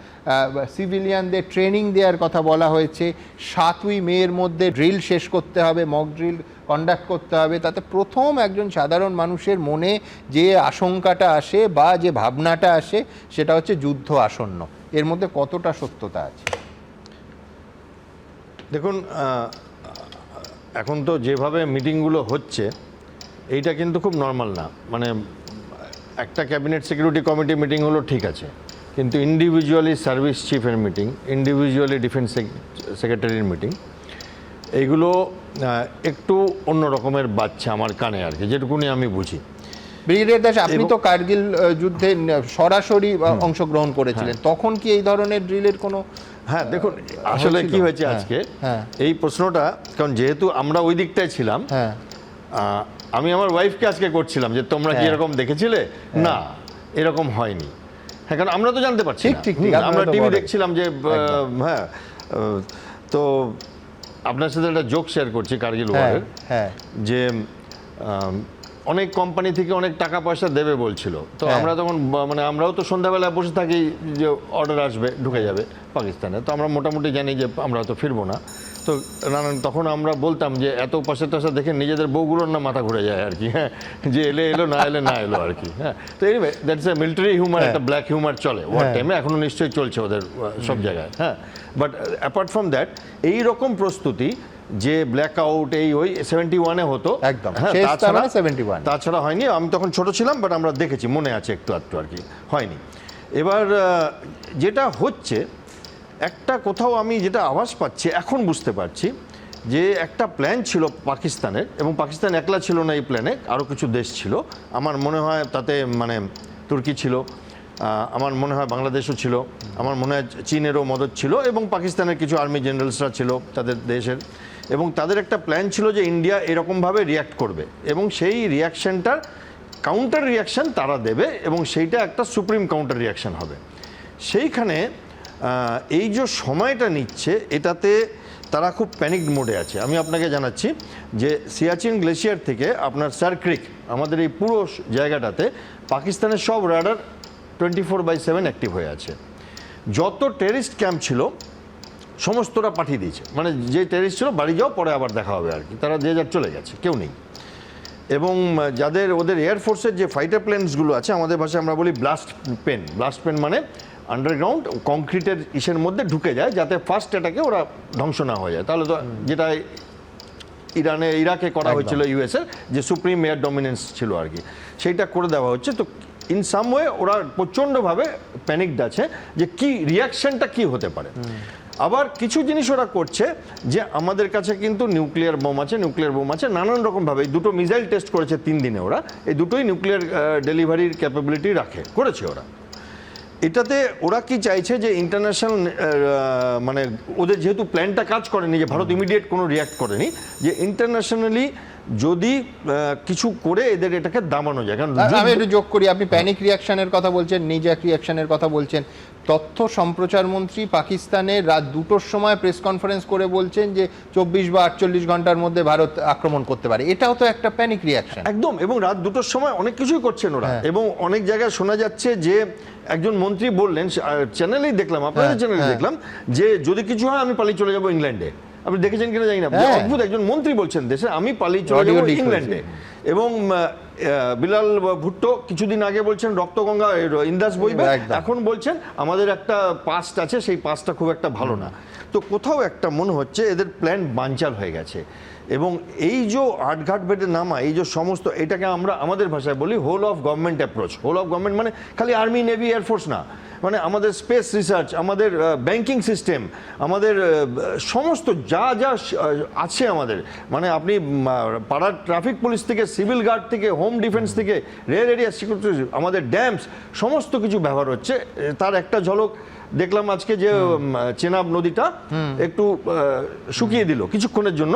সিভিলিয়ানদের ট্রেনিং দেওয়ার কথা বলা হয়েছে, 7ই মের মধ্যে ড্রিল শেষ করতে হবে, মক ড্রিল কন্ডাক্ট করতে হবে, তাতে প্রথম একজন সাধারণ মানুষের মনে যে আশঙ্কাটা আসে বা যে ভাবনাটা আসে সেটা হচ্ছে যুদ্ধ আসন্ন। এর মধ্যে কতটা সত্যতা আছে? দেখুন, এখন তো যেভাবে মিটিংগুলো হচ্ছে এইটা কিন্তু খুব নর্মাল না। মানে একটা ক্যাবিনেট সিকিউরিটি কমিটি মিটিং হলো ঠিক আছে, কিন্তু ইন্ডিভিজুয়ালি সার্ভিস চিফের মিটিং, ইন্ডিভিজুয়ালি ডিফেন্স সেক্রেটারির মিটিং, এইগুলো একটু অন্য রকমের বাচ্চা আমার কানে আর কি, যেটুকুনি আমি বুঝি। ব্রিগেডিয়ার দাস, আপনি তো কার্গিল যুদ্ধে সরাসরি অংশগ্রহণ করেছিলেন, তখন কি এই ধরনের ড্রিলের কোনো? হ্যাঁ, দেখুন আসলে কি হয়েছে আজকে এই প্রশ্নটা, কারণ যেহেতু আমরা ওই দিকটায় ছিলাম, আমি আমার ওয়াইফকে আজকে করছিলাম যে তোমরা কি এরকম দেখেছিলে? না, এরকম হয়নি। হ্যাঁ, কারণ আমরা তো জানতে পারছি, আমরা টিভি দেখছিলাম যে হ্যাঁ। তো আপনার সাথে একটা জোক শেয়ার করছি কার্গিল ওয়ারের, যে অনেক কোম্পানি থেকে অনেক টাকা পয়সা দেবে বলছিল। তো আমরা তখন মানে আমরাও তো সন্ধ্যাবেলায় বসে থাকি যে অর্ডার আসবে, ঢুকে যাবে পাকিস্তানে, তো আমরা মোটামুটি জানি যে আমরা তো ফিরবো না। তো তখন আমরা বলতাম যে এত পয়সা টয়সা দেখে নিজেদের বউগুলোর না মাথা ঘুরে যায় আর কি, হ্যাঁ, যে এলে এলো, না এলে না এলো আর কি। হ্যাঁ, তো anyway that's a military humour, একটা ব্ল্যাক হিউমার চলে ওয়ার টাইমে, এখনো নিশ্চয়ই চলছে ওদের সব জায়গায়। হ্যাঁ, বাট অ্যাপার্ট ফ্রম দ্যাট এই রকম প্রস্তুতি যে ব্ল্যাক আউট এই ওই 71-এ হতো একদম, তাছাড়া হয়নি। আমি তখন ছোট ছিলাম, বাট আমরা দেখেছি, মনে আছে একটু একটু আর কি, হয়নি। এবার যেটা হচ্ছে, একটা কোথাও আমি যেটা আভাস পাচ্ছি, এখন বুঝতে পারছি যে একটা প্ল্যান ছিল পাকিস্তানের, এবং পাকিস্তান একলা ছিল না এই প্ল্যানে, আরও কিছু দেশ ছিল। আমার মনে হয় তাতে মানে তুর্কি ছিল, আমার মনে হয় বাংলাদেশও ছিল, আমার মনে হয় চীনেরও মদত ছিল, এবং পাকিস্তানের কিছু আর্মি জেনারেলসরা ছিল তাদের দেশের, এবং তাদের একটা প্ল্যান ছিল যে ইন্ডিয়া এরকমভাবে রিয়্যাক্ট করবে, এবং সেই রিয়াকশানটার কাউন্টার রিয়াকশান তারা দেবে, এবং সেইটা একটা সুপ্রিম কাউন্টার রিয়াকশান হবে। সেইখানে এই যে সময়টা নিচ্ছে, এটাতে তারা খুব প্যানিকড মোডে আছে। আমি আপনাকে জানাচ্ছি যে সিয়াচিন গ্লেশিয়ার থেকে আপনার স্যার ক্রিক, আমাদের এই পুরো জায়গাটাতে পাকিস্তানের সব রাডার 24/7 অ্যাক্টিভ হয়ে আছে। যত টেরিস্ট ক্যাম্প ছিল সমস্তটা পাঠিয়ে দিয়েছে, মানে যে টেরিস্ট ছিল বাড়ি যাও, পরে আবার দেখা হবে আর কি, তারা যে যার চলে গেছে, কেউ নেই। এবং যাদের ওদের এয়ারফোর্সের যে ফাইটার প্লেনসগুলো আছে, আমাদের ভাষায় আমরা বলি ব্লাস্ট পেন মানে আন্ডারগ্রাউন্ড কংক্রিটের ইসের মধ্যে ঢুকে যায়, যাতে ফার্স্ট অ্যাটাকে ওরা ধ্বংস না হয়ে যায়। তাহলে তো যেটা ইরাকে করা হয়েছিল ইউএসের, যে সুপ্রিম এয়ার ডমিনেন্স ছিল আর কি, সেইটা করে দেওয়া হচ্ছে। তো ইন সাম ওয়ে ওরা প্রচণ্ডভাবে প্যানিকড আছে যে কি রিয়াকশনটা কি হতে পারে। আবার কিছু জিনিস ওরা করছে যে আমাদের কাছে কিন্তু নিউক্লিয়ার বোম আছে নানান রকমভাবে। এই দুটো মিসাইল টেস্ট করেছে 3 দিনে ওরা, এই দুটোই নিউক্লিয়ার ডেলিভারির ক্যাপাবিলিটি করেছে ওরা। এটাতে ওরা কি চাইছে যে ইন্টারন্যাশনাল মানে ওদের যেহেতু প্ল্যানটা কাজ করেনি, যে ভারত ইমিডিয়েট কোনো রিয়াক্ট করেনি, যে ইন্টারন্যাশনালি যদি কিছু করে এদের এটাকে দামানো যায়। কারণ আমি একটু যোগ করি, আপনি প্যানিক রিয়াকশনের কথা বলছেন, নিজাক রিয়াকশনের কথা বলছেন। তথ্য সম্প্রচার মন্ত্রী পাকিস্তানে রাত 2টোর সময় প্রেস কনফারেন্স করে বলছেন যে 24 বা 48 ঘন্টার মধ্যে ভারত আক্রমণ করতে পারে। এটাও তো একটা প্যানিক রিয়াকশন একদম। এবং রাত 2টোর সময় অনেক কিছুই করছেন ওরা। এবং অনেক জায়গায় শোনা যাচ্ছে যে একজন মন্ত্রী বললেন, চ্যানেলেই দেখলাম, আপনাদের চ্যানেলে দেখলাম, যে যদি কিছু হয় আমি পালিয়ে চলে যাবো ইংল্যান্ডে। আপনি দেখেছেন কিনা জানি না, অদ্ভুত একজন মন্ত্রী বলছেন দেশে আমি পালিয়ে চলে যাবো ইংল্যান্ডে। এবং বিলাল ভুট্টো কিছুদিন আগে বলছেন রক্তগঙ্গা ইন্দাস বইবে, এখন বলছেন আমাদের একটা পাস্ট আছে, সেই পাস্টটা খুব একটা ভালো না। তো কোথাও একটা মনে হচ্ছে এদের প্ল্যান বানচাল হয়ে গেছে। এবং এই যে আটঘাট বেটে নামা, এই যে সমস্ত, এটাকে আমরা আমাদের ভাষায় বলি whole of government approach. Whole of government মানে খালি আর্মি, নেভি, এয়ারফোর্স না, মানে আমাদের স্পেস রিসার্চ, আমাদের ব্যাংকিং সিস্টেম, আমাদের সমস্ত যা যা আছে আমাদের, মানে আপনি পাড়ার ট্রাফিক পুলিশ থেকে, সিভিল গার্ড থেকে, হোম ডিফেন্স থেকে, রেল এরিয়া সিকিউরিটি, আমাদের ড্যামস, সমস্ত কিছু ব্যবহার হচ্ছে। তার একটা ঝলক দেখলাম আজকে, যে চেনাব নদীটা একটু শুকিয়ে দিল কিছুক্ষণের জন্য,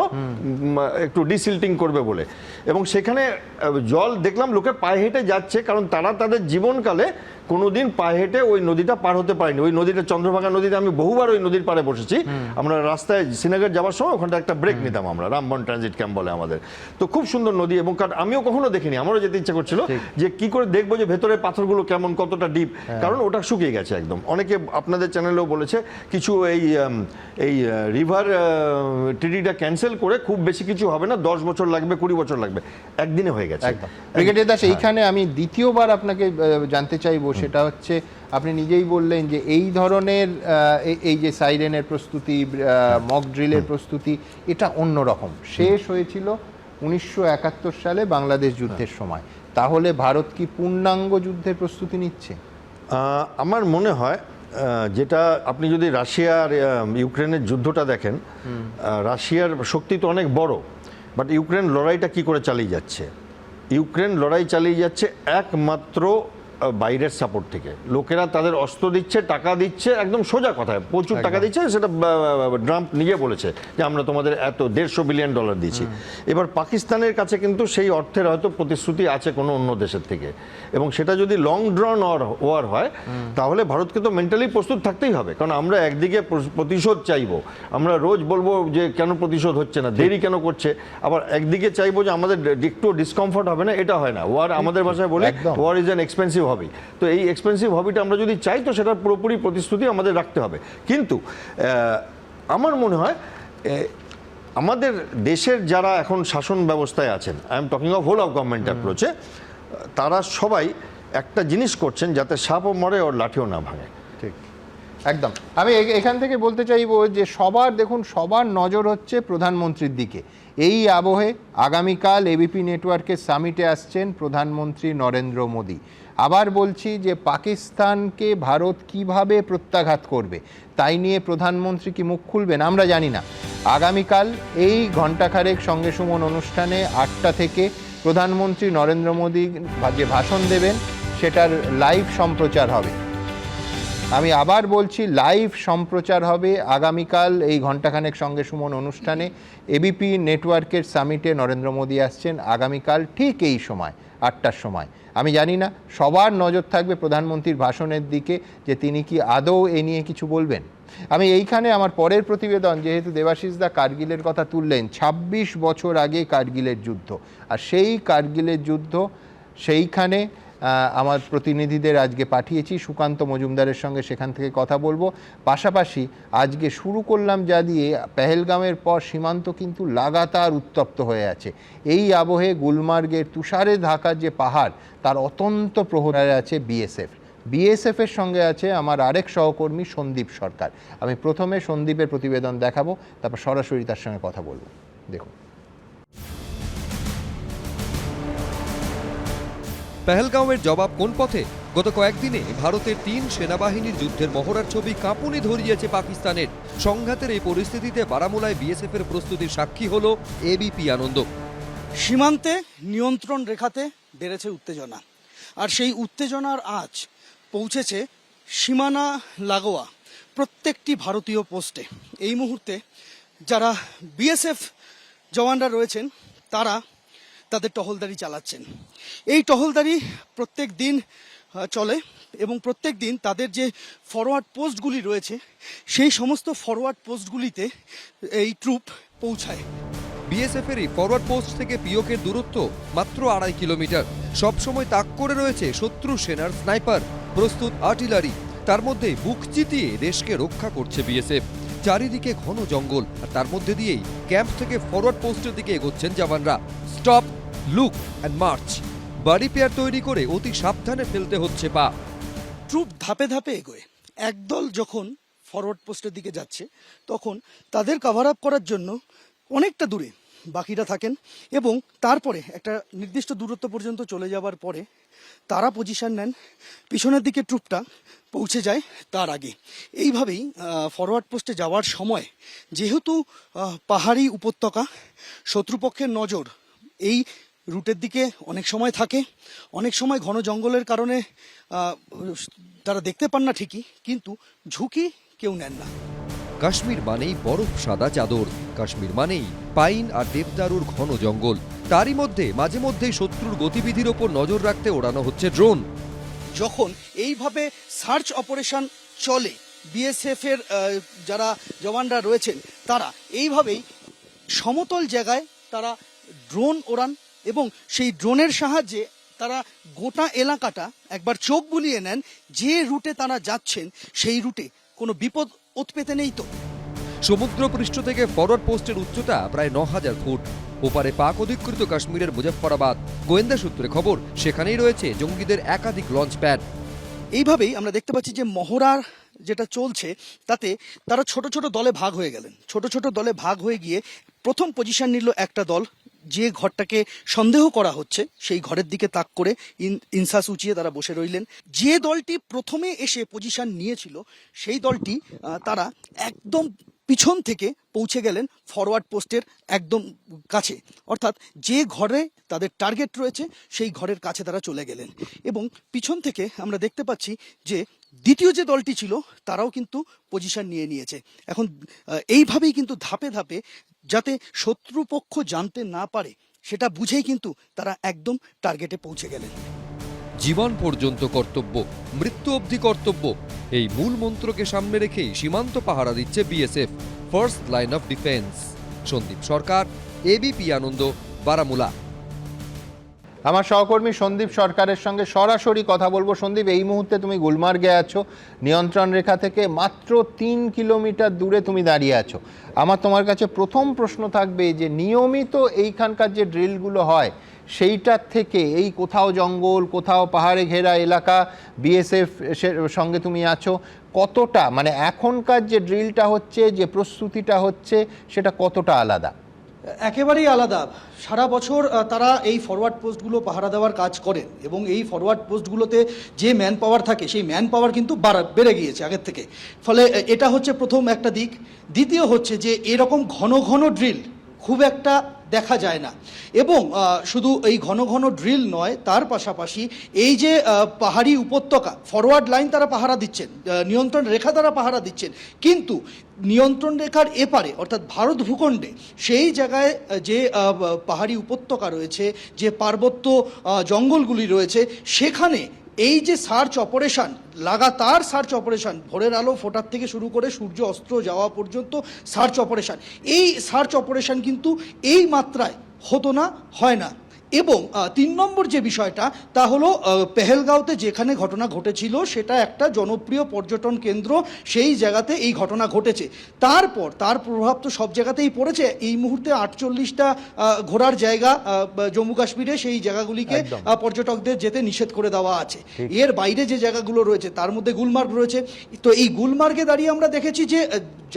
একটু ডিসিল্টিং করবে বলে। এবং সেখানে জল দেখলাম লোকে পায়ে হেঁটে যাচ্ছে, কারণ তারা তাদের জীবনকালে কোনোদিন পায়ে হেঁটে ওই নদীটা পার হতে পারেনি। ওই নদীটা চন্দ্রভাগা নদীতে আমি বহুবার ওই নদীর পাড়ে বসেছি। আমরা রাস্তায় শ্রীনগর যাওয়ার সময় ওখানটা একটা ব্রেক নিতাম আমরা, রামবন ট্রানজিট ক্যাম্প বলে আমাদের। তো খুব সুন্দর নদী, এবং আমিও কখনো দেখিনি, আমারও যেতে ইচ্ছা করছিল যে কি করে দেখবো যে ভেতরে পাথরগুলো কেমন, কতটা ডিপ, কারণ ওটা শুকিয়ে গেছে একদম। অনেকে আপনাদের চ্যানেলেও বলেছে কিছু এই রিভার ট্রিটিটা ক্যান্সেল করে খুব বেশি কিছু হবে না, 10 বছর লাগবে, 20 বছর লাগবে, একদিনে হয়ে গেছে। ব্রিগেডিয়ার দাস, এইখানে আমি দ্বিতীয়বার আপনাকে জানতে চাইবো, সেটা হচ্ছে আপনি নিজেই বললেন যে এই ধরনের এই যে সাইরেনের প্রস্তুতি, মক ড্রিলের প্রস্তুতি, এটা অন্যরকম। শেষ হয়েছিল 1971 সালে বাংলাদেশ যুদ্ধের সময়। তাহলে ভারত কি পূর্ণাঙ্গ যুদ্ধের প্রস্তুতি নিচ্ছে? আমার মনে হয় যেটা আপনি যদি রাশিয়া আর ইউক্রেনের যুদ্ধটা দেখেন, রাশিয়ার শক্তি তো অনেক বড়, বাট ইউক্রেন লড়াইটা কি করে চালিয়ে যাচ্ছে? ইউক্রেন লড়াই চালিয়ে যাচ্ছে একমাত্র বাইরের সাপোর্ট থেকে। লোকেরা তাদের অস্ত্র দিচ্ছে, টাকা দিচ্ছে, একদম সোজা কথায় প্রচুর টাকা দিচ্ছে। সেটা ট্রাম্প নিজে বলেছে যে আমরা তোমাদের এত $150 বিলিয়ন দিয়েছি। এবার পাকিস্তানের কাছে কিন্তু সেই অর্থের হয়তো প্রতিশ্রুতি আছে কোনো অন্য দেশের থেকে, এবং সেটা যদি লং ড্রন ওয়ার হয় তাহলে ভারতকে তো মেন্টালি প্রস্তুত থাকতেই হবে। কারণ আমরা একদিকে প্রতিশোধ চাইবো, আমরা রোজ বলবো যে কেন প্রতিশোধ হচ্ছে না, দেরি কেন করছে, আবার একদিকে চাইবো যে আমাদের একটু ডিসকমফর্ট হবে না, এটা হয় না। ওয়ার আমাদের ভাষায় বলি ওয়ার ইজ অ্যান এক্সপেন্সিভ হবি। তো এই এক্সপেন্সিভ হবিটা আমরা যদি চাই তো সেটার পুরোপুরি প্রতিশ্রুতি আমাদের রাখতে হবে। কিন্তু আমার মনে হয় আমাদের দেশের যারা এখন শাসন ব্যবস্থায় আছেন, I am talking of whole of government অ্যাপ্রোচে, তারা সবাই একটা জিনিস করছেন যাতে সাপও মরে ওর লাঠিও না ভাঙে। ঠিক, একদম। আমি এখান থেকে বলতে চাইবো যে সবার নজর হচ্ছে প্রধানমন্ত্রীর দিকে। এই আবহে আগামীকাল এবিপি নেটওয়ার্কের সামিটে আসছেন প্রধানমন্ত্রী নরেন্দ্র মোদী। আবার বলছি যে পাকিস্তানকে ভারত কিভাবে প্রত্যাঘাত করবে তাই নিয়ে প্রধানমন্ত্রী কি মুখ খুলবেন আমরা জানি না। আগামীকাল এই ঘণ্টাখানেক সঙ্গে সুমন অনুষ্ঠানে 8টা থেকে প্রধানমন্ত্রী নরেন্দ্র মোদী যে ভাষণ দেবেন সেটার লাইভ সম্প্রচার হবে। আমি আবার বলছি, লাইভ সম্প্রচার হবে আগামীকাল এই ঘণ্টাখানেক সঙ্গে সুমন অনুষ্ঠানে। এবিপি নেটওয়ার্কের সামিটে নরেন্দ্র মোদী আসছেন আগামীকাল ঠিক এই সময় 8টার সময়। আমি জানি না, সবার নজর থাকবে প্রধানমন্ত্রীর ভাষণের দিকে যে তিনি কি আদৌ এ নিয়ে কিছু বলবেন। আমি এইখানে আমার পরের প্রতিবেদন, যেহেতু দেবাশিস দা কার্গিলের কথা তুললেন, 26 বছর আগে কার্গিলের যুদ্ধ, আর সেই কার্গিলের যুদ্ধ সেইখানে আমার প্রতিনিধিদের আজকে পাঠিয়েছি, সুকান্ত মজুমদারের সঙ্গে সেখান থেকে কথা বলবো। পাশাপাশি আজকে শুরু করলাম যা দিয়ে, পেহেলগামের পর সীমান্ত কিন্তু লাগাতার উত্তপ্ত হয়ে আছে। এই আবহে গুলমার্গের তুষারে ঢাকা যে পাহাড়, তার অত্যন্ত প্রহরায় আছে বিএসএফের সঙ্গে আছে আমার আরেক সহকর্মী সন্দীপ সরকার। আমি প্রথমে সন্দীপের প্রতিবেদন দেখাবো, তারপর সরাসরি তার সঙ্গে কথা বলবো। দেখুন। পেহেলগাঁওয়ের জবাব কোন পথে? গত কয়েকদিনে ভারতের 3 সেনাবাহিনীর যুদ্ধের মহড়ার ছবি কাঁপুনি ধরিয়েছে পাকিস্তানের। সংঘাতের এই পরিস্থিতিতে বারামুলায় বিএসএফ এর প্রস্তুতির সাক্ষী হলো এবিপি আনন্দ। সীমান্তে নিয়ন্ত্রণ রেখাতে বেড়েছে উত্তেজনা, আর সেই উত্তেজনার আঁচ পৌঁছেছে সীমানা লাগোয়া প্রত্যেকটি ভারতীয় পোস্টে। এই মুহূর্তে যারা বিএসএফ জওয়ানরা রয়েছেন তারা তাদের টহলদারি চালাচ্ছেন। এই টহলদারি প্রত্যেক দিন চলে এবং প্রত্যেক দিন তাদের যে ফরওয়ার্ড পোস্টগুলি রয়েছে সেই সমস্ত ফরওয়ার্ড পোস্টগুলিতে এই ট্রুপ পৌঁছায়। বিএসএফ এর ফরওয়ার্ড পোস্ট থেকে পিওকের দূরত্ব মাত্র 2.5 কিলোমিটার। সবসময় তাক করে রয়েছে শত্রু সেনার স্নাইপার, প্রস্তুত আর্টিলারি। তার মধ্যে বুক চিতিয়ে দেশকে রক্ষা করছে বিএসএফ। চারিদিকে ঘন জঙ্গল, আর তার মধ্যে দিয়েই ক্যাম্প থেকে ফরওয়ার্ড পোস্টের দিকে এগোচ্ছেন জওয়ানরা। Stop, look and March. বাড়ি পেয়ার তৈরি করে অতি সাবধানে ফেলতে হচ্ছে পা। ট্রুপ ধাপে ধাপে এগোয়। একদল যখন ফরওয়ার্ড পোস্টের দিকে যাচ্ছে তখন তাদের কভার আপ করার জন্য অনেকটা দূরে বাকিরা থাকেন এবং তারপরে একটা নির্দিষ্ট দূরত্ব পর্যন্ত চলে যাওয়ার পরে তারা পজিশন নেন। পিছনের দিকে ট্রুপটা পৌঁছে যায় তার আগে। এইভাবেই ফরওয়ার্ড পোস্টে যাওয়ার সময় যেহেতু পাহাড়ি উপত্যকা, শত্রুপক্ষের নজর এই রুটের দিকে অনেক সময় থাকে, অনেক সময় ঘন জঙ্গলের কারণে তারা দেখতে পান না ঠিকই, কিন্তু ঝুঁকি কেউ নেন না। কাশ্মীর মানেই বরফ সাদা চাদর, কাশ্মীর মানেই পাইন আর দেবদারুর ঘন জঙ্গল। তারই মধ্যে মাঝে মধ্যেই শত্রুর গতিবিধির ওপর নজর রাখতে ওড়ানো হচ্ছে ড্রোন। যখন এইভাবে সার্চ অপারেশন চলে, বিএসএফ এর যারা জওয়ানরা রয়েছেন তারা এইভাবেই সমতল জায়গায় তারা ড্রোন ওড়ান এবং সেই ড্রোনের সাহায্যে তারা গোটা এলাকাটা একবার চোখ বুলিয়ে নেন যে রুটে তারা যাচ্ছেন সেই রুটে কোনো বিপদ উৎপেতে নেই তো। সমুদ্রপৃষ্ঠ থেকে ফরওয়ার্ড পোস্টের উচ্চতা প্রায় 9000 ফুট। ওপারে পাক অধিকৃত কাশ্মীরের মুজফফরাবাদ। গোয়েন্দা সূত্রে খবর সেখানেই রয়েছে জঙ্গিদের একাধিক লঞ্চ প্যাড। এইভাবেই আমরা দেখতে পাচ্ছি যে মহড়ার যেটা চলছে তাতে তারা ছোট ছোট দলে ভাগ হয়ে গেলেন। ছোট ছোট দলে ভাগ হয়ে গিয়ে প্রথম পজিশন নিল একটা দল, যে ঘরটাকে সন্দেহ করা হচ্ছে সেই ঘরের দিকে তাক করে ইনসাস উঁচিয়ে তারা বসে রইলেন। যে দলটি প্রথমে এসে পজিশন নিয়েছিল সেই দলটি তারা একদম পিছন থেকে পৌঁছে গেলেন ফরওয়ার্ড পোস্টের একদম কাছে, অর্থাৎ যে ঘরে তাদের টার্গেট রয়েছে সেই ঘরের কাছে তারা চলে গেলেন। এবং পিছন থেকে আমরা দেখতে পাচ্ছি যে দ্বিতীয় যে দলটি ছিল তারাও কিন্তু পজিশন নিয়ে নিয়েছে। এখন এইভাবেই কিন্তু ধাপে ধাপে যাতে শত্রুপক্ষ জানতে না পারে সেটা বুঝেই কিন্তু তারা একদম টার্গেটে পৌঁছে গেলেন। জীবন পর্যন্ত কর্তব্য, মৃত্যু অবধি কর্তব্য, এই মূল মন্ত্রকে সামনে রেখেই সীমান্ত পাহারা দিচ্ছে BSF, first line of defence. Sandip Sarkar, ABP Ananda, Baramulla. আমার সহকর্মী সন্দীপ সরকারের সঙ্গে সরাসরি কথা বলবো। সন্দীপ, এই মুহূর্তে তুমি গুলমার্গে আছো, নিয়ন্ত্রণ রেখা থেকে মাত্র 3 কিলোমিটার দূরে তুমি দাঁড়িয়ে আছো। আমার তোমার কাছে প্রথম প্রশ্ন থাকবে যে নিয়মিত এইখানকার যে ড্রিলগুলো হয় সেইটার থেকে এই কোথাও জঙ্গল, কোথাও পাহাড়ে ঘেরা এলাকা, বিএসএফ সঙ্গে তুমি আছো, কতটা মানে এখনকার যে ড্রিলটা হচ্ছে, যে প্রস্তুতিটা হচ্ছে, সেটা কতটা আলাদা? একেবারেই আলাদা। সারা বছর তারা এই ফরওয়ার্ড পোস্টগুলো পাহারা দেওয়ার কাজ করেন এবং এই ফরওয়ার্ড পোস্টগুলোতে যে ম্যান পাওয়ার থাকে সেই ম্যান পাওয়ার কিন্তু বেড়ে গিয়েছে আগের থেকে। ফলে এটা হচ্ছে প্রথম একটা দিক। দ্বিতীয় হচ্ছে যে এরকম ঘন ঘন ড্রিল খুব একটা দেখা যায় না। এবং শুধু এই ঘন ঘন ড্রিল নয়, তার পাশাপাশি এই যে পাহাড়ি উপত্যকা ফরওয়ার্ড লাইন তারা পাহারা দিচ্ছেন, নিয়ন্ত্রণ রেখা তারা পাহারা দিচ্ছেন, কিন্তু নিয়ন্ত্রণ রেখার এপারে অর্থাৎ ভারত ভূখণ্ডে সেই জায়গায় যে পাহাড়ি উপত্যকা রয়েছে, যে পার্বত্য জঙ্গলগুলি রয়েছে, সেখানে এই যে সার্চ অপারেশন, লাগাতার সার্চ অপারেশন, ভোরের আলো ফোটার থেকে শুরু করে সূর্য অস্ত যাওয়া পর্যন্ত সার্চ অপারেশন, এই সার্চ অপারেশন কিন্তু এই মাত্রায় হতো না, হয় না। এবং 3 নম্বর যে বিষয়টা তা হলো পেহেলগাঁওতে যেখানে ঘটনা ঘটেছিল সেটা একটা জনপ্রিয় পর্যটন কেন্দ্র, সেই জায়গাতে এই ঘটনা ঘটেছে। তারপর তার প্রভাব তো সব জায়গাতেই পড়েছে। এই মুহূর্তে 48টা ঘোরার জায়গা জম্মু কাশ্মীরে, সেই জায়গাগুলিকে পর্যটকদের যেতে নিষেধ করে দেওয়া আছে। এর বাইরে যে জায়গাগুলো রয়েছে তার মধ্যে গুলমার্গ রয়েছে। তো এই গুলমার্গে দাঁড়িয়ে আমরা দেখেছি যে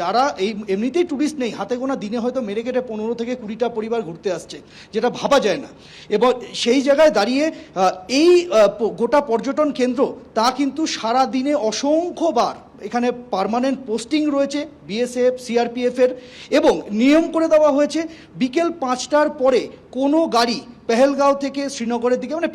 যারা এই এমনিতেই টুরিস্ট নেই, হাতে গোনা দিনে হয়তো মেরে কেটে 15 থেকে 20টা পরিবার ঘুরতে আসছে, যেটা ভাবা যায় না। এবং সেই জায়গায় দাঁড়িয়ে এই গোটা পর্যটন কেন্দ্র তা কিন্তু সারা দিনে অসংখ্যবার এখানে পার্মানেন্ট পোস্টিং রয়েছে বিএসএফ সিআরপিএফের, এবং নিয়ম করে দেওয়া হয়েছে বিকেল 5টার পরে কোনো গাড়ি পেহেলগাঁও থেকে শ্রীনগরের দিকে, মানে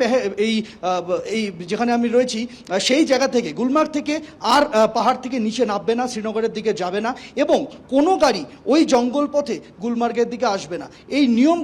এই যেখানে আমি রয়েছি সেই জায়গা থেকে গুলমার্গ থেকে আর পাহাড় থেকে নিচে নামবে না, শ্রীনগরের দিকে যাবে না, এবং কোনো গাড়ি ওই জঙ্গল পথে গুলমার্গের দিকে আসবে না। এই নিয়ম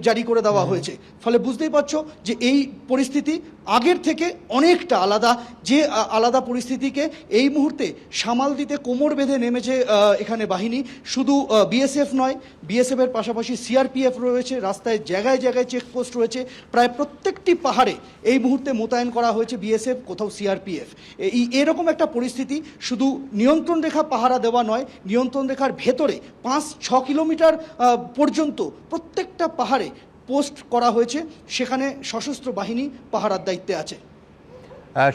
জারি করে দেওয়া হয়েছে। ফলে বুঝতেই পারছো যে এই পরিস্থিতি আগের থেকে অনেকটা আলাদা, যে আলাদা পরিস্থিতিকে এই মুহূর্তে সামাল দিতে কোমর বেঁধে নেমেছে এখানে বাহিনী। শুধু বিএসএফ নয়, বিএসএফের পাশাপাশি সিআরপিএফ রয়েছে, রাস্তায় জায়গায় জায়গায় চেকপোস্ট রয়েছে। প্রায় প্রত্যেকটি পাহাড়ে এই মুহূর্তে মোতায়েন করা হয়েছে বিএসএফ, কোথাও সিআরপিএফ। এরকম একটা পরিস্থিতি শুধু নিয়ন্ত্রণ রেখা পাহারা দেওয়া নয়, নিয়ন্ত্রণ রেখার ভেতরে 5-6 কিলোমিটার পর্যন্ত প্রত্যেকটা পাহাড়ে পোস্ট করা হয়েছে, সেখানে সশস্ত্র বাহিনী পাহারার দায়িত্বে আছে।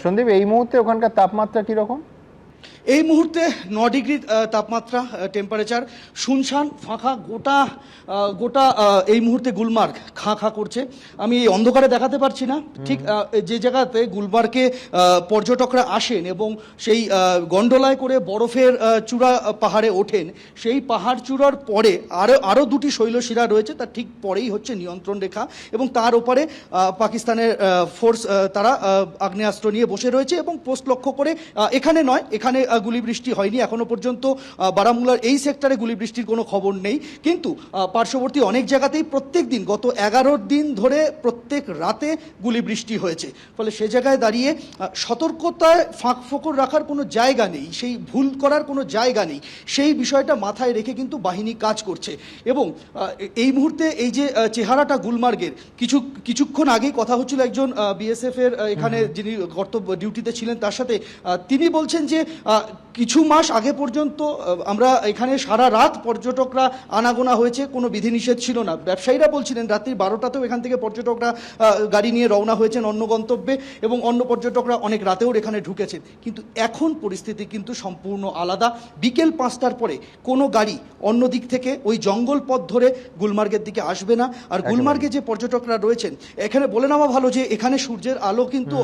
সন্দীপ, এই মুহূর্তে ওখানকার তাপমাত্রা কীরকম? এই মুহূর্তে 9 ডিগ্রি তাপমাত্রা, টেম্পারেচার, শুনশান ফাঁকা, গোটা এই মুহূর্তে গুলমার্গ খাঁ করছে। আমি এই অন্ধকারে দেখাতে পারছি না, ঠিক যে জায়গাতে গুলমার্গে পর্যটকরা আসেন এবং সেই গন্ডোলায় করে বরফের চূড়া পাহাড়ে ওঠেন, সেই পাহাড় চূড়ার পরে আরও দুটি শৈলশিরা রয়েছে, তার ঠিক পরেই হচ্ছে নিয়ন্ত্রণ রেখা, এবং তার ওপরে পাকিস্তানের ফোর্স তারা আগ্নেয়াস্ত্র নিয়ে বসে রয়েছে এবং পোস্ট লক্ষ্য করে এখানে নয়, এখানে গুলি বৃষ্টি হয়নি এখনো পর্যন্ত। বারামুলার এই সেক্টরে গুলি বৃষ্টির কোনো খবর নেই, কিন্তু পার্শ্ববর্তী অনেক জায়গাতেই প্রত্যেক দিন গত 11 দিন ধরে প্রত্যেক রাতে গুলি বৃষ্টি হয়েছে। ফলে সে জায়গায় দাঁড়িয়ে সতর্কতায় ফাঁক ফোকর রাখার কোনো জায়গা নেই, সেই ভুল করার কোনো জায়গা নেই, সেই বিষয়টা মাথায় রেখে কিন্তু বাহিনী কাজ করছে। এবং এই মুহূর্তে এই যে চেহারাটা গুলমার্গের, কিছুক্ষণ আগেই কথা হচ্ছিল একজন বিএসএফের এখানে যিনি কর্তব্য ডিউটিতে ছিলেন তার সাথে, তিনি বলছেন যে কিছু মাস আগে পর্যন্ত আমরা এখানে সারা রাত পর্যটকরা আনাগোনা হয়েছে, কোনো বিধিনিষেধ ছিল না। ব্যবসায়ীরা বলছিলেন রাত্রি 12টাতেও এখান থেকে পর্যটকরা গাড়ি নিয়ে রওনা হয়েছেন অন্য গন্তব্যে, এবং অন্য পর্যটকরা অনেক রাতেও এখানে ঢুকেছেন। কিন্তু এখন পরিস্থিতি কিন্তু সম্পূর্ণ আলাদা। বিকেল 5টার পরে কোনো গাড়ি অন্য দিক থেকে ওই জঙ্গল পথ ধরে গুলমার্গের দিকে আসবে না। আর গুলমার্গে যে পর্যটকরা রয়েছেন, এখানে বলে নেওয়া ভালো যে এখানে সূর্যের আলো কিন্তু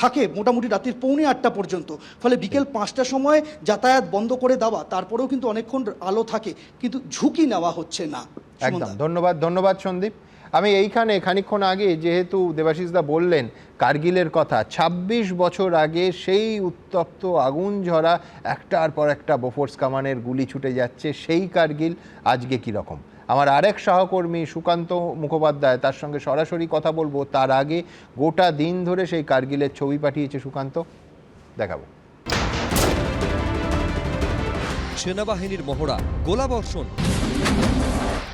থাকে মোটামুটি রাত্রির 7:45 পর্যন্ত। ফলে বিকেল 5টার সময় যাতায়াত বন্ধ করে দেওয়া, তারপরেও কিন্তু অনেকক্ষণ আলো থাকে, কিন্তু ঝুঁকি নেওয়া হচ্ছে না। একদম ধন্যবাদ সন্দীপ। আমি এইখানে খানিকক্ষণ আগে যেহেতু দেবাশিসদা বললেন কার্গিলের কথা, 26 বছর আগে সেই উত্তপ্ত আগুন ঝরা একটার পর একটা বোফোর্স কামানের গুলি ছুটে যাচ্ছে, সেই কার্গিল আজকে কীরকম। আমার আরেক সহকর্মী সুকান্ত মুখোপাধ্যায়, তার সঙ্গে সরাসরি কথা বলবো। তার আগে গোটা দিন ধরে সেই কার্গিলের ছবি পাঠিয়েছে সুকান্ত, দেখাবো। সেনাবাহিনীর মহড়া, গোলাবর্ষণ,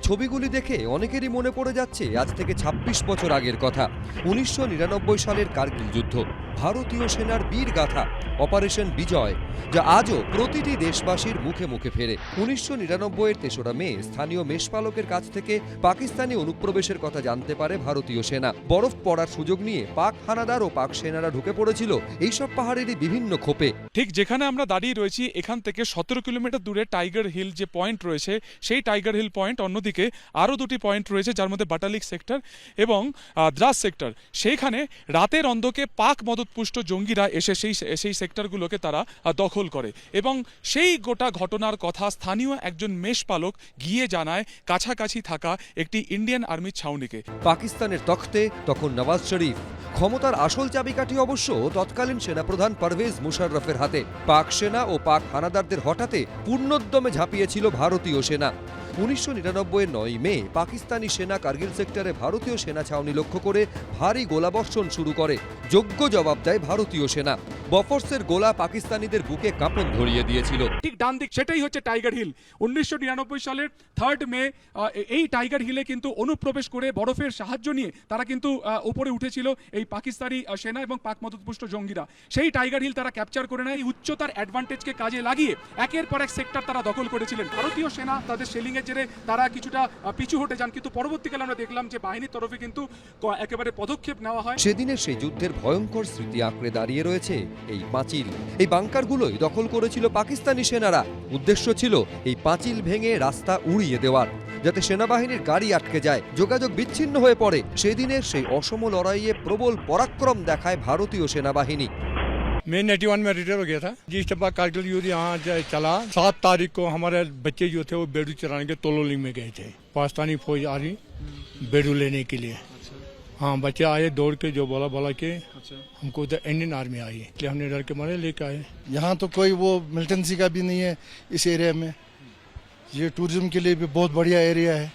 ছবিগুলি দেখে অনেকেরই মনে পড়ে যাচ্ছে আজ থেকে 26 বছর আগের কথা। 1999 সালের কার্গিল যুদ্ধ, ভারতীয় সেনার বীর গাথা অপারেশন বিজয়, যা আজও প্রতিটি দেশবাসীর মুখে মুখে ফেরে। 1999-এর 3রা মে স্থানীয় মেষপালকের কাছ থেকে পাকিস্তানি অনুপ্রবেশের কথা জানতে পারে ভারতীয় সেনা। বরফ পড়ার সুযোগ নিয়ে পাক হানাদার ও পাক সেনারা ঢুকে পড়েছিল এইসব পাহাড়েরই বিভিন্ন খোপে। ঠিক যেখানে আমরা দাঁড়িয়ে রয়েছি, এখান থেকে 17 কিলোমিটার দূরে টাইগার হিল যে পয়েন্ট রয়েছে, সেই টাইগার হিল পয়েন্ট, অন্যদিকে আরও দুটি পয়েন্ট রয়েছে যার মধ্যে বাটালিক সেক্টর এবং দ্রাস সেক্টর। সেইখানে রাতের অন্ধকে পাক মদতপুষ্ট জঙ্গিরা এসে সেই সেক্টরগুলোকে তারা দখল করে, এবং সেই গোটা ঘটনার কথা স্থানীয় একজন মেষপালক গিয়ে জানায় কাছাকাছি থাকা একটি ইন্ডিয়ান আর্মির ছাউনিকে। পাকিস্তানের তখ্তে তখন নওয়াজ শরীফ, ক্ষমতার আসল চাবিকাঠি অবশ্য তৎকালীন সেনাপ্রধান পারভেজ মুশাররফের হাতে। পাক সেনা ও পাক হানাদারদের হঠাতে পূর্ণোদ্যমে ঝাঁপিয়েছিল ভারতীয় সেনা। 1999-এর 9 মে পাকিস্তানি সেনা কার্গিল সেক্টরে ভারতীয় সেনা ছাউনি লক্ষ্য করে ভারী গোলাবর্ষণ শুরু করে। যোগ্য জবাব দেয় ভারতীয় সেনা। বফোর্সের গোলা পাকিস্তানিদের বুকে কাঁপন ধরিয়ে দিয়েছিল। ঠিক ডান দিক, সেটাই হচ্ছে টাইগার হিল। 1999 সালের 3 মে এই টাইগার হিলে কিন্তু অনুপ্রবেশ করে বরফের সাহায্য নিয়ে তারা কিন্তু উপরে উঠেছিল এই পাকিস্তানি সেনা এবং পাক মদতপুষ্ট জঙ্গিরা। সেই টাইগার হিল তারা ক্যাপচার করে নেয়। উচ্চতার অ্যাডভান্টেজকে কাজে লাগিয়ে একের পর এক সেক্টর তারা দখল করেছিলেন। ভারতীয় সেনা তাদের সেলিং এর জেরে তারা কিছুটা পিছু হটে যান, কিন্তু পরবর্তীকালে আমরা দেখলাম যে বাহিনীর তরফে কিন্তু একেবারে পদক্ষেপ নেওয়া হয়। সেদিনের সেই যুদ্ধের ভয়ঙ্কর স্মৃতি আঁকড়ে দাঁড়িয়ে রয়েছে এই পাঁচিল। এই বাংকারগুলোই দখল করেছিল পাকিস্তানি সেনারা। উদ্দেশ্য ছিল এই পাঁচিল ভেঙে রাস্তা উড়িয়ে দেওয়ার। যাতে সেনাবাহিনীর গাড়ি আটকে যায়, যোগাযোগ বিচ্ছিন্ন হয়ে পড়ে। সেদিনের সেই অসম লড়াইয়ে প্রবল পরাক্রম দেখায় ভারতীয় সেনাবাহিনী। मैं 91 में रिटायर हो गया था। जिस टाइम कारगिल युद्ध यहाँ चला, 7 तारीख को हमारे बच्चे जो थे वो बेडू चलाने के तोलोलिंग में गए थे। पाकिस्तानी फौज आ रही बेडू लेने के लिए। हाँ, बच्चे आए दौड़ के, जो बोला कि हमको तो इंडियन आर्मी आई, इसलिए हमने डर के मारे लेके आए। यहाँ तो कोई वो मिलिटेंसी का भी नहीं है इस एरिया में। ये टूरिज्म के लिए भी बहुत बढ़िया एरिया है।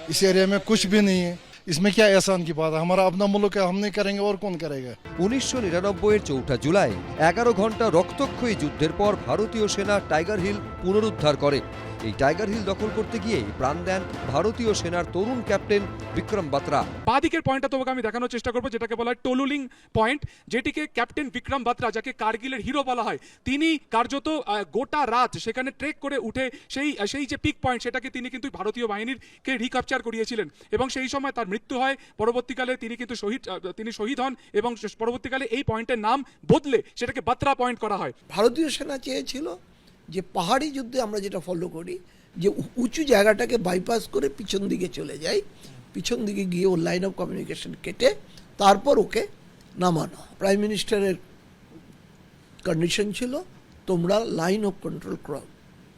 इस एरिया में कुछ भी नहीं है। इसमें क्या एहसान की बात है, हमारा अपना मुल्क है, हम नहीं करेंगे और कौन करेगा। 1999 4 জুলাই 11 ঘন্টা রক্তক্ষয়ী যুদ্ধের পর ভারতীয় সেনা টাইগার হিল পুনরুদ্ধার করে। এই টাইগার হিল দখল করতে গিয়ে প্রাণ দেন ভারতীয় সেনার তরুণ ক্যাপ্টেন বিক্রম বাত্রা। বাদিকের পয়েন্টটা তোমাকে আমি দেখানোর চেষ্টা করবো, যেটাকে বলা হয় টোলুলিং পয়েন্ট, যেটিকে ক্যাপ্টেন বিক্রম বাত্রা, যাকে কার্গিলের হিরো বলা হয়, তিনি কার্যত গোটা রাত সেখানে ট্রেক করে উঠে সেই যে পিক পয়েন্ট, সেটাকে তিনি কিন্তু ভারতীয় বাহিনীরকে রিক্যাপচার করিয়েছিলেন এবং সেই সময় তার মৃত্যু হয়। পরবর্তীকালে তিনি কিন্তু শহীদ হন এবং পরবর্তীকালে এই পয়েন্টের নাম বদলে সেটাকে বাত্রা পয়েন্ট করা হয়। ভারতীয় সেনা চেয়েছিল যে পাহাড়ি যুদ্ধে আমরা যেটা ফলো করি, যে উঁচু জায়গাটাকে বাইপাস করে পিছন দিকে চলে যাই, পিছন দিকে গিয়ে ওর লাইন অফ কমিউনিকেশন কেটে তারপর ওকে নামানো। প্রাইম মিনিস্টারের কন্ডিশন ছিল তোমরা লাইন অফ কন্ট্রোল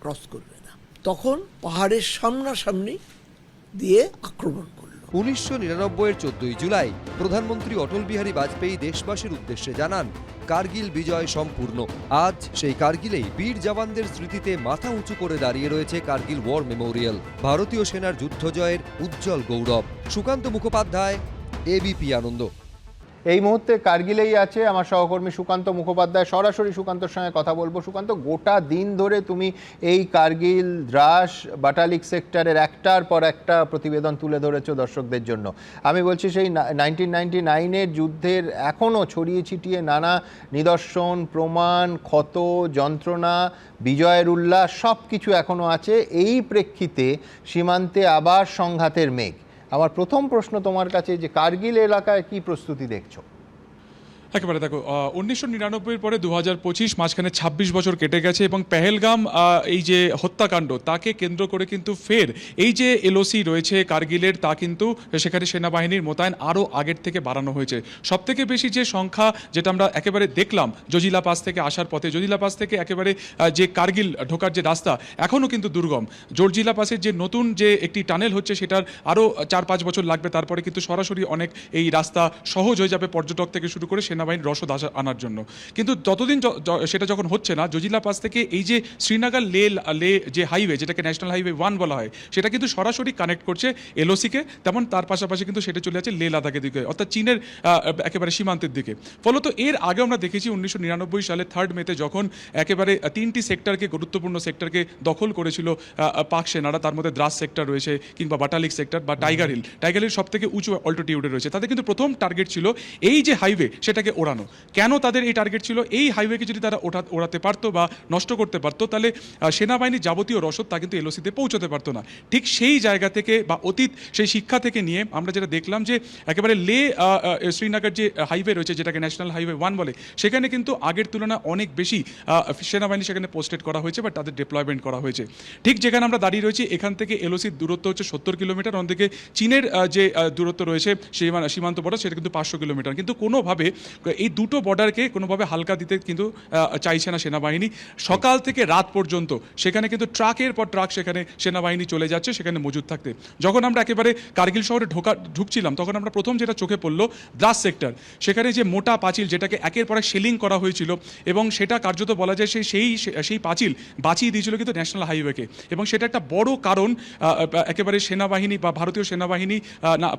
ক্রস করবে না। তখন পাহাড়ের সামনাসামনি দিয়ে আক্রমণ করল। 1999 14 জুলাই প্রধানমন্ত্রী অটল বিহারী বাজপেয়ী দেশবাসীর উদ্দেশ্যে জানান, কার্গিল বিজয় সম্পূর্ণ। আজ সেই কার্গিলেই বীর জওয়ানদের স্মৃতিতে মাথা উঁচু করে দাঁড়িয়ে রয়েছে কার্গিল ওয়ার মেমোরিয়াল, ভারতীয় সেনার যুদ্ধ জয়ের উজ্জ্বল গৌরব। সুকান্ত মুখোপাধ্যায়, এবিপি আনন্দ। এই মুহূর্তে কার্গিলেই আছে আমার সহকর্মী সুকান্ত মুখোপাধ্যায়। সরাসরি সুকান্তর সঙ্গে কথা বলবো। সুকান্ত, গোটা দিন ধরে তুমি এই কার্গিল, দ্রাস, বাটালিক সেক্টরের একটার পর একটা প্রতিবেদন তুলে ধরেছো দর্শকদের জন্য। আমি বলছি সেই 1999-এর যুদ্ধের এখনও ছড়িয়ে ছিটিয়ে নানা নিদর্শন, প্রমাণ, ক্ষত, যন্ত্রণা, বিজয়ের উল্লাস সব কিছু এখনও আছে। এই প্রেক্ষিতে সীমান্তে আবার সংঘাতের মেঘ। আমার প্রথম প্রশ্ন তোমার কাছে, যে কার্গিল এলাকায় কি প্রস্তুতি দেখছো? একেবারে দেখো, 1999 পরে 2025, মাঝখানে 26 বছর কেটে গেছে এবং পেহেলগাম এই যে হত্যাকাণ্ড, তাকে কেন্দ্র করে কিন্তু ফের এই যে এলওসি রয়েছে কার্গিলের, তা কিন্তু সেখানে সেনাবাহিনীর মোতায়েন আরও আগের থেকে বাড়ানো হয়েছে। সবথেকে বেশি যে সংখ্যা, যেটা আমরা একেবারে দেখলাম জজিলা পাস থেকে আসার পথে, জজিলা পাস থেকে একেবারে যে কার্গিল ঢোকার যে রাস্তা এখনও কিন্তু দুর্গম। জর্জিলা পাসের যে নতুন যে একটি টানেল হচ্ছে, সেটার আরও 4-5 বছর লাগবে, তারপরে কিন্তু সরাসরি অনেক এই রাস্তা সহজ হয়ে যাবে পর্যটক থেকে শুরু করে সেনাবাহিনীর রসদ আনার জন্য। কিন্তু ততদিন সেটা যখন হচ্ছে না, জজিলা পাস থেকে এই যে শ্রীনগর লে যে হাইওয়ে, যেটাকে ন্যাশনাল হাইওয়ে 1 বলা হয়, সেটা কিন্তু সরাসরি কানেক্ট করছে এলওসিকে, তেমন তার পাশাপাশি কিন্তু সেটা চলে যাচ্ছে লে লাদাখের দিকে, অর্থাৎ চীনের একেবারে সীমান্তের দিকে। ফলত এর আগে আমরা দেখেছি 1999 সালে 3 মেতে যখন একেবারে 3টি সেক্টরকে, গুরুত্বপূর্ণ সেক্টরকে দখল করেছিল পাক সেনারা, তার মধ্যে দ্রাস সেক্টর রয়েছে কিংবা বাটালিক সেক্টর বা টাইগার হিল সব থেকে উঁচু অল্টিটিউডে রয়েছে। তাদের কিন্তু প্রথম টার্গেট ছিল এই যে হাইওয়ে, সেটাকে ওড়ানো। কেন তাদের এই টার্গেট ছিল? এই হাইওয়েকে যদি তারা ওড়াতে পারতো বা নষ্ট করতে পারতো, তাহলে সেনাবাহিনীর যাবতীয় রসদ তা কিন্তু এলওসিতে পৌঁছতে পারতো না। ঠিক সেই জায়গা থেকে বা অতীত সেই শিক্ষা থেকে নিয়ে আমরা যেটা দেখলাম, যে একেবারে লে শ্রীনগর যে হাইওয়ে রয়েছে, যেটাকে ন্যাশনাল হাইওয়ে 1 বলে, সেখানে কিন্তু আগের তুলনায় অনেক বেশি সেনাবাহিনী সেখানে পোস্টেড করা হয়েছে বা তাদের ডিপ্লয়মেন্ট করা হয়েছে। ঠিক যেখানে আমরা দাঁড়িয়ে রয়েছি, এখান থেকে এলওসির দূরত্ব হচ্ছে 70 কিলোমিটার, অন্যদিকে চীনের যে দূরত্ব রয়েছে সীমান্ত বর্ডার, সেটা কিন্তু 500 কিলোমিটার। কিন্তু কোনোভাবে এই দুটো বর্ডারকে কোনোভাবে হালকা দিতে কিন্তু চাইছে না সেনাবাহিনী। সকাল থেকে রাত পর্যন্ত সেখানে কিন্তু ট্রাকের পর ট্রাক সেখানে সেনাবাহিনী চলে যাচ্ছে সেখানে মজুদ থাকতে। যখন আমরা একেবারে কার্গিল শহরে ঢুকছিলাম, তখন আমরা প্রথম যেটা চোখে পড়লো, দ্রাস সেক্টর, সেখানে যে মোটা পাঁচিল, যেটাকে একের পর এক শেলিং করা হয়েছিল, এবং সেটা কার্যত বলা যায় সেই পাঁচিল বাঁচিয়ে দিয়েছিল কিন্তু ন্যাশনাল হাইওয়েকে। এবং সেটা একটা বড় কারণ একেবারে সেনাবাহিনী বা ভারতীয় সেনাবাহিনী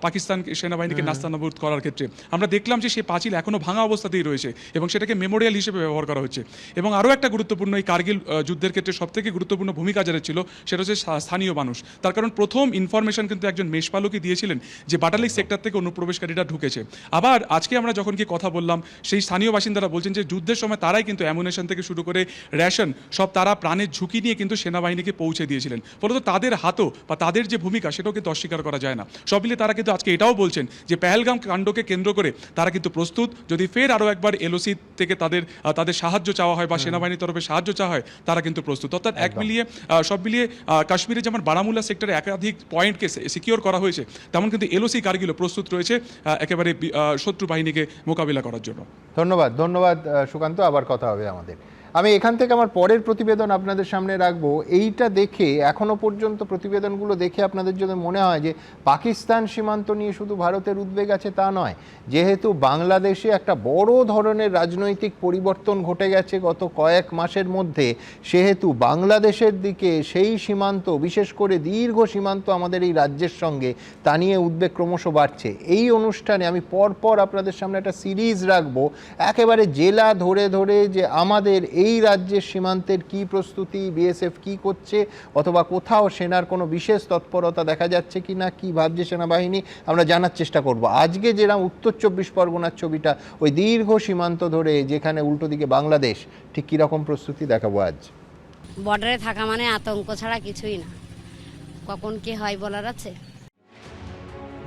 পাকিস্তান সেনাবাহিনীকে নাস্তানাবুদ করার ক্ষেত্রে। আমরা দেখলাম যে সেই পাঁচিল এখনও ভাঙা অবস্থাতেই রয়েছে এবং সেটাকে মেমোরিয়াল হিসেবে ব্যবহার করা হচ্ছে। এবং আরও একটা গুরুত্বপূর্ণ, এই কার্গিল যুদ্ধের ক্ষেত্রে সবথেকে গুরুত্বপূর্ণ ভূমিকা যারা ছিল, সেটা হচ্ছে স্থানীয় মানুষ। তার কারণ প্রথম ইনফরমেশন কিন্তু একজন মেষপালকই দিয়েছিলেন যে বাটালিক সেক্টর থেকে অনুপ্রবেশকারীরা ঢুকেছে। আবার আজকে আমরা যখন কি কথা বললাম, সেই স্থানীয় বাসিন্দারা বলছেন যে যুদ্ধের সময় তারাই কিন্তু অ্যামুনেশন থেকে শুরু করে রেশন সব তারা প্রাণের ঝুঁকি নিয়ে কিন্তু সেনাবাহিনীকে পৌঁছে দিয়েছিলেন। ফলত তাদের হাতও বা তাদের যে ভূমিকা, সেটাও কিন্তু অস্বীকার করা যায় না। সব মিলে তারা কিন্তু আজকে এটাও বলছেন যে পেহেলগাম কাণ্ডকে কেন্দ্র করে তারা কিন্তু প্রস্তুত, যদি ফের আরও একবার এলওসি থেকে তাদের সাহায্য চাওয়া হয় বা সেনাবাহিনীর তরফে সাহায্য চাওয়া হয়, তারা কিন্তু প্রস্তুত। অর্থাৎ সব মিলিয়ে কাশ্মীরে যেমন বারামুল্লা সেক্টরে একাধিক পয়েন্টকে সিকিওর করা হয়েছে, তেমন কিন্তু এলওসি কারগিলও প্রস্তুত রয়েছে একেবারে শত্রু বাহিনীকে মোকাবিলা করার জন্য। ধন্যবাদ সুকান্ত, আবার কথা হবে আমাদের। আমি এখান থেকে আমার পরের প্রতিবেদন আপনাদের সামনে রাখবো। এইটা দেখে এখনো পর্যন্ত প্রতিবেদনগুলো দেখে আপনাদের যদি মনে হয় যে পাকিস্তান সীমান্ত নিয়ে শুধু ভারতের উদ্বেগ আছে, তা নয়। যেহেতু বাংলাদেশে একটা বড় ধরনের রাজনৈতিক পরিবর্তন ঘটে গেছে গত কয়েক মাসের মধ্যে, সেহেতু বাংলাদেশের দিকে সেই সীমান্ত, বিশেষ করে দীর্ঘ সীমান্ত আমাদের এই রাজ্যের সঙ্গে, তা নিয়ে উদ্বেগ ক্রমশ বাড়ছে। এই অনুষ্ঠানে আমি পরপর আপনাদের সামনে একটা সিরিজ রাখবো একেবারে জেলা ধরে ধরে, যে আমাদের এই রাজ্যের সীমান্তের কি প্রস্তুতি, বিএসএফ কি করছে, অথবা কোথাও সেনার কোনো বিশেষ তৎপরতা দেখা যাচ্ছে কিনা, কি ভাবছে সেনাবাহিনী, আমরা জানার চেষ্টা করব। আজকে যেরকম উত্তর 24 পরগনার ছবিটা, ওই দীর্ঘ সীমান্ত ধরে যেখানে উল্টো দিকে বাংলাদেশ, ঠিক কীরকম প্রস্তুতি দেখাবো আজ। বর্ডারে থাকা মানে আতঙ্ক ছাড়া কিছুই না, কখন কি হয় বলার আছে।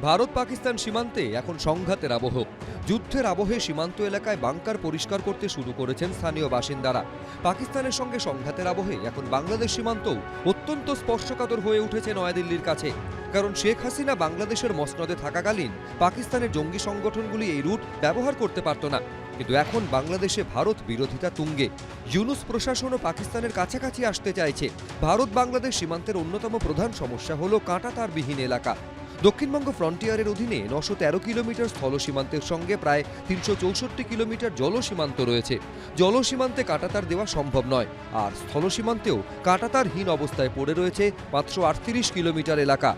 ভারত পাকিস্তান সীমান্তে এখন সংঘাতের আবহ। যুদ্ধের আবহে সীমান্ত এলাকায় বাংকার পরিষ্কার করতে শুরু করেছেন স্থানীয় বাসিন্দারা। পাকিস্তানের সঙ্গে সংঘাতের আবহে এখন বাংলাদেশ সীমান্তও অত্যন্ত স্পর্শকাতর হয়ে উঠেছে নয়াদিল্লির কাছে। কারণ শেখ হাসিনা বাংলাদেশের মসনদে থাকাকালীন পাকিস্তানের জঙ্গি সংগঠনগুলি এই রুট ব্যবহার করতে পারত না, কিন্তু এখন বাংলাদেশে ভারত বিরোধিতা তুঙ্গে। ইউনুস প্রশাসনও পাকিস্তানের কাছাকাছি আসতে চাইছে। ভারত বাংলাদেশ সীমান্তের অন্যতম প্রধান সমস্যা হল কাঁটাতারবিহীন এলাকা। দক্ষিণবঙ্গ ফ্রন্টিয়ারের অধীনে 913 কিলোমিটার স্থল সীমান্তের সঙ্গে প্রায় 364 কিলোমিটার জল সীমান্ত রয়েছে। জল সীমান্তে কাঁটাতার দেওয়া সম্ভব নয়, আর স্থল সীমান্তেও কাঁটাতারহীন অবস্থায় পড়ে রয়েছে 538 কিলোমিটার এলাকা।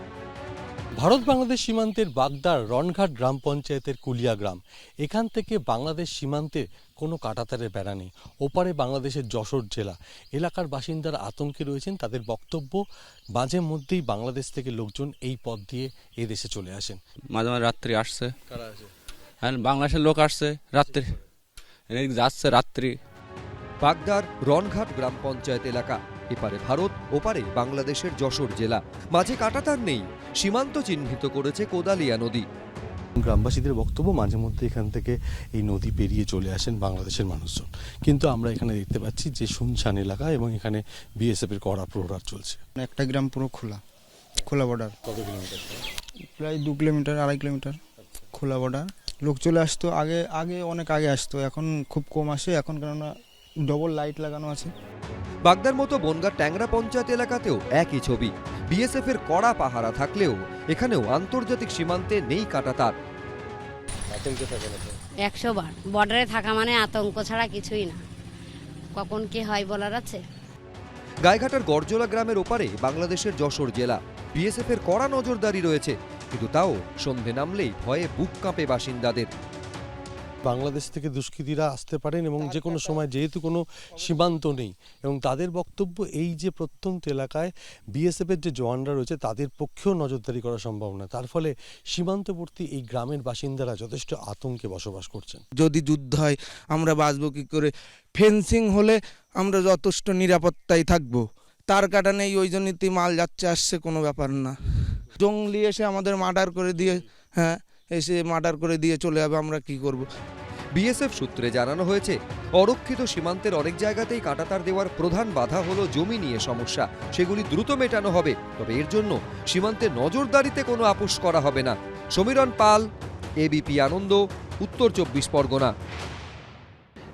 ভারত বাংলাদেশ সীমান্তের বাগদার রনঘাট গ্রাম পঞ্চায়েতের কুলিয়া গ্রাম, এখান থেকে বাংলাদেশ সীমান্তের কোনো কাঁটাতারের বেড়া নেই। ওপারে বাংলাদেশের যশোর জেলা, এলাকার বাসিন্দারা আতঙ্কে রয়েছেন। তাদের বক্তব্য, মাঝে মধ্যেই বাংলাদেশ থেকে লোকজন এই পথ দিয়ে এই দেশে চলে আসেন। মাঝে মাঝে রাত্রি আসছে, হ্যাঁ বাংলাদেশের লোক আসছে রাত্রি, যাচ্ছে রাত্রি। বাগদার রনঘাট গ্রাম পঞ্চায়েত এলাকা, এপারে ভারত, ওপারে বাংলাদেশের যশোর জেলা। মাঝে কাঁটাতার নেই, সীমান্ত চিহ্নিত করেছে কোদালিয়া নদী। গ্রামবাসীদের বক্তব্য, মাঝে মধ্যে এখান থেকে এই নদী পেরিয়ে চলে আসেন বাংলাদেশের মানুষজন, কিন্তু আমরা এখানে দেখতে পাচ্ছি যে শুনশান এলাকা এবং এখানে বিএসএফ এর কড়া প্রহরার চলছে। একটা গ্রাম পুরো খোলা বর্ডার। কত কিলোমিটার? প্রায় 2 কিলোমিটার 2.5 কিলোমিটার খোলা বর্ডার। লোক চলে আসতো, আগে অনেক আগে আসতো, এখন খুব কম আসে এখন, কেননা ডবল লাইট লাগানো আছে। বাগদার মতো বনগাঁ ট্যাংরা পঞ্চায়েত এলাকাতেও একই ছবি। বিএসএফ এর কড়া পাহারা থাকলেও এখানেও আন্তর্জাতিক সীমান্তে নেই কাঁটাতার। 100 বার বর্ডারে থাকা মানে আতঙ্ক ছাড়া কিছুই না, কখন কি হয় বলার আছে। গাইঘাটার গরজোলা গ্রামের ওপারে বাংলাদেশের যশোর জেলা। বিএসএফ এর কড়া নজরদারি রয়েছে, কিন্তু তাও সন্ধে নামলেই ভয়ে বুক কাঁপে বাসিন্দাদের। বাংলাদেশ থেকে দুষ্কৃতীরা আসতে পারেন এবং যে কোনো সময়, যেহেতু কোনো সীমান্ত নেই, এবং তাদের বক্তব্য এই যে প্রত্যন্ত এলাকায় বিএসএফের যে জওয়ানরা রয়েছে তাদের পক্ষেও নজরদারি করা সম্ভব না, তার ফলে সীমান্তবর্তী এই গ্রামের বাসিন্দারা যথেষ্ট আতঙ্কে বসবাস করছেন। যদি যুদ্ধ হয় আমরা বাঁচবো কি করে? ফেন্সিং হলে আমরা যথেষ্ট নিরাপত্তায় থাকবো, তার কাটা নেই, ওই জন্যই মাল যাচ্ছে আসছে, কোনো ব্যাপার না। জঙ্গলি এসে আমাদের মার্ডার করে দিয়ে, হ্যাঁ এসে মার্ডার করে দিয়ে চলে যাবে, আমরা কি করব? বিএসএফ সূত্রে জানানো হয়েছে, অরক্ষিত সীমান্তের অনেক জায়গাতেই কাঁটাতার দেওয়ার প্রধান বাধা হলো জমি নিয়ে সমস্যা। সেগুলি দ্রুত মেটানো হবে, তবে এর জন্য সীমান্তে নজরদারিতে কোনো আপোষ করা হবে না। সমীরণ পাল, এবিপি আনন্দ, উত্তর 24 পরগনা।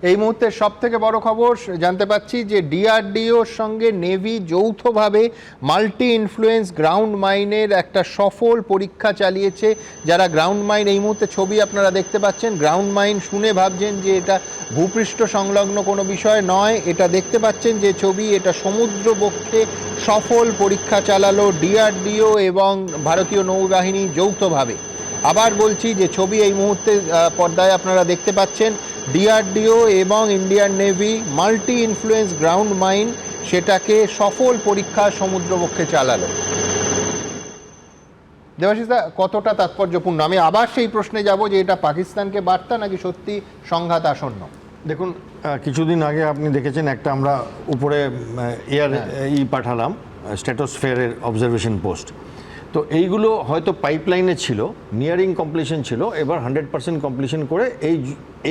এই মুহূর্তে সব থেকে বড় খবর জানতে পাচ্ছি যে ডিআরডিওর সঙ্গে নেভি যৌথভাবে মাল্টি ইনফ্লুয়েন্স গ্রাউন্ড মাইনের একটা সফল পরীক্ষা চালিয়েছে। যারা গ্রাউন্ড মাইন, এই মুহূর্তে ছবি আপনারা দেখতে পাচ্ছেন, গ্রাউন্ড মাইন শুনে ভাবছেন যে এটা ভূপৃষ্ঠ সংলগ্ন কোনো বিষয় নয়, এটা দেখতে পাচ্ছেন যে ছবি, এটা সমুদ্রবক্ষে সফল পরীক্ষা চালালো ডিআরডিও এবং ভারতীয় নৌবাহিনী যৌথভাবে। আবার বলছি যে ছবি এই মুহূর্তে পর্দায় আপনারা দেখতে পাচ্ছেন, ডিআরডিও এবং Indian navy multi influence ground mine, সেটাকে সফল পরীক্ষা সমুদ্রবক্ষে চালালো। দেবাশিস দা, কতটা তাৎপর্যপূর্ণ? আমি আবার সেই প্রশ্নে যাব যে এটা পাকিস্তানকে বার্তা নাকি সত্যি সংঘাত আসন্ন? দেখুন, কিছুদিন আগে আপনি দেখেছেন একটা আমরা উপরে এয়ার পাঠালাম, স্ট্র্যাটোস্ফিয়ারের অবজারভেশন পোস্ট। তো এইগুলো হয়তো পাইপলাইনে ছিল, নিয়ারিং কমপ্লিশন ছিল, এবার 100% কমপ্লিশন করে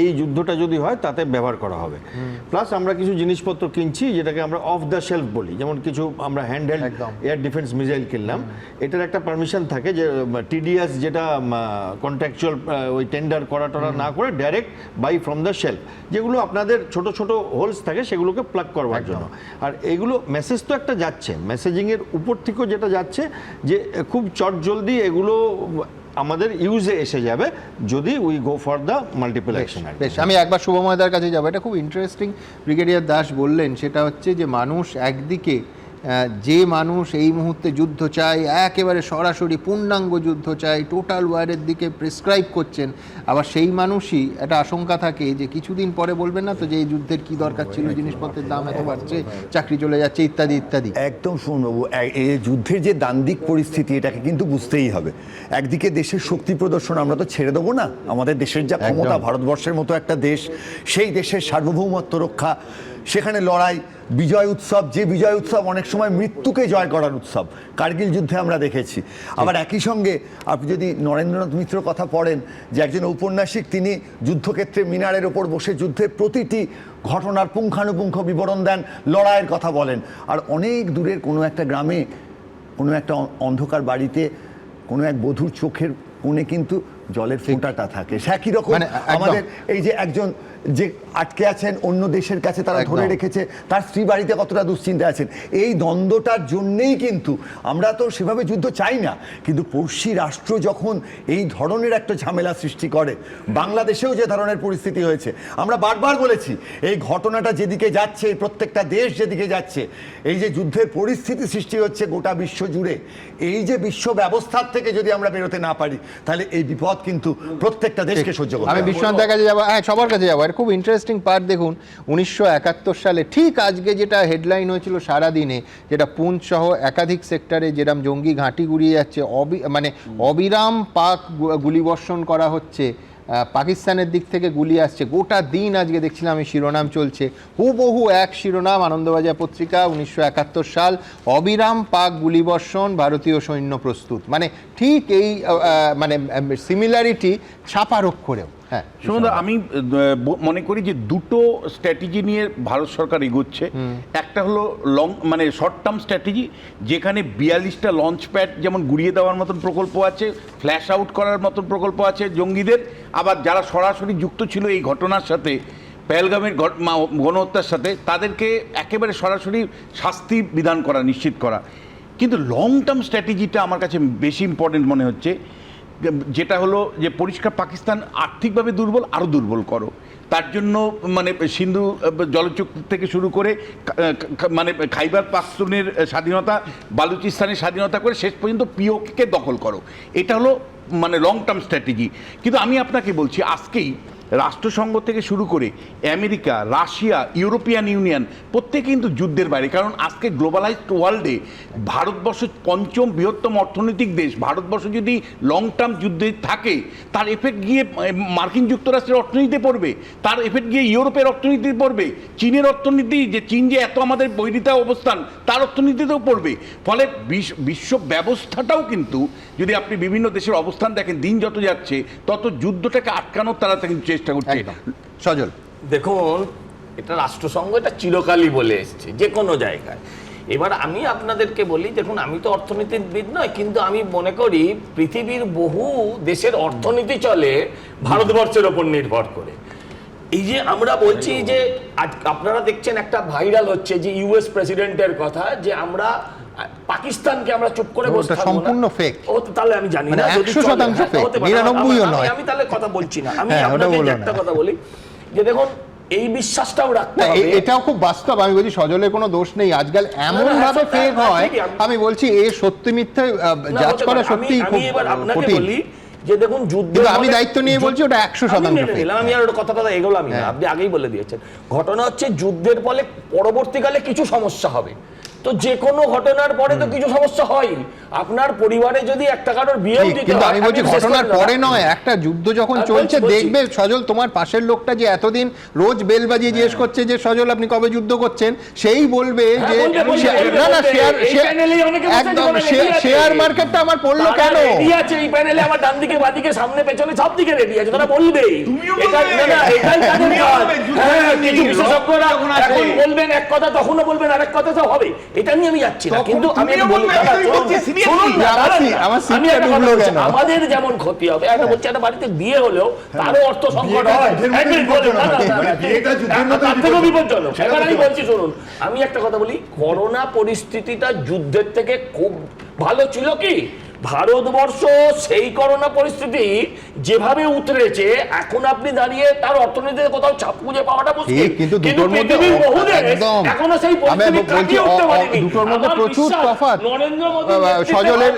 এই যুদ্ধটা যদি হয় তাতে ব্যবহার করা হবে। প্লাস আমরা কিছু জিনিসপত্র কিনছি যেটাকে আমরা অফ দ্য শেলফ বলি, যেমন কিছু আমরা হ্যান্ডহেল্ড এয়ার ডিফেন্স মিসাইল কিনলাম, এটার একটা পারমিশন থাকে যে টিডিএস যেটা কন্ট্রাকচুয়াল ওই টেন্ডার করা টরা না করে direct buy from the shelf, যেগুলো আপনাদের ছোট ছোট হোলস থাকে সেগুলোকে প্লাগ করবার জন্য। আর এগুলো মেসেজ তো একটা যাচ্ছে, মেসেজিংয়ের উপর থেকেও যেটা যাচ্ছে যে খুব চটজলদি এগুলো আমাদের ইউজে এসে যাবে যদি we go for the multiple action. বেশ, আমি একবার শুভময়দার কাছে যাবো। এটা খুব ইন্টারেস্টিং ব্রিগেডিয়ার দাস বললেন, সেটা হচ্ছে যে মানুষ একদিকে যে মানুষ এই মুহূর্তে যুদ্ধ চায়, একেবারে সরাসরি পূর্ণাঙ্গ যুদ্ধ চায়, টোটাল ওয়ারের দিকে প্রেসক্রাইব করছেন, আবার সেই মানুষই একটা আশঙ্কা থাকে যে কিছুদিন পরে বলবেন না তো যে এই যুদ্ধের কি দরকার ছিল, জিনিসপত্রের দাম এত বাড়ছে, চাকরি চলে যাচ্ছে, ইত্যাদি ইত্যাদি। একদম শুনবাবু, এই যুদ্ধের যে দ্বান্দ্বিক পরিস্থিতি এটাকে কিন্তু বুঝতেই হবে। একদিকে দেশের শক্তি প্রদর্শন আমরা তো ছেড়ে দেবো না, আমাদের দেশের যা ক্ষমতা, ভারতবর্ষের মতো একটা দেশ, সেই দেশের সার্বভৌমত্ব রক্ষা, সেখানে লড়াই, বিজয় উৎসব, যে বিজয় উৎসব অনেক সময় মৃত্যুকে জয় করার উৎসব, কার্গিল যুদ্ধে আমরা দেখেছি। আবার একই সঙ্গে আপনি যদি নরেন্দ্রনাথ মিত্র কথা পড়েন, যে একজন ঔপন্যাসিক, তিনি যুদ্ধক্ষেত্রে মিনারের ওপর বসে যুদ্ধের প্রতিটি ঘটনার পুঙ্খানুপুঙ্খ বিবরণ দেন, লড়াইয়ের কথা বলেন। আর অনেক দূরের কোনো একটা গ্রামে, কোনো একটা অন্ধকার বাড়িতে, কোনো এক বধূর চোখের কোণে কিন্তু জলের ফোঁটাটা থাকে। একই রকম আমাদের এই যে একজন যে আটকে আছেন অন্য দেশের কাছে, তারা ধরে রেখেছে, তার স্ত্রী বাড়িতে কতটা দুশ্চিন্তা আছেন। এই দ্বন্দ্বটার জন্যেই কিন্তু আমরা তো সেভাবে যুদ্ধ চাই না, কিন্তু পড়শি রাষ্ট্র যখন এই ধরনের একটা ঝামেলা সৃষ্টি করে, বাংলাদেশেও যে ধরনের পরিস্থিতি হয়েছে, আমরা বারবার বলেছি এই ঘটনাটা যেদিকে যাচ্ছে, প্রত্যেকটা দেশ যেদিকে যাচ্ছে, এই যে যুদ্ধের পরিস্থিতি সৃষ্টি হচ্ছে গোটা বিশ্ব জুড়ে, এই যে বিশ্ব ব্যবস্থার থেকে যদি আমরা বেরোতে না পারি, তাহলে এই বিপদ কিন্তু প্রত্যেকটা দেশকে সহ্য করতে হবে। আমি বিশ্বনাথের কাছে যাবো, হ্যাঁ সবার কাছে যাবো। খুব ইন্টারেস্টিং পার্ট দেখুন, 1971 সালে ঠিক আজকে যেটা হেডলাইন হয়েছিল সারাদিনে, যেটা পুঞ্চ সহ একাধিক সেক্টরে যেরকম জঙ্গি ঘাঁটি গুড়িয়ে যাচ্ছে, মানে অবিরাম পাক গুলিবর্ষণ করা হচ্ছে, পাকিস্তানের দিক থেকে গুলি আসছে, গোটা দিন আজকে দেখছিলাম আমি শিরোনাম চলছে, হুবহু এক শিরোনাম আনন্দবাজার পত্রিকা, 1971 সাল, অবিরাম পাক গুলিবর্ষণ, ভারতীয় সৈন্য প্রস্তুত। মানে ঠিক এই মানে সিমিলারিটি ছাপার অক্ষরেও। হ্যাঁ সুমনদা, আমি মনে করি যে দুটো স্ট্র্যাটেজি নিয়ে ভারত সরকার এগোচ্ছে। একটা হলো মানে শর্ট টার্ম স্ট্র্যাটেজি, যেখানে 42টা লঞ্চ প্যাড যেমন গুড়িয়ে দেওয়ার মতন প্রকল্প আছে, ফ্ল্যাশ আউট করার মতন প্রকল্প আছে জঙ্গিদের, আবার যারা সরাসরি যুক্ত ছিল এই ঘটনার সাথে, পেহেলগামের গণহত্যার সাথে, তাদেরকে একেবারে সরাসরি শাস্তি বিধান করা, নিশ্চিত করা। কিন্তু লং টার্ম স্ট্র্যাটেজিটা আমার কাছে বেশি ইম্পর্টেন্ট মনে হচ্ছে, যেটা হলো যে পরিষ্কার পাকিস্তান আর্থিকভাবে দুর্বল, আরও দুর্বল করো। তার জন্য মানে সিন্ধু জলচুক্তি থেকে শুরু করে মানে খাইবার পাখতুনের স্বাধীনতা, বালুচিস্তানের স্বাধীনতা করে শেষ পর্যন্ত পিওকে দখল করো। এটা হলো মানে লং টার্ম স্ট্র্যাটেজি। কিন্তু আমি আপনাকে বলছি, আজকেই রাষ্ট্রসংঘ থেকে শুরু করে আমেরিকা, রাশিয়া, ইউরোপিয়ান ইউনিয়ন প্রত্যেকে কিন্তু যুদ্ধের বাইরে। কারণ আজকে গ্লোবালাইজড ওয়ার্ল্ডে ভারতবর্ষ পঞ্চম বৃহত্তম অর্থনৈতিক দেশ। ভারতবর্ষ যদি লং টার্ম যুদ্ধে থাকে, তার এফেক্ট গিয়ে মার্কিন যুক্তরাষ্ট্রের অর্থনীতিতে পড়বে, তার এফেক্ট গিয়ে ইউরোপের অর্থনীতিতে পড়বে, চীনের অর্থনীতি, যে চীন যে এত আমাদের বৈরিতা অবস্থান, তার অর্থনীতিতেও পড়বে। ফলে বিশ্ব ব্যবস্থাটাও কিন্তু, যদি আপনি বিভিন্ন দেশের অবস্থান দেখেন, দিন যত যাচ্ছে তত যুদ্ধটাকে আটকানোর তারা কিন্তু চেষ্টা করছে। সজল, দেখুন, এটা রাষ্ট্রসংঘ এটা চিরকালই বলে এসছে যে কোনো জায়গায়। এবার আমি আপনাদেরকে বলি, দেখুন, আমি তো অর্থনীতিবিদ নয়, কিন্তু আমি মনে করি পৃথিবীর বহু দেশের অর্থনীতি চলে ভারতবর্ষের ওপর নির্ভর করে। এই যে আমরা বলছি যে আজ আপনারা দেখছেন একটা ভাইরাল হচ্ছে যে ইউএস প্রেসিডেন্টের কথা, যে আমরা পাকিস্তানকে আমরা চুপ করে বসে থাকবো না, সম্পূর্ণ ফেক। ও তাহলে আমি জানি না, 100% ফেক, 99ও নয়। আমি তাহলে কথা বলছি না, আমি আপনাকে একটা কথা বলি যে দেখুন, এই বিশ্বাসটাও রাখতে হবে। এটাও খুব বাস্তব। আমি বলছি সজলের কোনো দোষ নেই, আজকাল এমন ভাবে ফেক হয়, আমি বলছি এই সত্যি মিথ্যা যাচ করা সত্যি খুব কঠিন। যে দেখুন, যুদ্ধ, আমি দায়িত্ব নিয়ে বলছি ওটা 100% ফেক। আমি আর কথাটা এগুলো আমি না, আপনি আগেই বলে দিয়েছেন। ঘটনা হচ্ছে যুদ্ধের ফলে পরবর্তীকালে কিছু সমস্যা হবে, তো যে কোনো ঘটনার পরে তো কিছু সমস্যা হয়। আপনার পরিবারে যদি একটা কারোর বিয়েও দিতে কিন্তু হয়, আমি বলছি ঘটনার পরে নয়, একটা যুদ্ধ যখন চলছে দেখবে সজল তোমার পাশের লোকটা যে এতদিন রোজ বেল বাজিয়ে জিজ্ঞেস করছে যে সজল আপনি কবে যুদ্ধ করছেন, সেই বলবে যে না না একদম শেয়ার মার্কেটটা আমার পড়লো কেন। রেডি আছে এই প্যানেলে, আমার ডান দিকে বাঁ দিকে সামনে পেছনে সব দিকে রেডি আছে, তারা বলবে এটাই তাদের কাজ। হ্যাঁ, কিছু বিশেষজ্ঞরা এখন বলবেন এক কথা, তখনও বলবেন আরেক কথা, তো হবে। এটা নিয়ে আমি যাচ্ছি না, কিন্তু আমি বলি আমাদের যেমন ক্ষতি হবে, একটা বলছে একটা বাড়িতে বিয়ে হলেও তারও অর্থ সংকট হয়, তার থেকেও বিপজ্জনক। এবার আমি বলছি শুনুন, আমি একটা কথা বলি, করোনা পরিস্থিতিটা যুদ্ধের থেকে খুব ভালো ছিল কি? ভারতবর্ষ সেই করোনা পরিস্থিতি যেভাবে উতরেছে, এখন আপনি দাঁড়িয়ে তার অর্থনীতিতে কোথাও ছাপ খুঁজে পাওয়াটা মুশকিল, কিন্তু পৃথিবীর বহু দেশ এখনো সেই পরিস্থিতি কাটিয়ে উঠতে পারেনি। দুটোর মধ্যে প্রচুর তফাৎ। নরেন্দ্র মোদী সজলের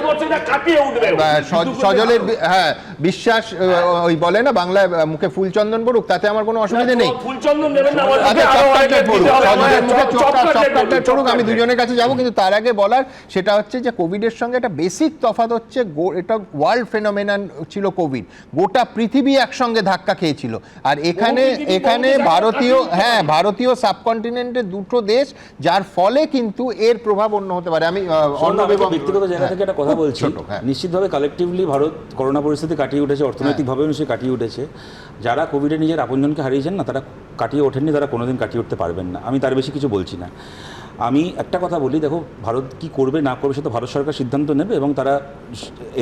কাটিয়ে উঠবে, সজলের হ্যাঁ বিশ্বাস, ওই বলে না বাংলায় মুখে ফুলচন্দন পড়ুক, তাতে আমার কোনো অসুবিধা নেই। ফুলচন্দন দেবেন না, পড়ুক, আমি দুজনের কাছে যাবো, কিন্তু তার আগে বলার সেটা হচ্ছে যে কোভিডের সঙ্গে একটা বেসিক তফাৎ হচ্ছে, এটা ওয়ার্ল্ড ফেনোমেনন ছিল কোভিড, গোটা পৃথিবী একসঙ্গে ধাক্কা খেয়েছিল। আর এখানে ভারতীয় সাবকন্টিনেন্টের দুটো দেশ, যার ফলে কিন্তু এর প্রভাব অন্য হতে পারে। আমি ব্যক্তিগত জায়গা থেকে একটা কথা বলছি, নিশ্চিতভাবে কালেকটিভলি ভারত করোনা পরিস্থিতি কাটিয়ে উঠেছে, অর্থনৈতিকভাবে নিশ্চয়ই কাটিয়ে উঠেছে। যারা কোভিডে নিজের আপনজনকে হারিয়েছেন না, তারা কাটিয়ে ওঠেননি, তারা কোনোদিন কাটিয়ে উঠতে পারবেন না। আমি তার বেশি কিছু বলছি না। আমি একটা কথা বলি, দেখো ভারত কি করবে না করবে সেটা ভারত সরকার সিদ্ধান্ত নেবে,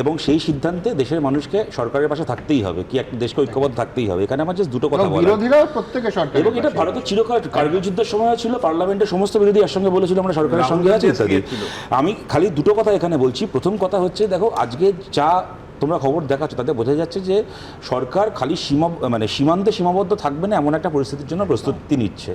এবং সেই সিদ্ধান্তে দেশের মানুষকে সরকারের পাশে থাকতেই হবে, কি একটা দেশকে ঐক্যবদ্ধ থাকতেই হবে। এখানে আমার জাস্ট দুটো কথা বলা, এবং এটা ভারতের চিরকাল কার্গিল যুদ্ধের সময় ছিল, পার্লামেন্টের সমস্ত বিরোধী একসঙ্গে বলেছিল আমরা সরকারের সঙ্গে আছি ইত্যাদি। আমি খালি দুটো কথা এখানে বলছি। প্রথম কথা হচ্ছে, দেখো আজকে যা তোমরা খবর দেখাচ্ছ তাতে বোঝা যাচ্ছে যে সরকার খালি সীমান্তে সীমাবদ্ধ থাকবে না এমন একটা পরিস্থিতির জন্য প্রস্তুতি নিচ্ছে।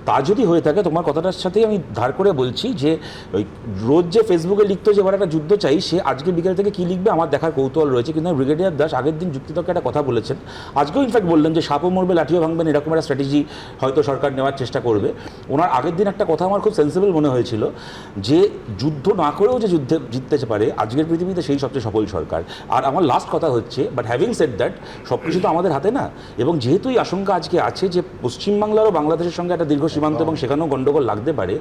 তা যদি হয়ে থাকে, তোমার কথাটার সাথেই আমি ধার করে বলছি যে ওই রোজ যে ফেসবুকে লিখতো যে এবার একটা যুদ্ধ চাই, সে আজকে বিকেল থেকে কী লিখবে আমার দেখার কৌতূহল রয়েছে। কিন্তু ব্রিগেডিয়ার দাস আগের দিন যুক্তিতর্কে একটা কথা বলেছেন, আজকেও ইনফ্যাক্ট বললেন যে সাপও মরবে লাঠিও ভাঙবেন, এরকম একটা স্ট্র্যাটেজি হয়তো সরকার নেওয়ার চেষ্টা করবে। ওনার আগের দিন একটা কথা আমার খুব সেন্সিবল মনে হয়েছিল, যে যুদ্ধ না করেও যে যুদ্ধে জিততে পারে আজকের পৃথিবীতে সেই সবচেয়ে সফল সরকার। আর আমার লাস্ট কথা হচ্ছে, বাট হ্যাভিং সেড দ্যাট, সব কিছু তো আমাদের হাতে না, এবং যেহেতু এই আশঙ্কা আজকে আছে যে পশ্চিমবাংলার ও বাংলাদেশের সঙ্গে একটা দীর্ঘ সীমান্ত এবং সেখানেও গণ্ডগোল লাগতে পারে,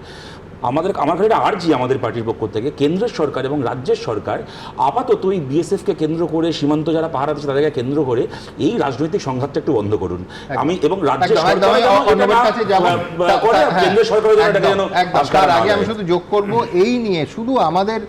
আমার খালি এটা আর্জি আমাদের পার্টির পক্ষ থেকে কেন্দ্রের সরকার এবং রাজ্যের সরকার আপাতত এই বিএসএফকে কেন্দ্র করে, সীমান্ত যারা পাহারা দিচ্ছে তাদেরকে কেন্দ্র করে এই রাজনৈতিক সংঘাতটা একটু বন্ধ করুন। আমি এবং রাজ্যের সরকার আগে আমি শুধু যোগ করব, এই নিয়ে শুধু আমাদের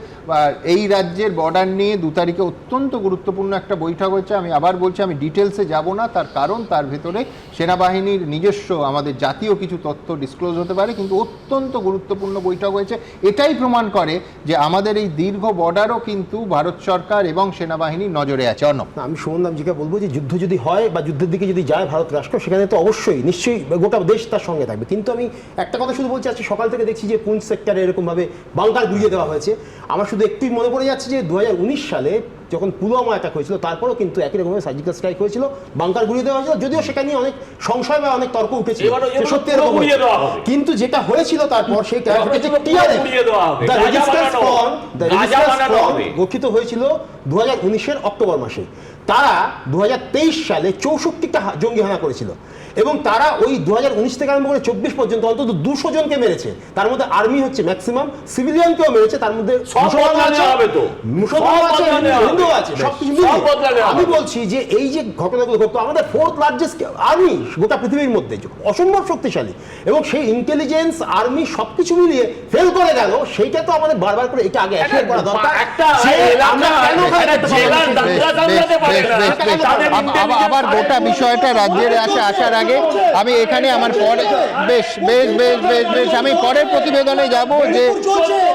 এই রাজ্যের বর্ডার নিয়ে 2 তারিখে অত্যন্ত গুরুত্বপূর্ণ একটা বৈঠক হয়েছে। আমি আবার বলছি, আমি ডিটেলসে যাব না, তার কারণ তার ভেতরে সেনাবাহিনীর নিজস্ব আমাদের জাতীয় কিছু তথ্য ডিসক্লোজ হতে পারে, কিন্তু অত্যন্ত গুরুত্বপূর্ণ বৈঠক হয়েছে। এটাই প্রমাণ করে যে আমাদের এই দীর্ঘ বর্ডারও কিন্তু ভারত সরকার এবং সেনাবাহিনীর নজরে আছে। আমি সুমনদামজিকে বলবো যে যুদ্ধ যদি হয় বা যুদ্ধের দিকে যদি যায় ভারত রাষ্ট্র, সেখানে তো অবশ্যই নিশ্চয়ই গোটা দেশ তার সঙ্গে থাকবে। কিন্তু আমি একটা কথা শুধু বলছি, আজকে সকাল থেকে দেখছি যে পুঞ্চ সেক্টরে এরকমভাবে বাংকার গুলিয়ে দেওয়া হয়েছে। আমার শুধু একটুই মনে পড়ে যাচ্ছে যে 2019 সালে যখন পুলওয়ামা অ্যাটাক হয়েছিল, তারপরেও কিন্তু একই রকমের সার্জিক্যাল স্ট্রাইক হয়েছিল, বাংকার গুলিয়ে দেওয়া হয়েছিল, যদিও সেটা নিয়ে অনেক সংশয় বা অনেক তর্ক উঠেছিল, সত্যি এরকম। কিন্তু যেটা হয়েছিল তারপর সেটা গঠিত হয়েছিল 2019-এর অক্টোবর মাসে। তারা 2023 সালে 64টা জঙ্গি হানা করেছিল, এবং তারা ওই 2019 থেকে আরম্ভ করে 24 পর্যন্ত অন্তত 200 জনকে মেরেছে। তার মধ্যে আর্মি হচ্ছে ম্যাক্সিমাম, সিভিলিয়ানকেও মেরেছে, তার মধ্যে হিন্দু আছে, সবকিছু। আমি বলছি যে এই যে ঘটনাগুলো ঘটতো, আমাদের 4th লার্জেস্ট আর্মি গোটা পৃথিবীর মধ্যে, অসম্ভব শক্তিশালী, এবং সেই ইন্টেলিজেন্স আর্মি সবকিছু মিলিয়ে ফেল করে গেল। সেইটা তো আমাদের বারবার করে এটা আগে অ্যাসিওর করা দরকার। আবার গোটা বিষয়টা রাজ্যের আসার আগে আমি এখানে আমার আমি পরের প্রতিবেদনে যাব যে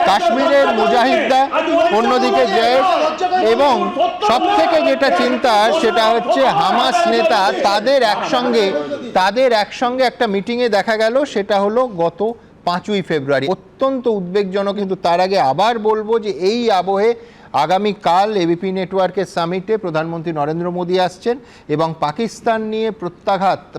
কাশ্মীরের মুজাহিদরা, অন্যদিকে জয়েশ, এবং সব থেকে যেটা চিন্তা সেটা হচ্ছে হামাস নেতা, তাদের একসঙ্গে একটা মিটিংয়ে দেখা গেল, সেটা হলো গত 5ই ফেব্রুয়ারি। অত্যন্ত উদ্বেগজনক। কিন্তু তার আগে আবার বলবো যে এই আবহে আগামীকাল এবিপি নেটওয়ার্কের সামিটে প্রধানমন্ত্রী নরেন্দ্র মোদী আসছেন এবং পাকিস্তান নিয়ে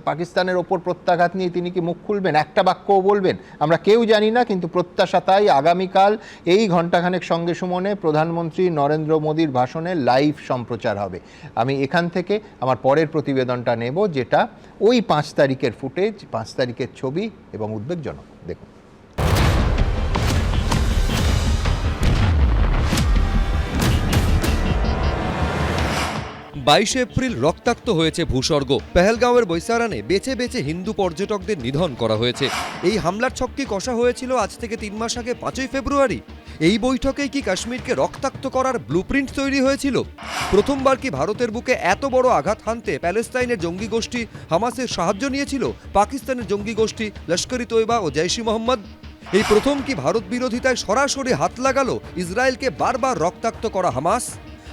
পাকিস্তানের ওপর প্রত্যাঘাত নিয়ে তিনি কি মুখ খুলবেন, একটা বাক্যও বলবেন, আমরা কেউ জানি না। কিন্তু প্রত্যাশা তাই আগামীকাল এই ঘণ্টাখানেক সঙ্গে সুমনে প্রধানমন্ত্রী নরেন্দ্র মোদীর ভাষণে লাইভ সম্প্রচার হবে। আমি এখান থেকে আমার পরের প্রতিবেদনটা নেব, যেটা ওই 5 তারিখের ফুটেজ, 5 তারিখের ছবি এবং উদ্বেগজনক। দেখুন। 22 এপ্রিল রক্তাক্ত হয়েছে ভূস্বর্গ। পেহেলগাঁওয়ের বৈসারানে বেছে বেছে হিন্দু পর্যটকদের নিধন করা হয়েছে। এই হামলার ছক্কি কষা হয়েছিল আজ থেকে 3 মাস আগে 5ই ফেব্রুয়ারি। এই বৈঠকেই কি কাশ্মীরকে রক্তাক্ত করার ব্লুপ্রিন্ট তৈরি হয়েছিল? প্রথমবার কি ভারতের বুকে এত বড় আঘাত হানতে প্যালেস্তাইনের জঙ্গি গোষ্ঠী হামাসের সাহায্য নিয়েছিল পাকিস্তানের জঙ্গি গোষ্ঠী লস্কর-ই তৈবা ও জৈশ-ই মোহাম্মদ? এই প্রথম কি ভারত বিরোধিতায় সরাসরি হাত লাগালো ইসরায়েলকে বারবার রক্তাক্ত করা হামাস?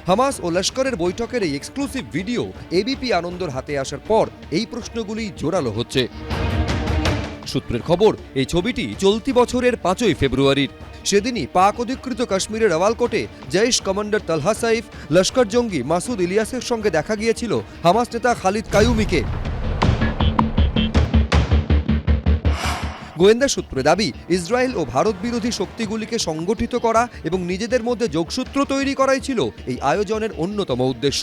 হামাস ও লস্করের বৈঠকের এই এক্সক্লুসিভ ভিডিও এবিপি আনন্দর হাতে আসার পর এই প্রশ্নগুলি জোরালো হচ্ছে। সূত্রের খবর, এই ছবিটি চলতি বছরের 5ই ফেব্রুয়ারির। সেদিনই পাক অধিকৃত কাশ্মীরের রাওয়ালকোটে জৈশ কমান্ডার তালহা সাইফ, লস্কর জঙ্গি মাসুদ ইলিয়াসের সঙ্গে দেখা গিয়েছিল হামাস নেতা খালিদ কায়ুমিকে। গোয়েন্দা সূত্রে দাবি, ইসরায়েল ও ভারত বিরোধী শক্তিগুলিকে সংগঠিত করা এবং নিজেদের মধ্যে যোগসূত্র তৈরি করাই ছিল এই আয়োজনের অন্যতম উদ্দেশ্য।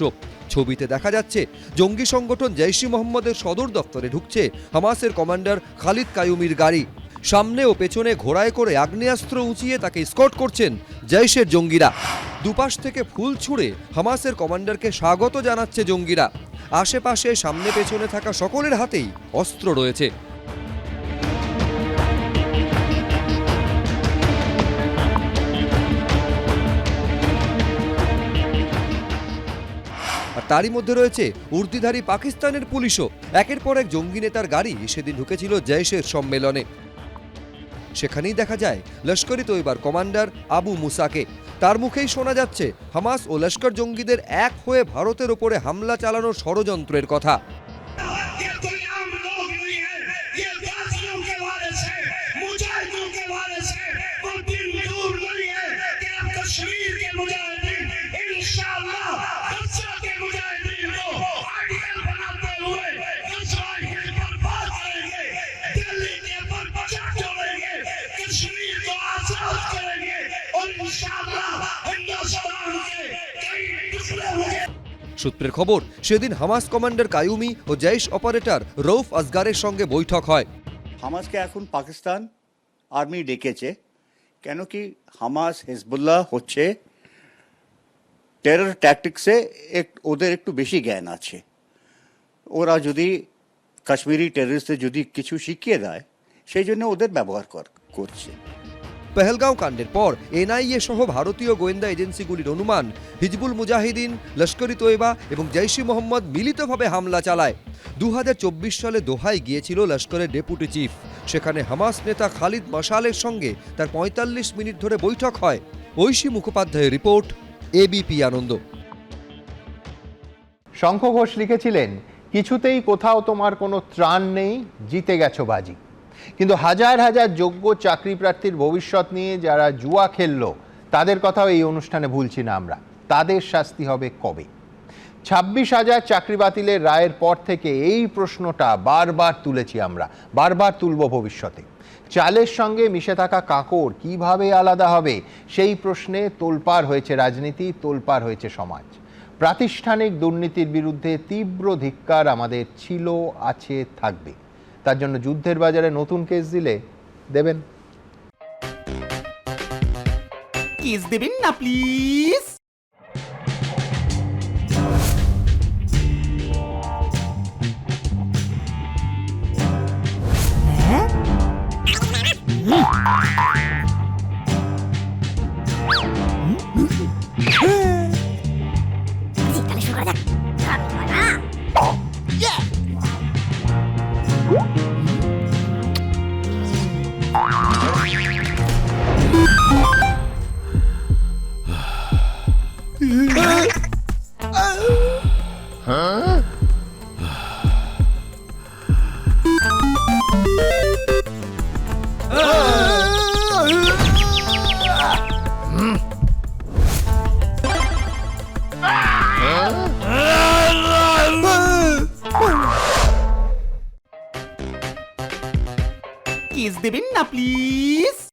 ছবিতে দেখা যাচ্ছে জঙ্গি সংগঠন জৈশ-ই মোহাম্মদের সদর দপ্তরে ঢুকছে হামাসের কমান্ডার খালিদ কায়ুমির গাড়ি। সামনে ও পেছনে ঘোড়ায় করে আগ্নেয়াস্ত্র উঁচিয়ে তাকে স্কট করছেন জৈশের জঙ্গিরা। দুপাশ থেকে ফুল ছুঁড়ে হামাসের কমান্ডারকে স্বাগত জানাচ্ছে জঙ্গিরা। আশেপাশে সামনে পেছনে থাকা সকলের হাতেই অস্ত্র রয়েছে। আর তারই মধ্যে রয়েছে উর্দিধারী পাকিস্তানের পুলিশও। একের পর এক জঙ্গি নেতার গাড়ি সেদিন ঢুকেছিল জৈশের সম্মেলনে। সেখানেই দেখা যায় লস্কর-ই তৈবার কমান্ডার আবু মুসাকে। তার মুখেই শোনা যাচ্ছে হামাস ও লস্কর জঙ্গিদের এক হয়ে ভারতের ওপরে হামলা চালানোর ষড়যন্ত্রের কথা। সূত্রের খবর, সেদিন হামাস কমান্ডার কায়ুমি ও জৈশ অপারেটর রৌফ আসগারের সঙ্গে বৈঠক হয়। হামাসকে এখন পাকিস্তান আর্মি ডেকেছে, কেন কি হামাস হিজবুল্লাহ হচ্ছে টেরর ট্যাকটিক্সে ওদের একটু বেশি জ্ঞান আছে। ওরা যদি কাশ্মীরি টেররিস্টদের যদি কিছু শিখিয়ে দেয়, সেই জন্য ওদের ব্যবহার করছে। পেহেলগাঁও কাণ্ডের পর এনআইএ সহ ভারতীয় গোয়েন্দা এজেন্সিগুলির অনুমান, হিজবুল মুজাহিদিন, লস্কর-ই তৈবা এবং জৈশ-ই মোহাম্মদ মিলিতভাবে হামলা চালায়। 2024 সালে দোহায় গিয়েছিল লস্করের ডেপুটি চিফ। সেখানে হামাস নেতা খালিদ মাশালের সঙ্গে তার 45 মিনিট ধরে বৈঠক হয়। ঐশী মুখোপাধ্যায়ের রিপোর্ট, এবিপি আনন্দ। শঙ্খ ঘোষ লিখেছিলেন, কিছুতেই কোথাও তোমার কোনো ত্রাণ নেই, জিতে গেছো বাজি। কিন্তু হাজার হাজার যোগ্য চাকরি প্রার্থীর ভবিষ্যৎ নিয়ে যারা জুয়া খেললো, তাদের কথাও এই অনুষ্ঠানে ভুলছি না আমরা। তাদের শাস্তি হবে কবে? 26,000 চাকরি বাতিলের রায়ের পর থেকে এই প্রশ্নটা বারবার তুলেছি আমরা, বারবার তুলব ভবিষ্যতে। চালের সঙ্গে মিশে থাকা কাঁকড় কিভাবে আলাদা হবে, সেই প্রশ্নে তোলপাড় হয়েছে রাজনীতি, তোলপাড় হয়েছে সমাজ। প্রাতিষ্ঠানিক দুর্নীতির বিরুদ্ধে তীব্র ধিক্কার আমাদের ছিল, আছে, থাকবে। তার জন্য যুদ্ধের বাজারে নতুন কেস দিলে দেবেন? কেস দেবেন না প্লিজ। কিস দেবেন না প্লিজ